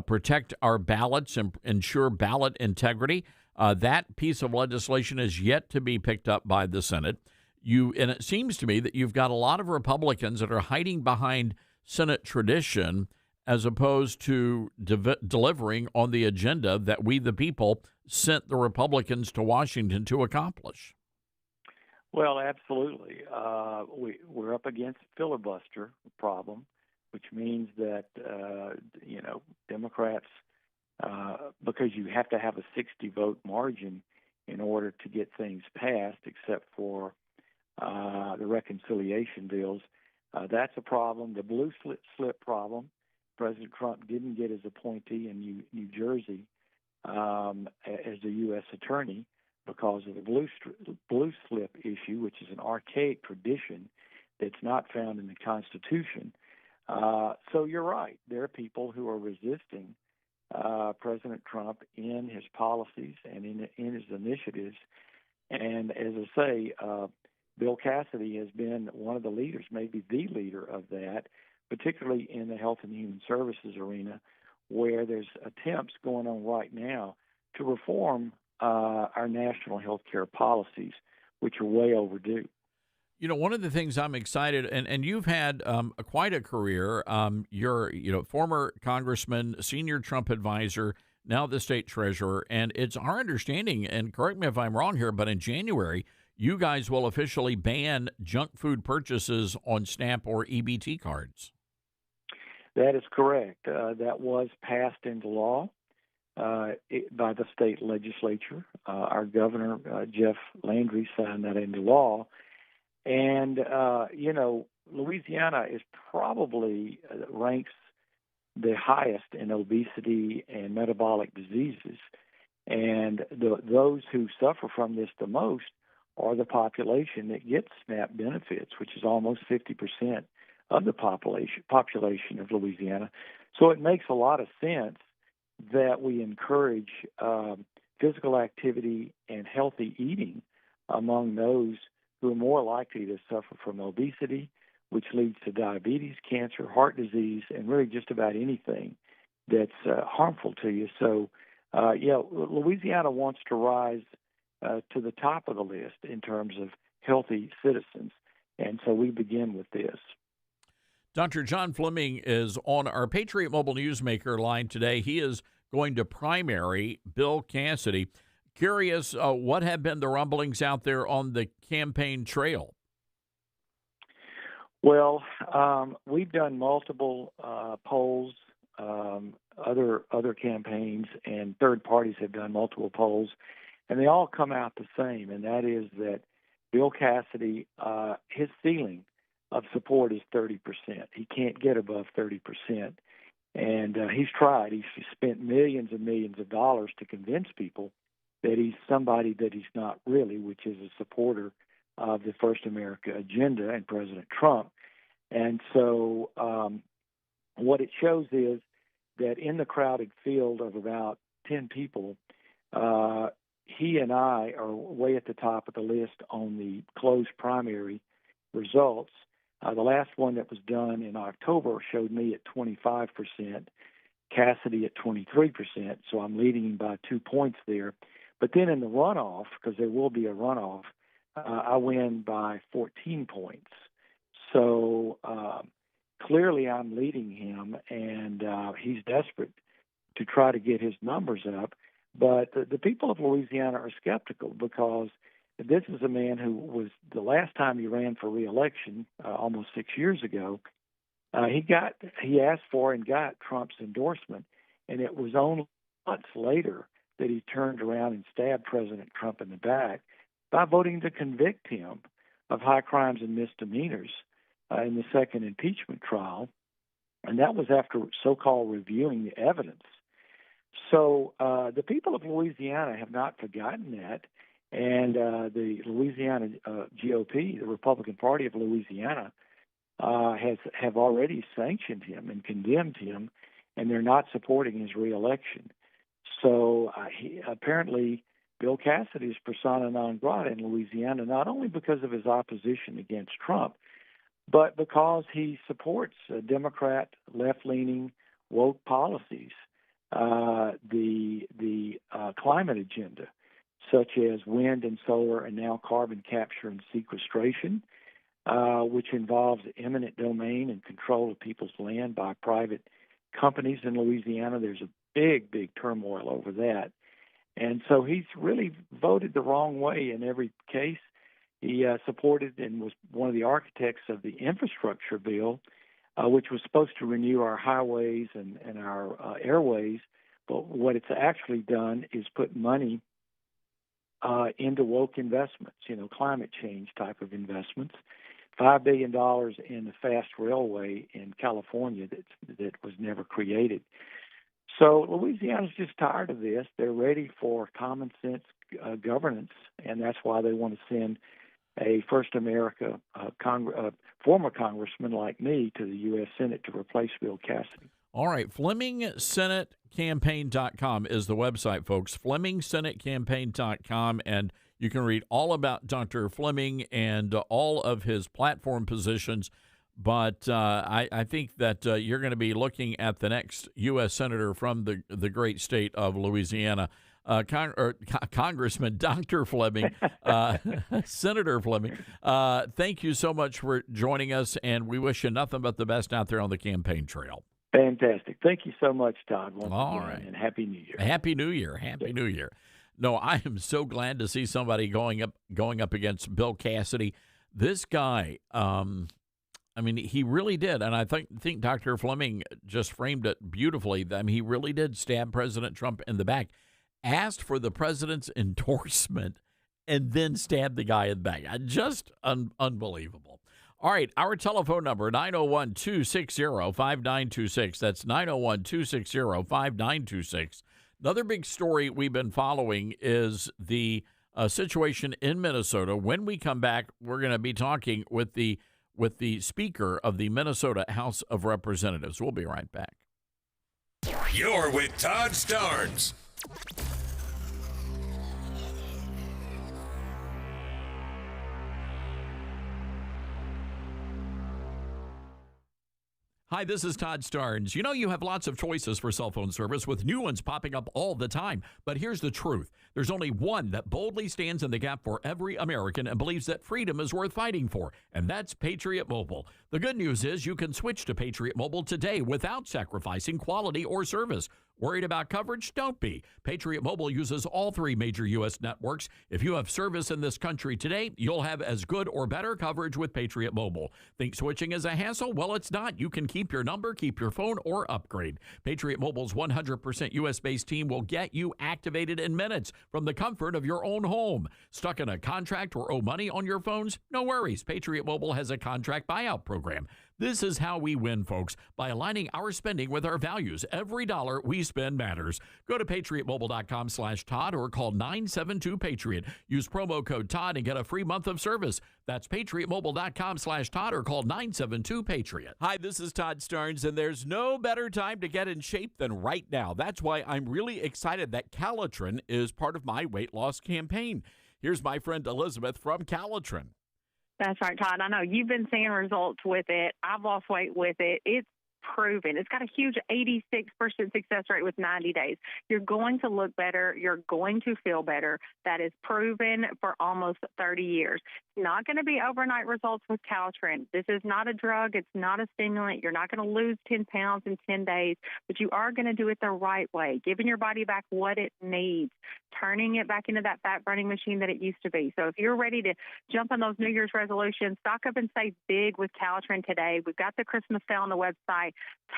protect our ballots and ensure ballot integrity. That piece of legislation is yet to be picked up by the Senate. And it seems to me that you've got a lot of Republicans that are hiding behind Senate tradition as opposed to delivering on the agenda that we, the people, sent the Republicans to Washington to accomplish. Well, absolutely. We're up against a filibuster problem, which means that, Democrats, because you have to have a 60-vote margin in order to get things passed, except for the reconciliation bills. That's a problem. The blue slip problem. President Trump didn't get his appointee in New Jersey as the U.S. attorney because of the blue slip issue, which is an archaic tradition that's not found in the Constitution. So you're right. There are people who are resisting President Trump in his policies and in his initiatives. And as I say, Bill Cassidy has been one of the leaders, maybe the leader of that, particularly in the health and human services arena, where there's attempts going on right now to reform our national health care policies, which are way overdue. You know, one of the things I'm excited, and you've had quite a career. You're, former congressman, senior Trump advisor, now the state treasurer, and it's our understanding, and correct me if I'm wrong here, but in January, you guys will officially ban junk food purchases on SNAP or EBT cards. That is correct. That was passed into law by the state legislature. Our governor, Jeff Landry, signed that into law. And, Louisiana is probably ranks the highest in obesity and metabolic diseases. And those who suffer from this the most are the population that gets SNAP benefits, which is almost 50% of the population of Louisiana. So it makes a lot of sense that we encourage physical activity and healthy eating among those who are more likely to suffer from obesity, which leads to diabetes, cancer, heart disease, and really just about anything that's harmful to you. So, Louisiana wants to rise to the top of the list in terms of healthy citizens, and so we begin with this. Dr. John Fleming is on our Patriot Mobile Newsmaker line today. He is going to primary Bill Cassidy. Curious, what have been the rumblings out there on the campaign trail? Well, we've done multiple polls, other campaigns, and third parties have done multiple polls, and they all come out the same, and that is that Bill Cassidy, his ceiling of support is 30%. He can't get above 30%. And he's tried. He's spent millions and millions of dollars to convince people that he's somebody that he's not really, which is a supporter of the First America agenda and President Trump. And so what it shows is that in the crowded field of about 10 people, he and I are way at the top of the list on the closed primary results. The last one that was done in October showed me at 25%, Cassidy at 23%, so I'm leading him by 2 points there. But then in the runoff, because there will be a runoff, I win by 14 points. So clearly I'm leading him, and he's desperate to try to get his numbers up. But the people of Louisiana are skeptical because this is a man who was, the last time he ran for re-election, almost 6 years ago, he asked for and got Trump's endorsement, and it was only months later that he turned around and stabbed President Trump in the back by voting to convict him of high crimes and misdemeanors in the second impeachment trial, and that was after so-called reviewing the evidence. So the people of Louisiana have not forgotten that, and the Louisiana GOP, the Republican Party of Louisiana, have already sanctioned him and condemned him, and they're not supporting his reelection. So apparently Bill Cassidy is persona non grata in Louisiana, not only because of his opposition against Trump, but because he supports Democrat, left-leaning, woke policies, the climate agenda, such as wind and solar and now carbon capture and sequestration, which involves eminent domain and control of people's land by private companies in Louisiana. There's a big turmoil over that. And so he's really voted the wrong way in every case. He supported and was one of the architects of the infrastructure bill, which was supposed to renew our highways and our airways. But what it's actually done is put money into woke investments, climate change type of investments. $5 billion in the fast railway in California that was never created. So Louisiana's just tired of this. They're ready for common sense governance, and that's why they want to send a First America former congressman like me to the U.S. Senate to replace Bill Cassidy. All right, FlemingSenateCampaign.com is the website, folks. FlemingSenateCampaign.com, and you can read all about Dr. Fleming and all of his platform positions. But I think that you're going to be looking at the next U.S. Senator from the great state of Louisiana, Congressman Dr. Fleming, Senator Fleming. Thank you so much for joining us, and we wish you nothing but the best out there on the campaign trail. Fantastic. Thank you so much, Todd. All again, right. And Happy New Year. Happy New Year. Happy New Year. No, I am so glad to see somebody going up against Bill Cassidy. This guy, I mean, he really did, and I think Dr. Fleming just framed it beautifully. I mean, he really did stab President Trump in the back, asked for the president's endorsement, and then stabbed the guy in the back. Just unbelievable. All right, our telephone number, 901-260-5926. That's 901-260-5926. Another big story we've been following is the situation in Minnesota. When we come back, we're going to be talking with the Speaker of the Minnesota House of Representatives. We'll be right back. You're with Todd Starnes. Hi, this is Todd Starnes. You know, you have lots of choices for cell phone service with new ones popping up all the time. But here's the truth. There's only one that boldly stands in the gap for every American and believes that freedom is worth fighting for, and that's Patriot Mobile. The good news is you can switch to Patriot Mobile today without sacrificing quality or service. Worried about coverage? Don't be. Patriot Mobile uses all three major U.S. networks. If you have service in this country today, you'll have as good or better coverage with Patriot Mobile. Think switching is a hassle? Well, it's not. You can keep your number, keep your phone, or upgrade. Patriot Mobile's 100% U.S.-based team will get you activated in minutes from the comfort of your own home. Stuck in a contract or owe money on your phones? No worries. Patriot Mobile has a contract buyout program. This is how we win, folks, by aligning our spending with our values. Every dollar we spend matters. Go to patriotmobile.com/Todd or call 972-PATRIOT. Use promo code Todd and get a free month of service. That's patriotmobile.com/Todd or call 972-PATRIOT. Hi, this is Todd Starnes, and there's no better time to get in shape than right now. That's why I'm really excited that Calitrin is part of my weight loss campaign. Here's my friend Elizabeth from Calitrin. That's right, Todd. I know you've been seeing results with it. I've lost weight with it. It's proven. It's got a huge 86% success rate with 90 days. You're going to look better. You're going to feel better. That is proven for almost 30 years. It's not going to be overnight results with Calitrin. This is not a drug. It's not a stimulant. You're not going to lose 10 pounds in 10 days, but you are going to do it the right way, giving your body back what it needs, turning it back into that fat-burning machine that it used to be. So if you're ready to jump on those New Year's resolutions, stock up and save big with Calitrin today. We've got the Christmas sale on the website,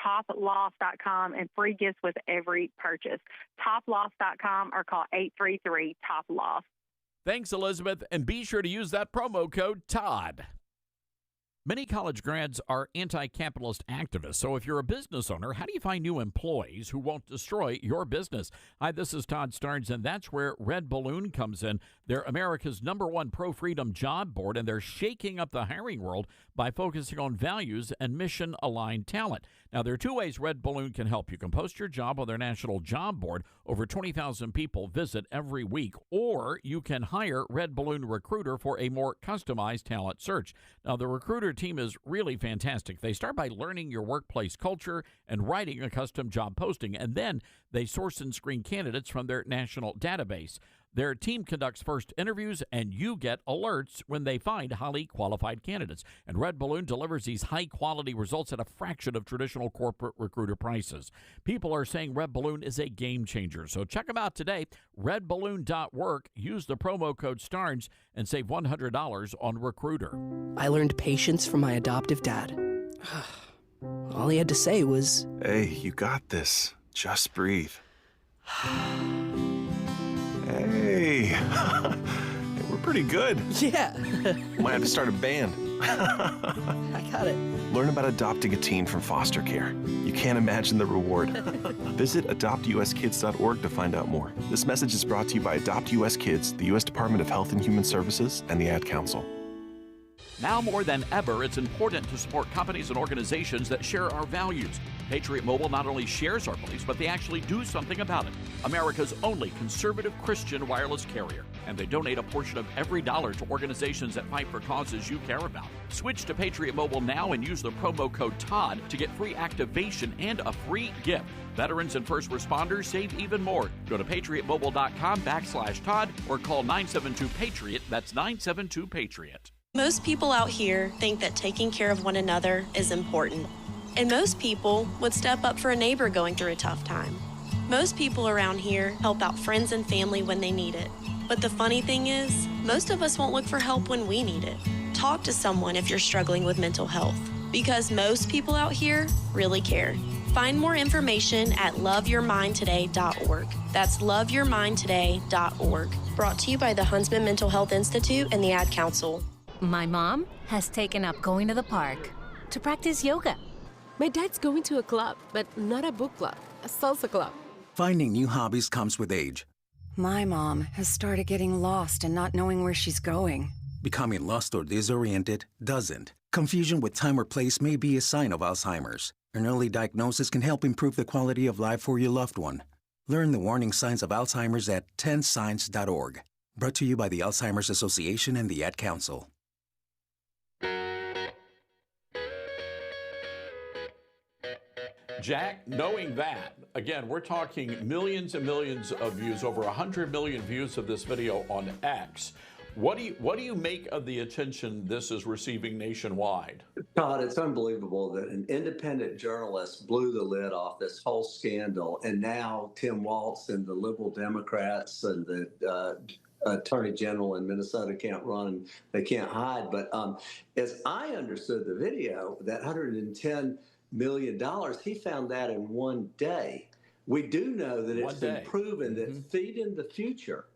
toploss.com, and free gifts with every purchase. Toploss.com or call 833-TOP-LOSS. Thanks, Elizabeth, and be sure to use that promo code Todd. Many college grads are anti-capitalist activists, so if you're a business owner, how do you find new employees who won't destroy your business? Hi, this is Todd Starnes, and that's where Red Balloon comes in. They're America's #1 pro-freedom job board, and they're shaking up the hiring world by focusing on values and mission-aligned talent. Now, there are two ways Red Balloon can help. You can post your job on their national job board. Over 20,000 people visit every week. Or you can hire Red Balloon Recruiter for a more customized talent search. Now, the Recruiter team is really fantastic. They start by learning your workplace culture and writing a custom job posting, and then they source and screen candidates from their national database. Their team conducts first interviews, and you get alerts when they find highly qualified candidates. And Red Balloon delivers these high-quality results at a fraction of traditional corporate recruiter prices. People are saying Red Balloon is a game changer. So check them out today, redballoon.work. Use the promo code STARNS and save $100 on Recruiter. I learned patience from my adoptive dad. All he had to say was, "Hey, you got this. Just breathe." Hey, we're pretty good. Yeah. Might have to start a band. I got it. Learn about adopting a teen from foster care. You can't imagine the reward. Visit adoptuskids.org to find out more. This message is brought to you by Adopt US Kids, the U.S. Department of Health and Human Services, and the Ad Council. Now more than ever, it's important to support companies and organizations that share our values. Patriot Mobile not only shares our beliefs, but they actually do something about it. America's only conservative Christian wireless carrier. And they donate a portion of every dollar to organizations that fight for causes you care about. Switch to Patriot Mobile now and use the promo code TODD to get free activation and a free gift. Veterans and first responders save even more. Go to patriotmobile.com/Todd or call 972-PATRIOT. That's 972-PATRIOT. Most people out here think that taking care of one another is important. And most people would step up for a neighbor going through a tough time. Most people around here help out friends and family when they need it. But the funny thing is, most of us won't look for help when we need it. Talk to someone if you're struggling with mental health, because most people out here really care. Find more information at loveyourmindtoday.org. That's loveyourmindtoday.org. Brought to you by the Huntsman Mental Health Institute and the Ad Council. My mom has taken up going to the park to practice yoga. My dad's going to a club, but not a book club, a salsa club. Finding new hobbies comes with age. My mom has started getting lost and not knowing where she's going. Becoming lost or disoriented doesn't. Confusion with time or place may be a sign of Alzheimer's. An early diagnosis can help improve the quality of life for your loved one. Learn the warning signs of Alzheimer's at 10signs.org. Brought to you by the Alzheimer's Association and the Ad Council. Jack, knowing that, again, we're talking millions and millions of views, over 100 million views of this video on X. What do you make of the attention this is receiving nationwide? Todd, it's unbelievable that an independent journalist blew the lid off this whole scandal, and now Tim Walz and the liberal Democrats and the Attorney General in Minnesota can't run, they can't hide. But as I understood the video, that $110 million, he found that in one day. We do know that it's been proven that Feeding the Future,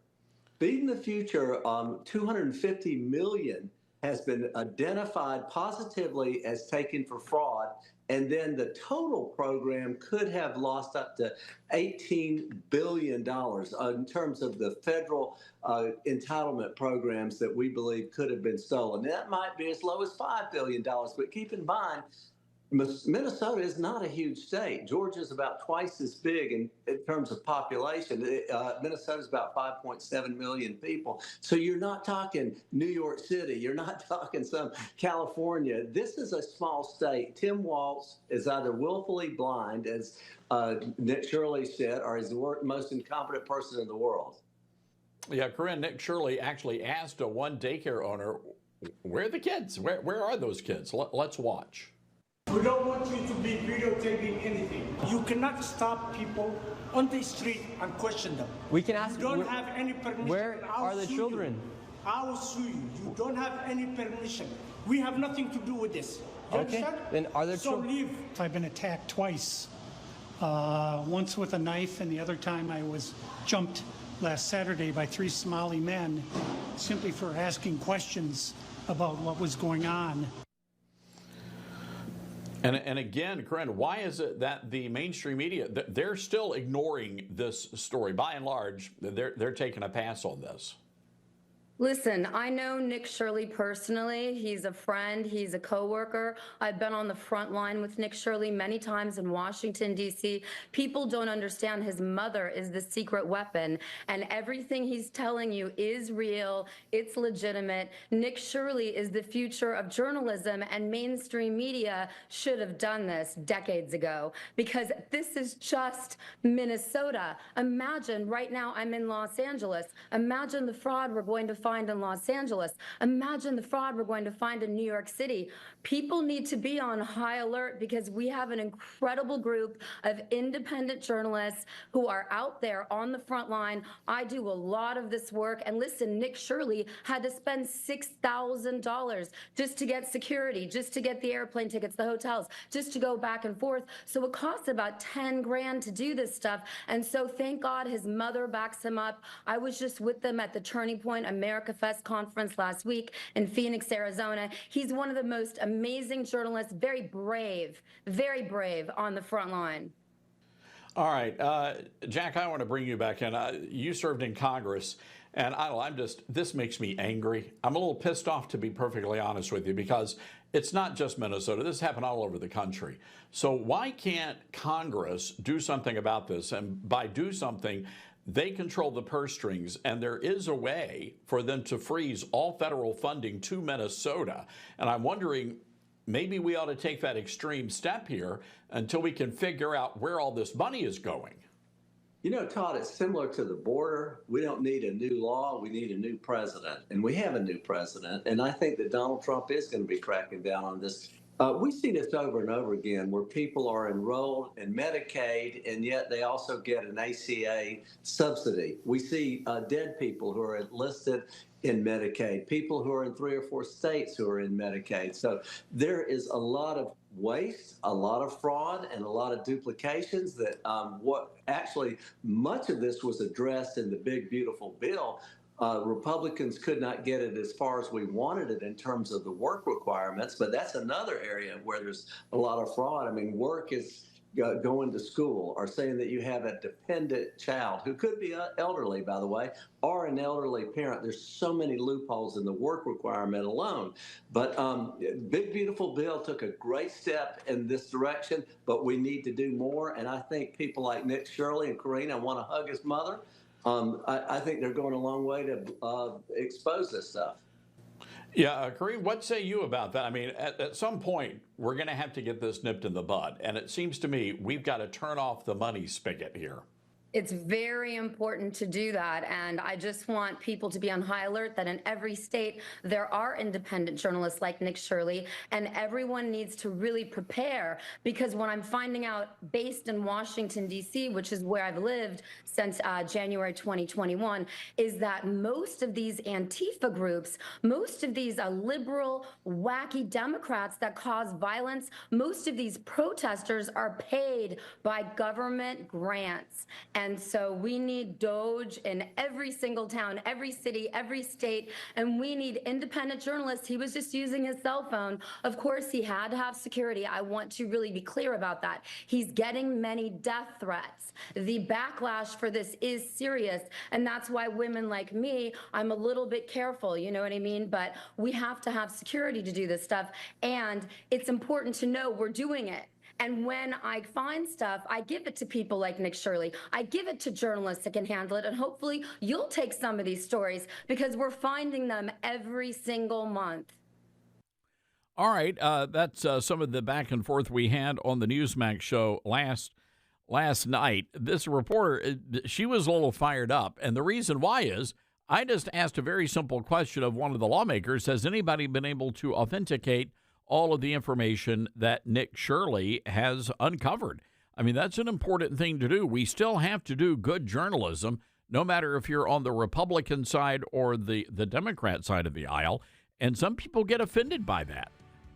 250 million has been identified positively as taken for fraud, and then the total program could have lost up to $18 billion in terms of the federal entitlement programs that we believe could have been stolen. That might be as low as $5 billion, but keep in mind, Minnesota is not a huge state. Georgia is about twice as big in terms of population. Minnesota is about 5.7 million people. So you're not talking New York City. You're not talking some California. This is a small state. Tim Walz is either willfully blind, as Nick Shirley said, or is the most incompetent person in the world. Yeah, Corinne, Nick Shirley actually asked one daycare owner, where are the kids? Where are those kids? Let's watch. We don't want you to be videotaping anything. You cannot stop people on the street and question them. We can ask. You don't have any permission. Where are the children? I will sue you. You don't have any permission. We have nothing to do with this. You understand? Then are there children? So leave. I've been attacked twice. Once with a knife, and the other time I was jumped last Saturday by 3 Somali men simply for asking questions about what was going on. And again, Corinne, why is it that the mainstream media, they're still ignoring this story? By and large, they're taking a pass on this. Listen, I know Nick Shirley personally. He's a friend. He's a coworker. I've been on the front line with Nick Shirley many times in Washington, D.C. People don't understand his mother is the secret weapon, and everything he's telling you is real. It's legitimate. Nick Shirley is the future of journalism, and mainstream media should have done this decades ago, because this is just Minnesota. Imagine right now I'm in Los Angeles. Imagine the fraud we're going to find in Los Angeles. Imagine the fraud we're going to find in New York City. People need to be on high alert, because we have an incredible group of independent journalists who are out there on the front line. I do a lot of this work. And listen, Nick Shirley had to spend $6,000 just to get security, just to get the airplane tickets, the hotels, just to go back and forth. So it costs about 10 grand to do this stuff. And so thank God his mother backs him up. I was just with them at the Turning Point America Fest conference last week in Phoenix, Arizona. He's one of the most amazing journalists, very brave on the front line. All right, Jack, I want to bring you back in. You served in Congress, and this makes me angry. I'm a little pissed off, to be perfectly honest with you, because it's not just Minnesota. This happened all over the country. So why can't Congress do something about this? And by do something, they control the purse strings, and there is a way for them to freeze all federal funding to Minnesota. And I'm wondering, maybe we ought to take that extreme step here until we can figure out where all this money is going. You know, Todd, it's similar to the border. We don't need a new law. We need a new president. And we have a new president. And I think that Donald Trump is going to be cracking down on this. We see this over and over again where people are enrolled in Medicaid and yet they also get an ACA subsidy. We see dead people who are enlisted in Medicaid, people who are in 3 or 4 states who are in Medicaid. So there is a lot of waste, a lot of fraud, and a lot of duplications that much of this was addressed in the big, beautiful bill. Republicans could not get it as far as we wanted it in terms of the work requirements, but that's another area where there's a lot of fraud. I mean, work is going to school or saying that you have a dependent child who could be elderly, by the way, or an elderly parent. There's so many loopholes in the work requirement alone. But Big Beautiful Bill took a great step in this direction, but we need to do more. And I think people like Nick Shirley and Karina want to hug his mother. I think they're going a long way to expose this stuff. Yeah, Kareem, what say you about that? I mean, at some point, we're going to have to get this nipped in the bud. And it seems to me we've got to turn off the money spigot here. It's very important to do that. And I just want people to be on high alert that in every state, there are independent journalists like Nick Shirley, and everyone needs to really prepare, because what I'm finding out based in Washington, D.C., which is where I've lived since January 2021, is that most of these Antifa groups, most of these liberal, wacky Democrats that cause violence, most of these protesters are paid by government grants. And so we need Doge in every single town, every city, every state, and we need independent journalists. He was just using his cell phone. Of course, he had to have security. I want to really be clear about that. He's getting many death threats. The backlash for this is serious, and that's why women like me, I'm a little bit careful, you know what I mean? But we have to have security to do this stuff, and it's important to know we're doing it. And when I find stuff, I give it to people like Nick Shirley. I give it to journalists that can handle it. And hopefully you'll take some of these stories, because we're finding them every single month. All right. That's some of the back and forth we had on the Newsmax show last night. This reporter, she was a little fired up. And the reason why is I just asked a very simple question of one of the lawmakers. Has anybody been able to authenticate all of the information that Nick Shirley has uncovered? I mean, that's an important thing to do. We still have to do good journalism, no matter if you're on the Republican side or the Democrat side of the aisle. And some people get offended by that.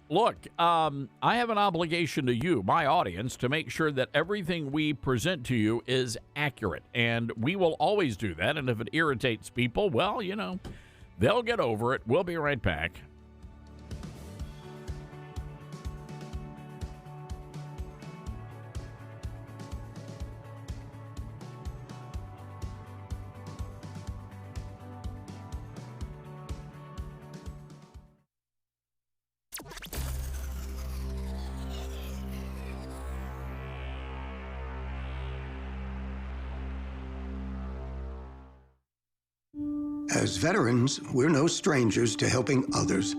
Look, I have an obligation to you, my audience, to make sure that everything we present to you is accurate. And we will always do that. And if it irritates people, well, you know, they'll get over it. We'll be right back. As veterans, we're no strangers to helping others.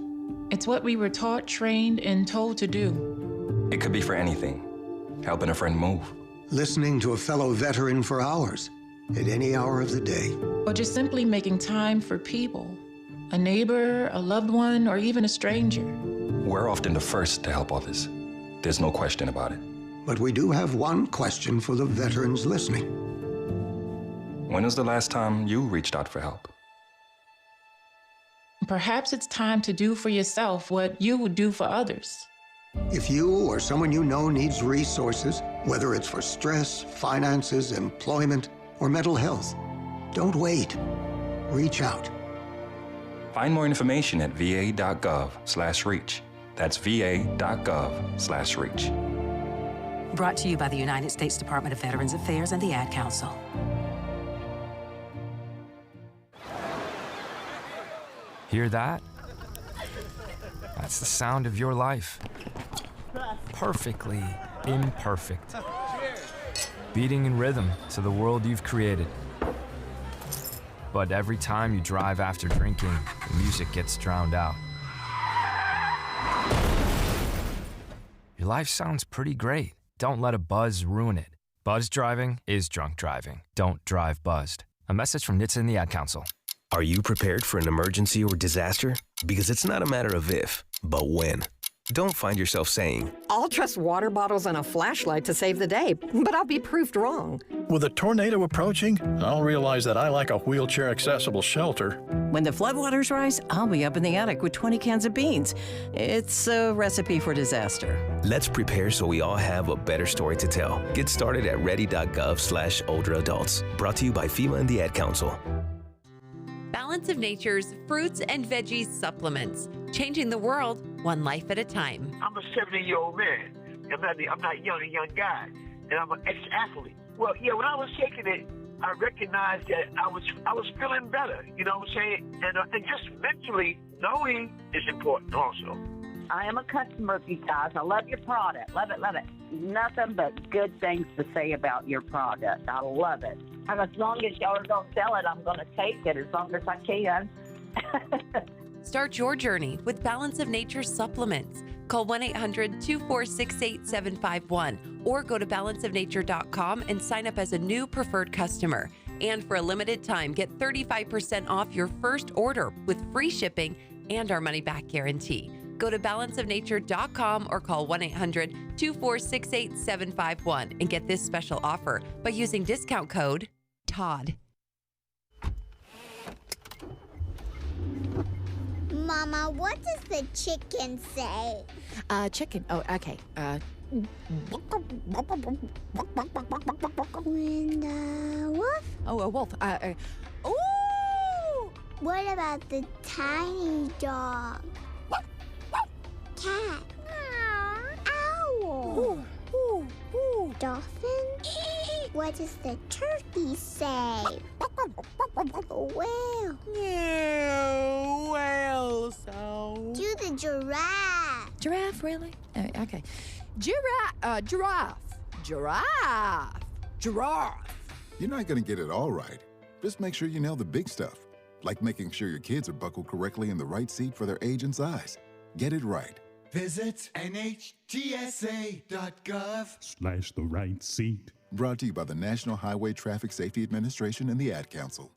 It's what we were taught, trained, and told to do. It could be for anything. Helping a friend move. Listening to a fellow veteran for hours, at any hour of the day. Or just simply making time for people. A neighbor, a loved one, or even a stranger. We're often the first to help others. There's no question about it. But we do have one question for the veterans listening. When was the last time you reached out for help? Perhaps it's time to do for yourself what you would do for others. If you or someone you know needs resources, whether it's for stress, finances, employment, or mental health, don't wait. Reach out. Find more information at va.gov/reach. That's va.gov/reach. Brought to you by the United States Department of Veterans Affairs and the Ad Council. Hear that? That's the sound of your life. Perfectly imperfect. Beating in rhythm to the world you've created. But every time you drive after drinking, the music gets drowned out. Your life sounds pretty great. Don't let a buzz ruin it. Buzz driving is drunk driving. Don't drive buzzed. A message from NHTSA and the Ad Council. Are you prepared for an emergency or disaster? Because it's not a matter of if, but when. Don't find yourself saying, I'll trust water bottles and a flashlight to save the day, but I'll be proved wrong. With a tornado approaching, I'll realize that I lack a wheelchair-accessible shelter. When the floodwaters rise, I'll be up in the attic with 20 cans of beans. It's a recipe for disaster. let's prepare so we all have a better story to tell. Get started at ready.gov/older adults. Brought to you by FEMA and the Ad Council. Balance of Nature's fruits and veggies supplements, changing the world one life at a time. I'm a 70-year-old man. I'm not a young guy, and I'm an ex-athlete. Well, yeah, when I was taking it, I recognized that I was feeling better. You know what I'm saying? And just mentally knowing is important also. I am a customer of you guys. I love your product. Love it, love it. Nothing but good things to say about your product. I love it. And as long as y'all are going to sell it, I'm going to take it as long as I can. Start your journey with Balance of Nature supplements. Call 1-800-246-8751 or go to balanceofnature.com and sign up as a new preferred customer. And for a limited time, get 35% off your first order with free shipping and our money-back guarantee. Go to balanceofnature.com or call 1-800-246-8751 and get this special offer by using discount code TODD. Mama, what does the chicken say? Chicken. Oh, okay. When the wolf? Oh, a wolf. Ooh! What about the tiny dog? Cat? Owl? Dolphin? What does the turkey say? Whale? Whale sound. Do the giraffe. Giraffe, really? Okay. Giraffe. Giraffe. You're not going to get it all right. Just make sure you nail the big stuff, like making sure your kids are buckled correctly in the right seat for their age and size. Get it right. Visit NHTSA.gov/the right seat. Brought to you by the National Highway Traffic Safety Administration and the Ad Council.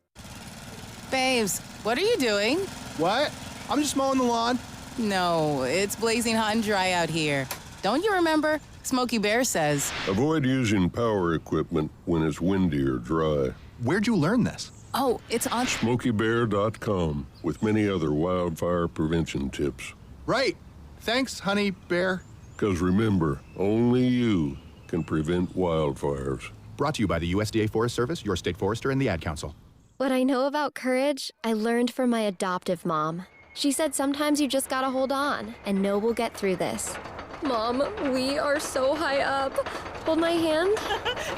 Babes, what are you doing? What? I'm just mowing the lawn. No, it's blazing hot and dry out here. Don't you remember? Smokey Bear says, avoid using power equipment when it's windy or dry. Where'd you learn this? oh, it's on SmokeyBear.com with many other wildfire prevention tips. Right. Thanks, Honey Bear. Because remember, only you can prevent wildfires. Brought to you by the USDA Forest Service, your state forester, and the Ad Council. What I know about courage, I learned from my adoptive mom. She said sometimes you just gotta hold on and know we'll get through this. Mom, we are so high up. Hold my hand.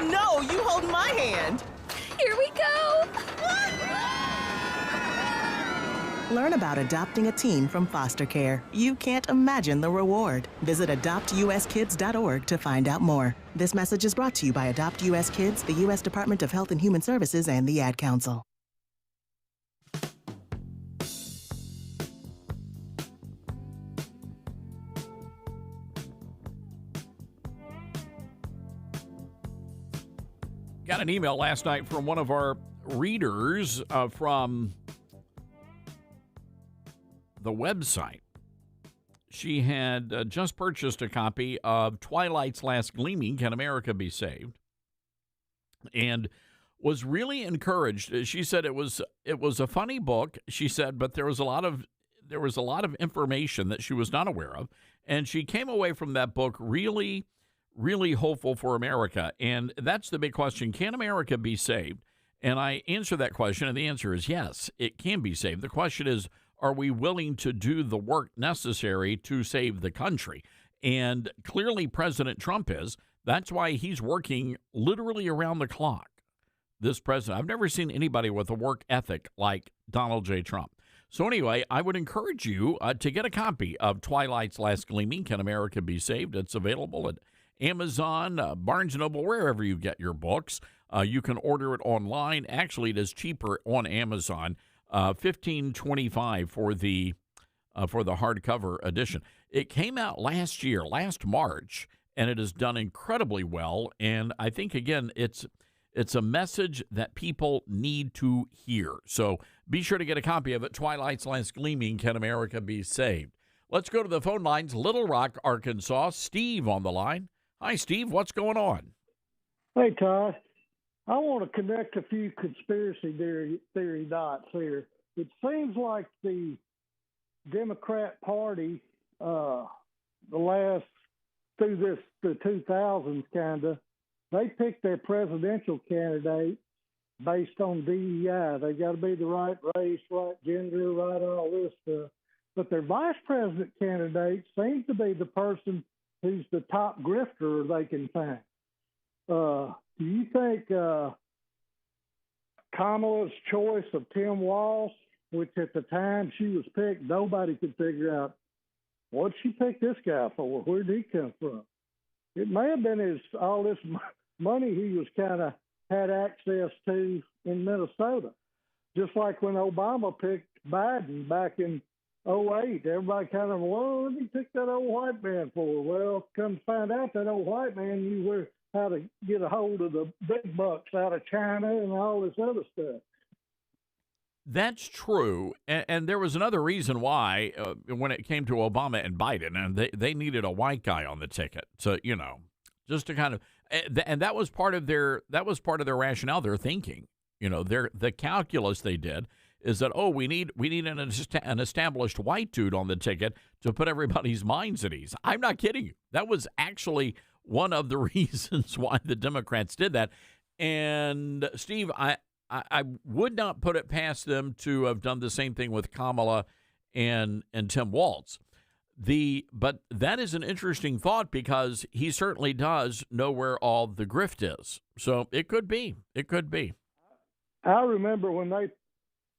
No, you hold my hand. Here we go. Learn about adopting a teen from foster care. You can't imagine the reward. Visit adoptuskids.org to find out more. This message is brought to you by Adopt US Kids, the U.S. Department of Health and Human Services, and the Ad Council. Got an email last night from one of our readers from the website. She had just purchased a copy of Twilight's Last Gleaming, Can America Be Saved? And was really encouraged. She said it was a funny book, she said, but there was a lot of information that she was not aware of. And she came away from that book really hopeful for America. And that's the big question. Can America be saved? And I answer that question, and the answer is yes, it can be saved. The question is, are we willing to do the work necessary to save the country? And clearly President Trump is. That's why he's working literally around the clock, this president. I've never seen anybody with a work ethic like Donald J. Trump. So anyway, I would encourage you to get a copy of Twilight's Last Gleaming, Can America Be Saved? It's available at Amazon, Barnes & Noble, wherever you get your books. You can order it online. Actually, it is cheaper on Amazon, $15.25 for the hardcover edition. It came out last March, and it has done incredibly well. And I think, again, it's a message that people need to hear. So be sure to get a copy of it. Twilight's Last Gleaming, Can America Be Saved? Let's go to the phone lines. Little Rock, Arkansas. Steve on the line. Hi, Steve. What's going on? Hey, Todd. I want to connect a few conspiracy theory dots here. It seems like the Democrat Party, the 2000s kind of, they picked their presidential candidate based on DEI. They got to be the right race, right gender, right all this stuff. But their vice president candidate seems to be the person who's the top grifter they can find. Do you think Kamala's choice of Tim Walz, which at the time she was picked, nobody could figure out what she picked this guy for? Where did he come from? It may have been all this money he was kind of had access to in Minnesota. Just like when Obama picked Biden back in 2008, everybody kind of, well, what did he pick that old white man for? Well, come to find out that old white man knew how to get a hold of the big bucks out of China and all this other stuff. That's true. And there was another reason why when it came to Obama and Biden, and they needed a white guy on the ticket. So, just to kind of, and that was part of their rationale, their thinking. The calculus they did is that, we need an established white dude on the ticket to put everybody's minds at ease. I'm not kidding you. That was actually one of the reasons why the Democrats did that. And Steve, I would not put it past them to have done the same thing with Kamala and Tim Walz. But that is an interesting thought because he certainly does know where all the grift is. So it could be. It could be. I remember when they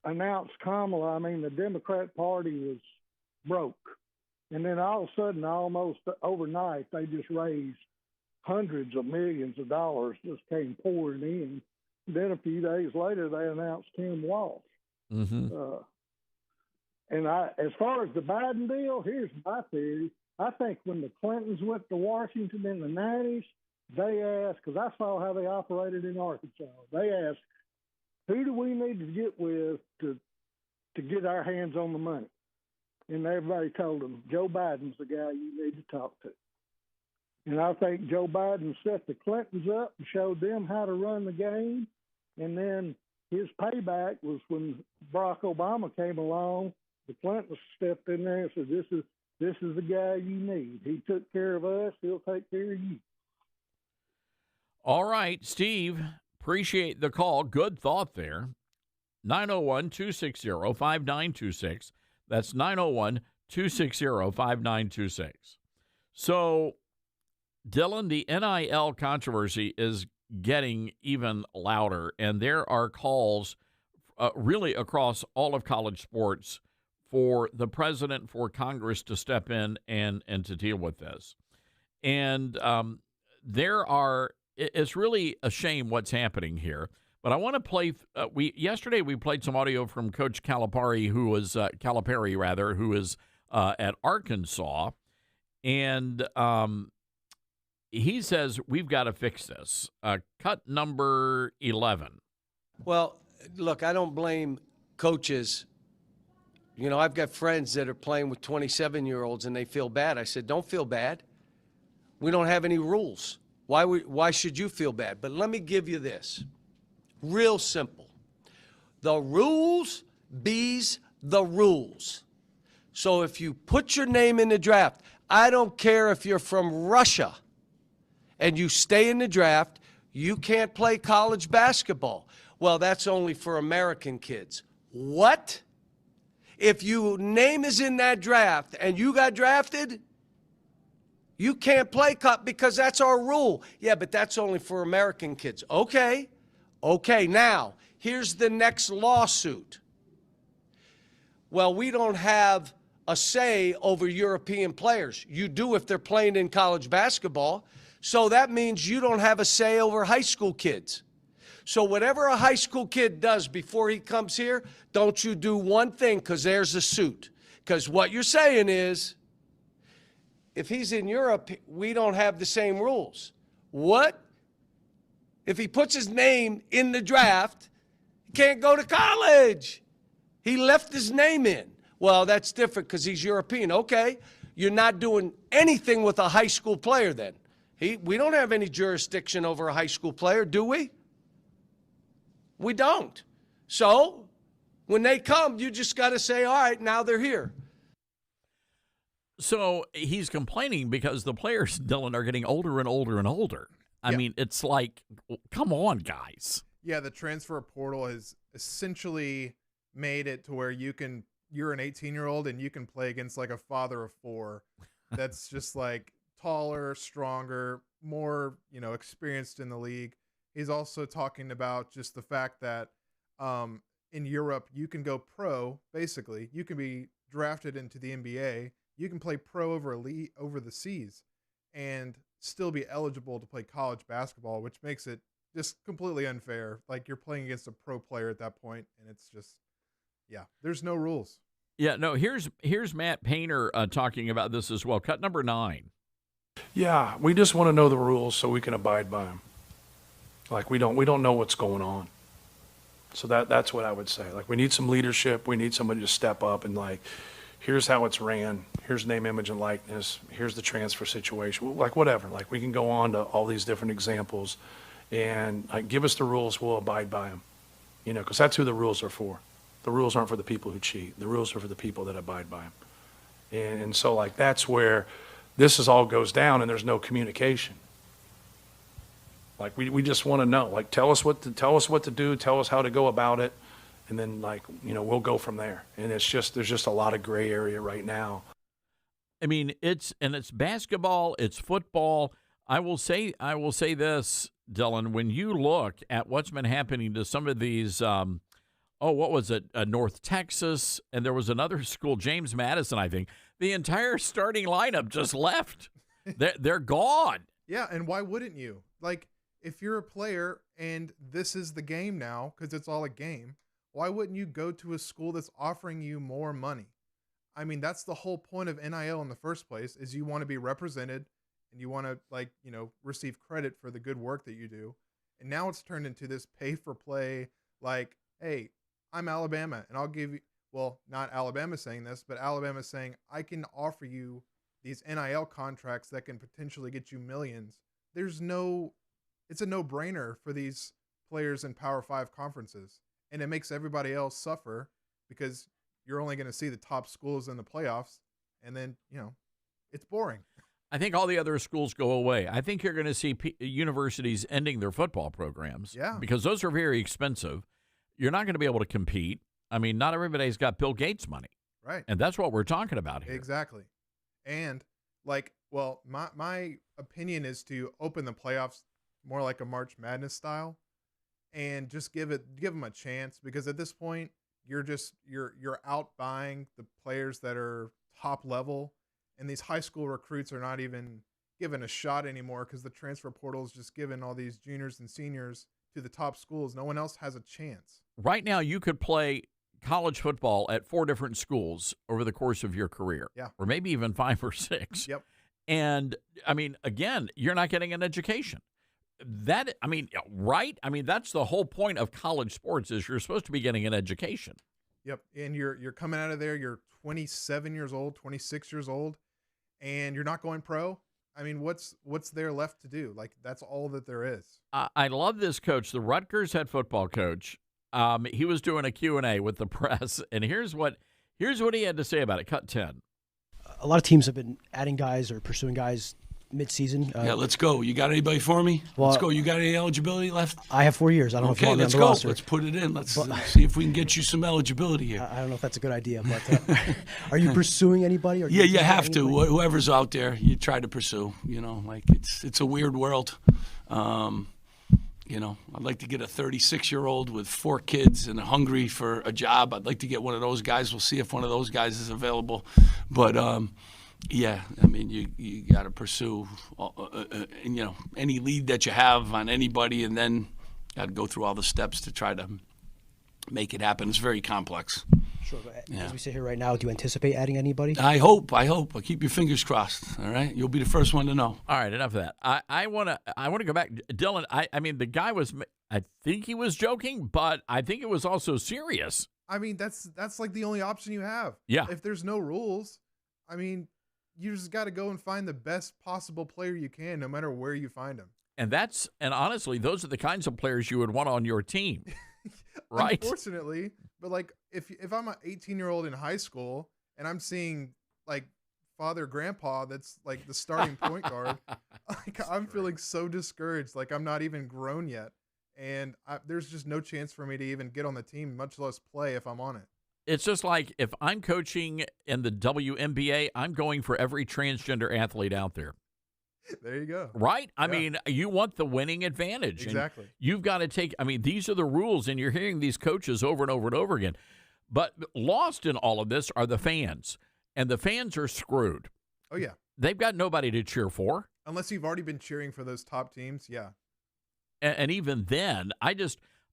announced Kamala, the Democrat Party was broke. And then all of a sudden, almost overnight, they just raised hundreds of millions of dollars, just came pouring in. Then a few days later, they announced Tim Walz. Mm-hmm. As far as the Biden deal, here's my theory. I think when the Clintons went to Washington in the 90s, they asked, because I saw how they operated in Arkansas, they asked, who do we need to get with to get our hands on the money? And everybody told them, Joe Biden's the guy you need to talk to. And I think Joe Biden set the Clintons up and showed them how to run the game. And then his payback was when Barack Obama came along, the Clintons stepped in there and said, this is the guy you need. He took care of us. He'll take care of you. All right, Steve, appreciate the call. Good thought there. 901-260-5926. That's 901-260-5926. So, Dylan, the NIL controversy is getting even louder, and there are calls really across all of college sports for the president, for Congress to step in and to deal with this. And it's really a shame what's happening here. But I want to play. Yesterday we played some audio from Coach Calipari, who is at Arkansas, and he says we've got to fix this. Cut number 11. Well, look, I don't blame coaches. I've got friends that are playing with 27-year-olds and they feel bad. I said, don't feel bad. We don't have any rules. Why should you feel bad? But let me give you this. Real simple. The rules be's the rules. So if you put your name in the draft, I don't care if you're from Russia and you stay in the draft, you can't play college basketball. Well, that's only for American kids. What? If your name is in that draft and you got drafted, You can't play because that's our rule. Yeah, but that's only for American kids. Okay. Now, here's the next lawsuit. Well, we don't have a say over European players. You do if they're playing in college basketball. So that means you don't have a say over high school kids. So whatever a high school kid does before he comes here, don't you do one thing, because there's a suit. Because what you're saying is, if he's in Europe, we don't have the same rules. What? If he puts his name in the draft, he can't go to college. He left his name in. Well, that's different because he's European. Okay, you're not doing anything with a high school player then. We don't have any jurisdiction over a high school player, do we? We don't. So when they come, you just got to say, all right, now they're here. So he's complaining because the players, Dylan, are getting older and older and older. I mean, it's like, come on, guys. Yeah, the transfer portal has essentially made it to where you're an 18-year-old and you can play against like a father of four that's just like taller, stronger, more, experienced in the league. He's also talking about just the fact that in Europe, you can go pro, basically. You can be drafted into the NBA. You can play pro over the seas and still be eligible to play college basketball, which makes it just completely unfair. Like, you're playing against a pro player at that point, and it's just, there's no rules. Yeah, no, here's Matt Painter talking about this as well. Cut number 9. Yeah, we just want to know the rules so we can abide by them. Like, we don't know what's going on. So that's what I would say. Like, we need some leadership. We need somebody to step up and, like, here's how it's ran. Here's name, image, and likeness. Here's the transfer situation. Like, whatever. Like, we can go on to all these different examples and give us the rules. We'll abide by them. Because that's who the rules are for. The rules aren't for the people who cheat. The rules are for the people that abide by them. And so, like, that's where this all goes down, and there's no communication. Like, we just want to know. Like, tell us what to do. Tell us how to go about it. And then, we'll go from there. And there's just a lot of gray area right now. I mean, it's basketball, it's football. I will say this, Dylan, when you look at what's been happening to some of these, what was it? North Texas, and there was another school, James Madison, I think. The entire starting lineup just left. They're gone. Yeah, and why wouldn't you? Like, if you're a player and this is the game now, because it's all a game, why wouldn't you go to a school that's offering you more money? I mean, that's the whole point of NIL in the first place, is you want to be represented and you want to, receive credit for the good work that you do. And now it's turned into this pay for play, like, hey, I'm Alabama and I'll give you, well, not Alabama saying this, but Alabama saying, I can offer you these NIL contracts that can potentially get you millions. It's a no-brainer for these players in Power 5 conferences. And it makes everybody else suffer because you're only going to see the top schools in the playoffs. And then, it's boring. I think all the other schools go away. I think you're going to see universities ending their football programs. Yeah. Because those are very expensive. You're not going to be able to compete. I mean, not everybody's got Bill Gates money. Right. And that's what we're talking about here. Exactly. And, my opinion is to open the playoffs more like a March Madness style. And just give them a chance, because at this point you're out buying the players that are top level, and these high school recruits are not even given a shot anymore because the transfer portal is just giving all these juniors and seniors to the top schools. No one else has a chance. Right now, you could play college football at 4 different schools over the course of your career, or maybe even 5 or 6. Yep. And I mean, again, you're not getting an education. Right? I mean, that's the whole point of college sports, is you're supposed to be getting an education. Yep. And you're coming out of there, you're 27 years old, 26 years old, and you're not going pro. I mean, what's there left to do? Like, that's all that there is. I love this coach, the Rutgers head football coach. He was doing a Q&A with the press, and here's what he had to say about it. Cut 10. A lot of teams have been adding guys or pursuing guys mid-season. Yeah, let's go. You got anybody for me? Well, let's go. You got any eligibility left? I have 4 years. I don't know if you Okay, want me on let's the go. roster. Let's put it in. Let's see if we can get you some eligibility here. I don't know if that's a good idea, but are you pursuing anybody? Or Yeah, you have to. Whoever's out there, you try to pursue. You know, like it's a weird world. You know, I'd like to get a 36-year-old with 4 kids and hungry for a job. I'd like to get one of those guys. We'll see if one of those guys is available. But yeah, I mean, you got to pursue, you know, any lead that you have on anybody, and then got to go through all the steps to try to make it happen. It's very complex. Sure, but as we sit here right now, do you anticipate adding anybody? I hope. I'll keep your fingers crossed. All right, you'll be the first one to know. All right, enough of that. I want to go back, Dylan. I mean, the guy was. I think he was joking, but I think it was also serious. I mean, that's like the only option you have. Yeah. If there's no rules, I mean, you just got to go and find the best possible player you can, no matter where you find him. And honestly, those are the kinds of players you would want on your team, right? Unfortunately, but like if I'm an 18-year-old in high school and I'm seeing like father grandpa that's like the starting point guard, like I'm feeling so discouraged. Like I'm not even grown yet, and there's just no chance for me to even get on the team, much less play if I'm on it. It's just like if I'm coaching in the WNBA, I'm going for every transgender athlete out there. There you go. Right? I mean, you want the winning advantage. Exactly. And you've got to take, I mean, these are the rules, and you're hearing these coaches over and over and over again. But lost in all of this are the fans, and the fans are screwed. Oh, yeah. They've got nobody to cheer for. Unless you've already been cheering for those top teams, yeah. And even then,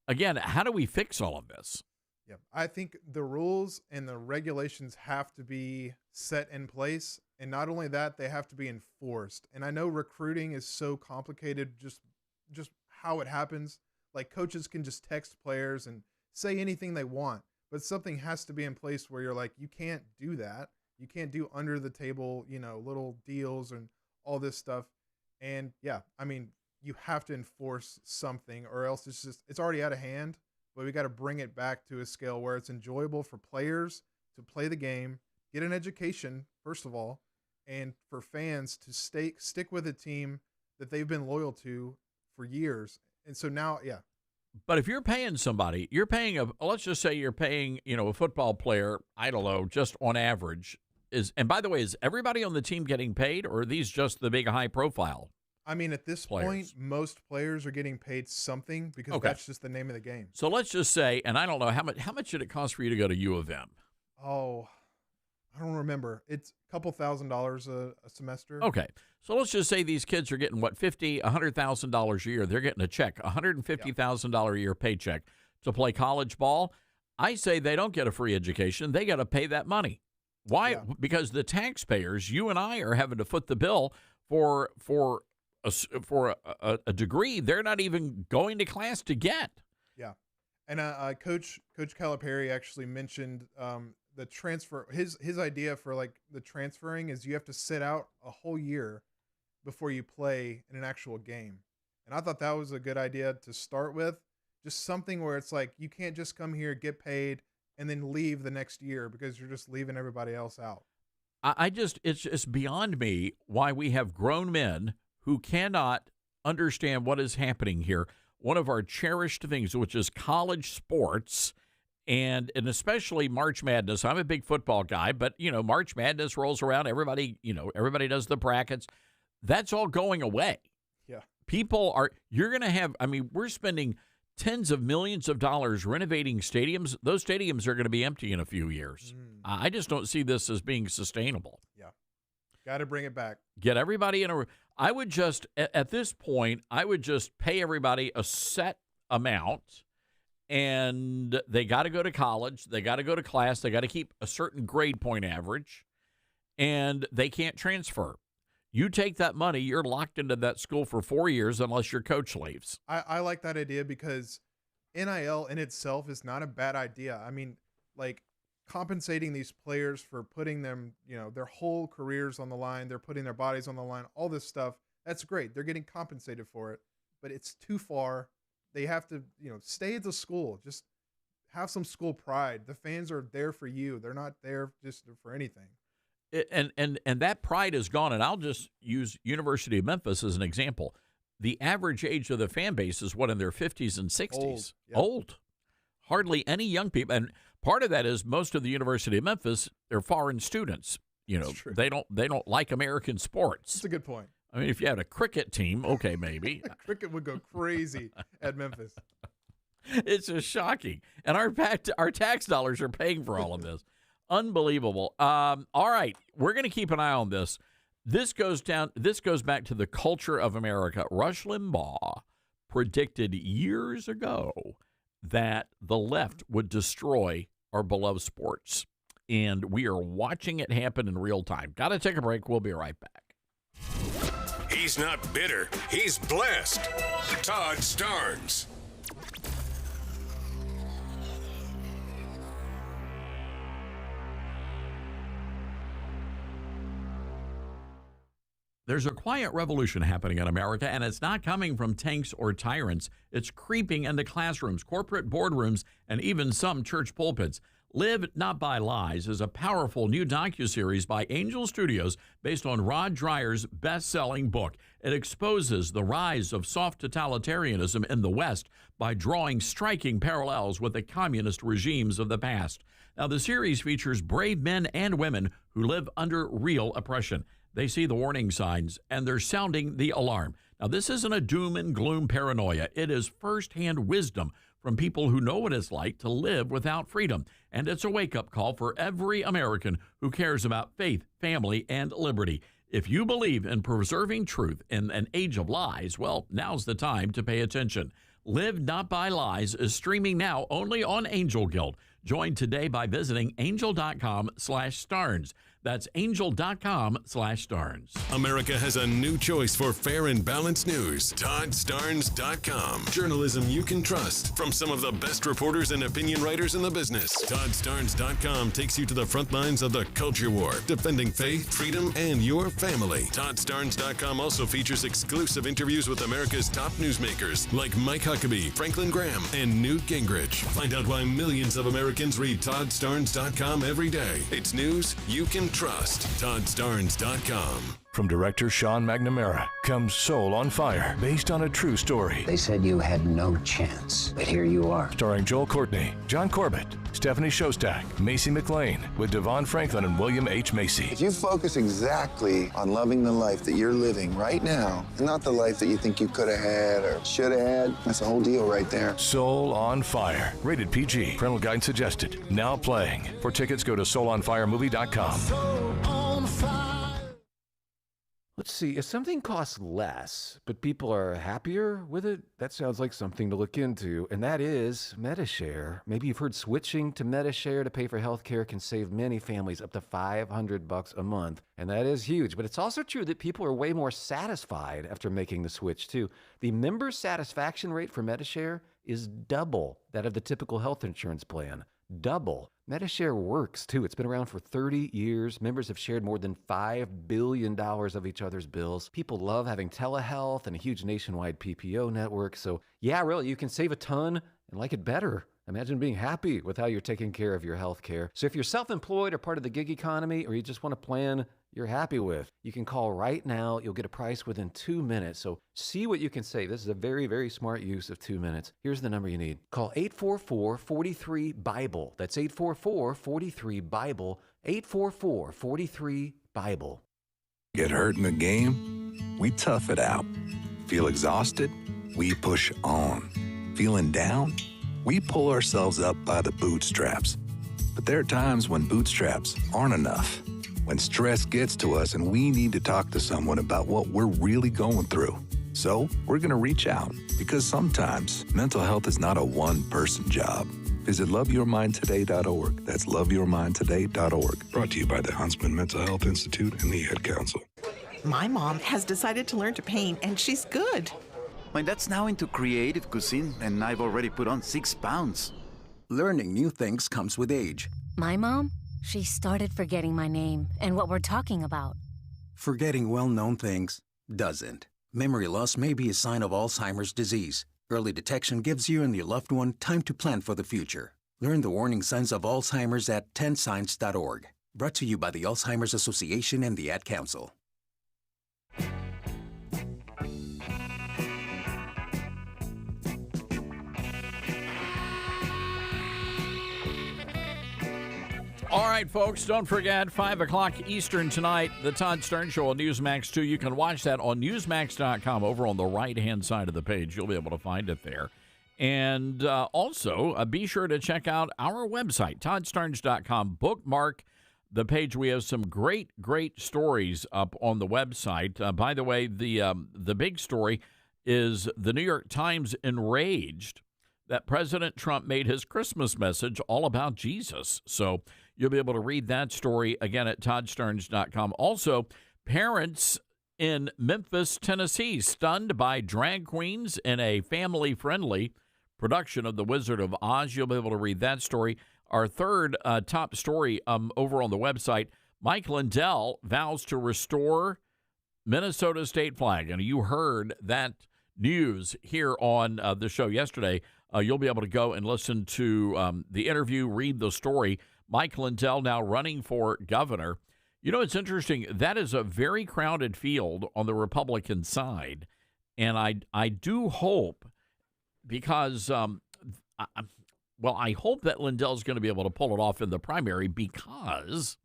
again, how do we fix all of this? Yeah, I think the rules and the regulations have to be set in place. And not only that, they have to be enforced. And I know recruiting is so complicated, just how it happens. Like coaches can just text players and say anything they want, but something has to be in place where you're like, you can't do that. You can't do under the table, you know, little deals and all this stuff. And yeah, I mean, you have to enforce something or else it's already out of hand, but we got to bring it back to a scale where it's enjoyable for players to play the game, get an education, first of all, and for fans to stick with a team that they've been loyal to for years. And so now, yeah. But if you're paying somebody, let's just say you're paying, you know, a football player, I don't know, just on average and by the way, is everybody on the team getting paid, or are these just the big high profile? I mean, at this point, most players are getting paid something because that's just the name of the game. So let's just say, and I don't know, how much did it cost for you to go to U of M? Oh, I don't remember. It's a couple $1,000s a semester. Okay. So let's just say these kids are getting, what, $50,000, $100,000 a year. They're getting a check, $150,000 a year paycheck to play college ball. I say they don't get a free education. They got to pay that money. Why? Yeah. Because the taxpayers, you and I, are having to foot the bill for a degree they're not even going to class to get. Yeah. And Coach Calipari actually mentioned the transfer. His idea for like the transferring is you have to sit out a whole year before you play in an actual game. And I thought that was a good idea to start with. Just something where it's like you can't just come here, get paid, and then leave the next year because you're just leaving everybody else out. It's just beyond me why we have grown men who cannot understand what is happening here. One of our cherished things, which is college sports, and especially March Madness. I'm a big football guy, but, you know, March Madness rolls around. Everybody does the brackets. That's all going away. Yeah. You're going to have, I mean, we're spending tens of millions of dollars renovating stadiums. Those stadiums are going to be empty in a few years. I just don't see this as being sustainable. Yeah. Got to bring it back. Get everybody in I would just, at this point, I would just pay everybody a set amount, and they got to go to college, they got to go to class, they got to keep a certain grade point average, and they can't transfer. You take that money, you're locked into that school for 4 years unless your coach leaves. I like that idea because NIL in itself is not a bad idea. I mean, like compensating these players for putting them, you know, their whole careers on the line, they're putting their bodies on the line, all this stuff. That's great. They're getting compensated for it, but it's too far. They have to, you know, stay at the school. Just have some school pride. The fans are there for you. They're not there just for anything. and that pride is gone. And I'll just use University of Memphis as an example. The average age of the fan base is what, in their 50s and 60s? Old. Hardly any young people. And part of that is most of the University of Memphis, they're foreign students. You know, they don't like American sports. That's a good point. I mean, if you had a cricket team, okay, maybe. Cricket would go crazy at Memphis. It's just shocking. And our tax dollars are paying for all of this. Unbelievable. All right, we're going to keep an eye on this. This goes back to the culture of America. Rush Limbaugh predicted years ago that the left would destroy our beloved sports. And we are watching it happen in real time. Got to take a break. We'll be right back. He's not bitter. He's blessed. Todd Starnes. There's a quiet revolution happening in America, and it's not coming from tanks or tyrants. It's creeping into classrooms, corporate boardrooms, and even some church pulpits. Live Not by Lies is a powerful new docuseries by Angel Studios based on Rod Dreier's best-selling book. It exposes the rise of soft totalitarianism in the West by drawing striking parallels with the communist regimes of the past. Now, the series features brave men and women who live under real oppression. They see the warning signs, and they're sounding the alarm. Now, this isn't a doom and gloom paranoia. It is firsthand wisdom from people who know what it's like to live without freedom. And it's a wake-up call for every American who cares about faith, family, and liberty. If you believe in preserving truth in an age of lies, well, now's the time to pay attention. Live Not by Lies is streaming now only on Angel Guild. Join today by visiting angel.com/Starnes. That's angel.com/Starnes. America has a new choice for fair and balanced news. ToddStarnes.com. Journalism you can trust from some of the best reporters and opinion writers in the business. ToddStarnes.com takes you to the front lines of the culture war, defending faith, freedom, and your family. ToddStarnes.com also features exclusive interviews with America's top newsmakers like Mike Huckabee, Franklin Graham, and Newt Gingrich. Find out why millions of Americans read ToddStarnes.com every day. It's news you can trust. ToddStarnes.com. From director Sean McNamara comes Soul on Fire, based on a true story. They said you had no chance, but here you are. Starring Joel Courtney, John Corbett, Stephanie Shostak, Macy McLean, with Devon Franklin and William H. Macy. If you focus exactly on loving the life that you're living right now, and not the life that you think you could have had or should have had, that's the whole deal right there. Soul on Fire, rated PG. Parental guidance suggested. Now playing. For tickets, go to soulonfiremovie.com. Soul on Fire. Let's see, if something costs less, but people are happier with it, that sounds like something to look into, and that is MediShare. Maybe you've heard switching to MediShare to pay for healthcare can save many families up to $500 a month, and that is huge. But it's also true that people are way more satisfied after making the switch, too. The member satisfaction rate for MediShare is double that of the typical health insurance plan. Double. MediShare works, too. It's been around for 30 years. Members have shared more than $5 billion of each other's bills. People love having telehealth and a huge nationwide PPO network. So, yeah, really, you can save a ton and like it better. Imagine being happy with how you're taking care of your health care. So if you're self-employed or part of the gig economy, or you just want a plan you're happy with, you can call right now. You'll get a price within 2 minutes. So see what you can save. This is a very, very smart use of 2 minutes. Here's the number you need. Call 844-43-BIBLE. That's 844-43-BIBLE. 844-43-BIBLE. Get hurt in the game? We tough it out. Feel exhausted? We push on. Feeling down? We pull ourselves up by the bootstraps. But there are times when bootstraps aren't enough. When stress gets to us and we need to talk to someone about what we're really going through. So we're going to reach out, because sometimes mental health is not a one-person job. Visit loveyourmindtoday.org. That's loveyourmindtoday.org. Brought to you by the Huntsman Mental Health Institute and the Ad Council. My mom has decided to learn to paint, and she's good. My dad's now into creative cuisine, and I've already put on 6 pounds. Learning new things comes with age. My mom, she started forgetting my name and what we're talking about. Forgetting well-known things doesn't. Memory loss may be a sign of Alzheimer's disease. Early detection gives you and your loved one time to plan for the future. Learn the warning signs of Alzheimer's at 10signs.org. Brought to you by the Alzheimer's Association and the Ad Council. All right, folks, don't forget, 5 o'clock Eastern tonight, the Todd Stern Show on Newsmax 2. You can watch that on Newsmax.com over on the right-hand side of the page. You'll be able to find it there. And also, be sure to check out our website, ToddStarns.com. Bookmark the page. We have some great stories up on the website. By the way, the big story is the New York Times enraged that President Trump made his Christmas message all about Jesus. So you'll be able to read that story again at ToddStarns.com. Also, parents in Memphis, Tennessee, stunned by drag queens in a family-friendly production of The Wizard of Oz. You'll be able to read that story. Our third top story over on the website, Mike Lindell vows to restore Minnesota state flag. And you heard that news here on the show yesterday. You'll be able to go and listen to the interview, read the story. Mike Lindell now running for governor. You know, it's interesting. That is a very crowded field on the Republican side. And I do hope, because, I hope that Lindell's going to be able to pull it off in the primary, because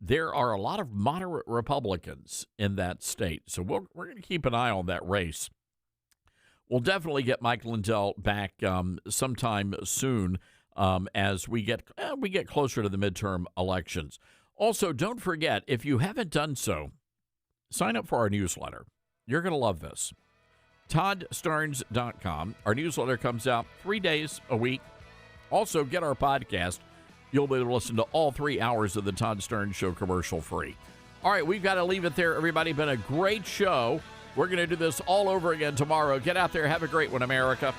there are a lot of moderate Republicans in that state. So we're going to keep an eye on that race. We'll definitely get Mike Lindell back sometime soon as we get closer to the midterm elections. Also, don't forget, if you haven't done so, sign up for our newsletter. You're going to love this. ToddStarns.com. Our newsletter comes out 3 days a week. Also, get our podcast. You'll be able to listen to all 3 hours of the Todd Stern Show commercial free. All right, we've got to leave it there, everybody. Been a great show. We're going to do this all over again tomorrow. Get out there. Have a great one, America.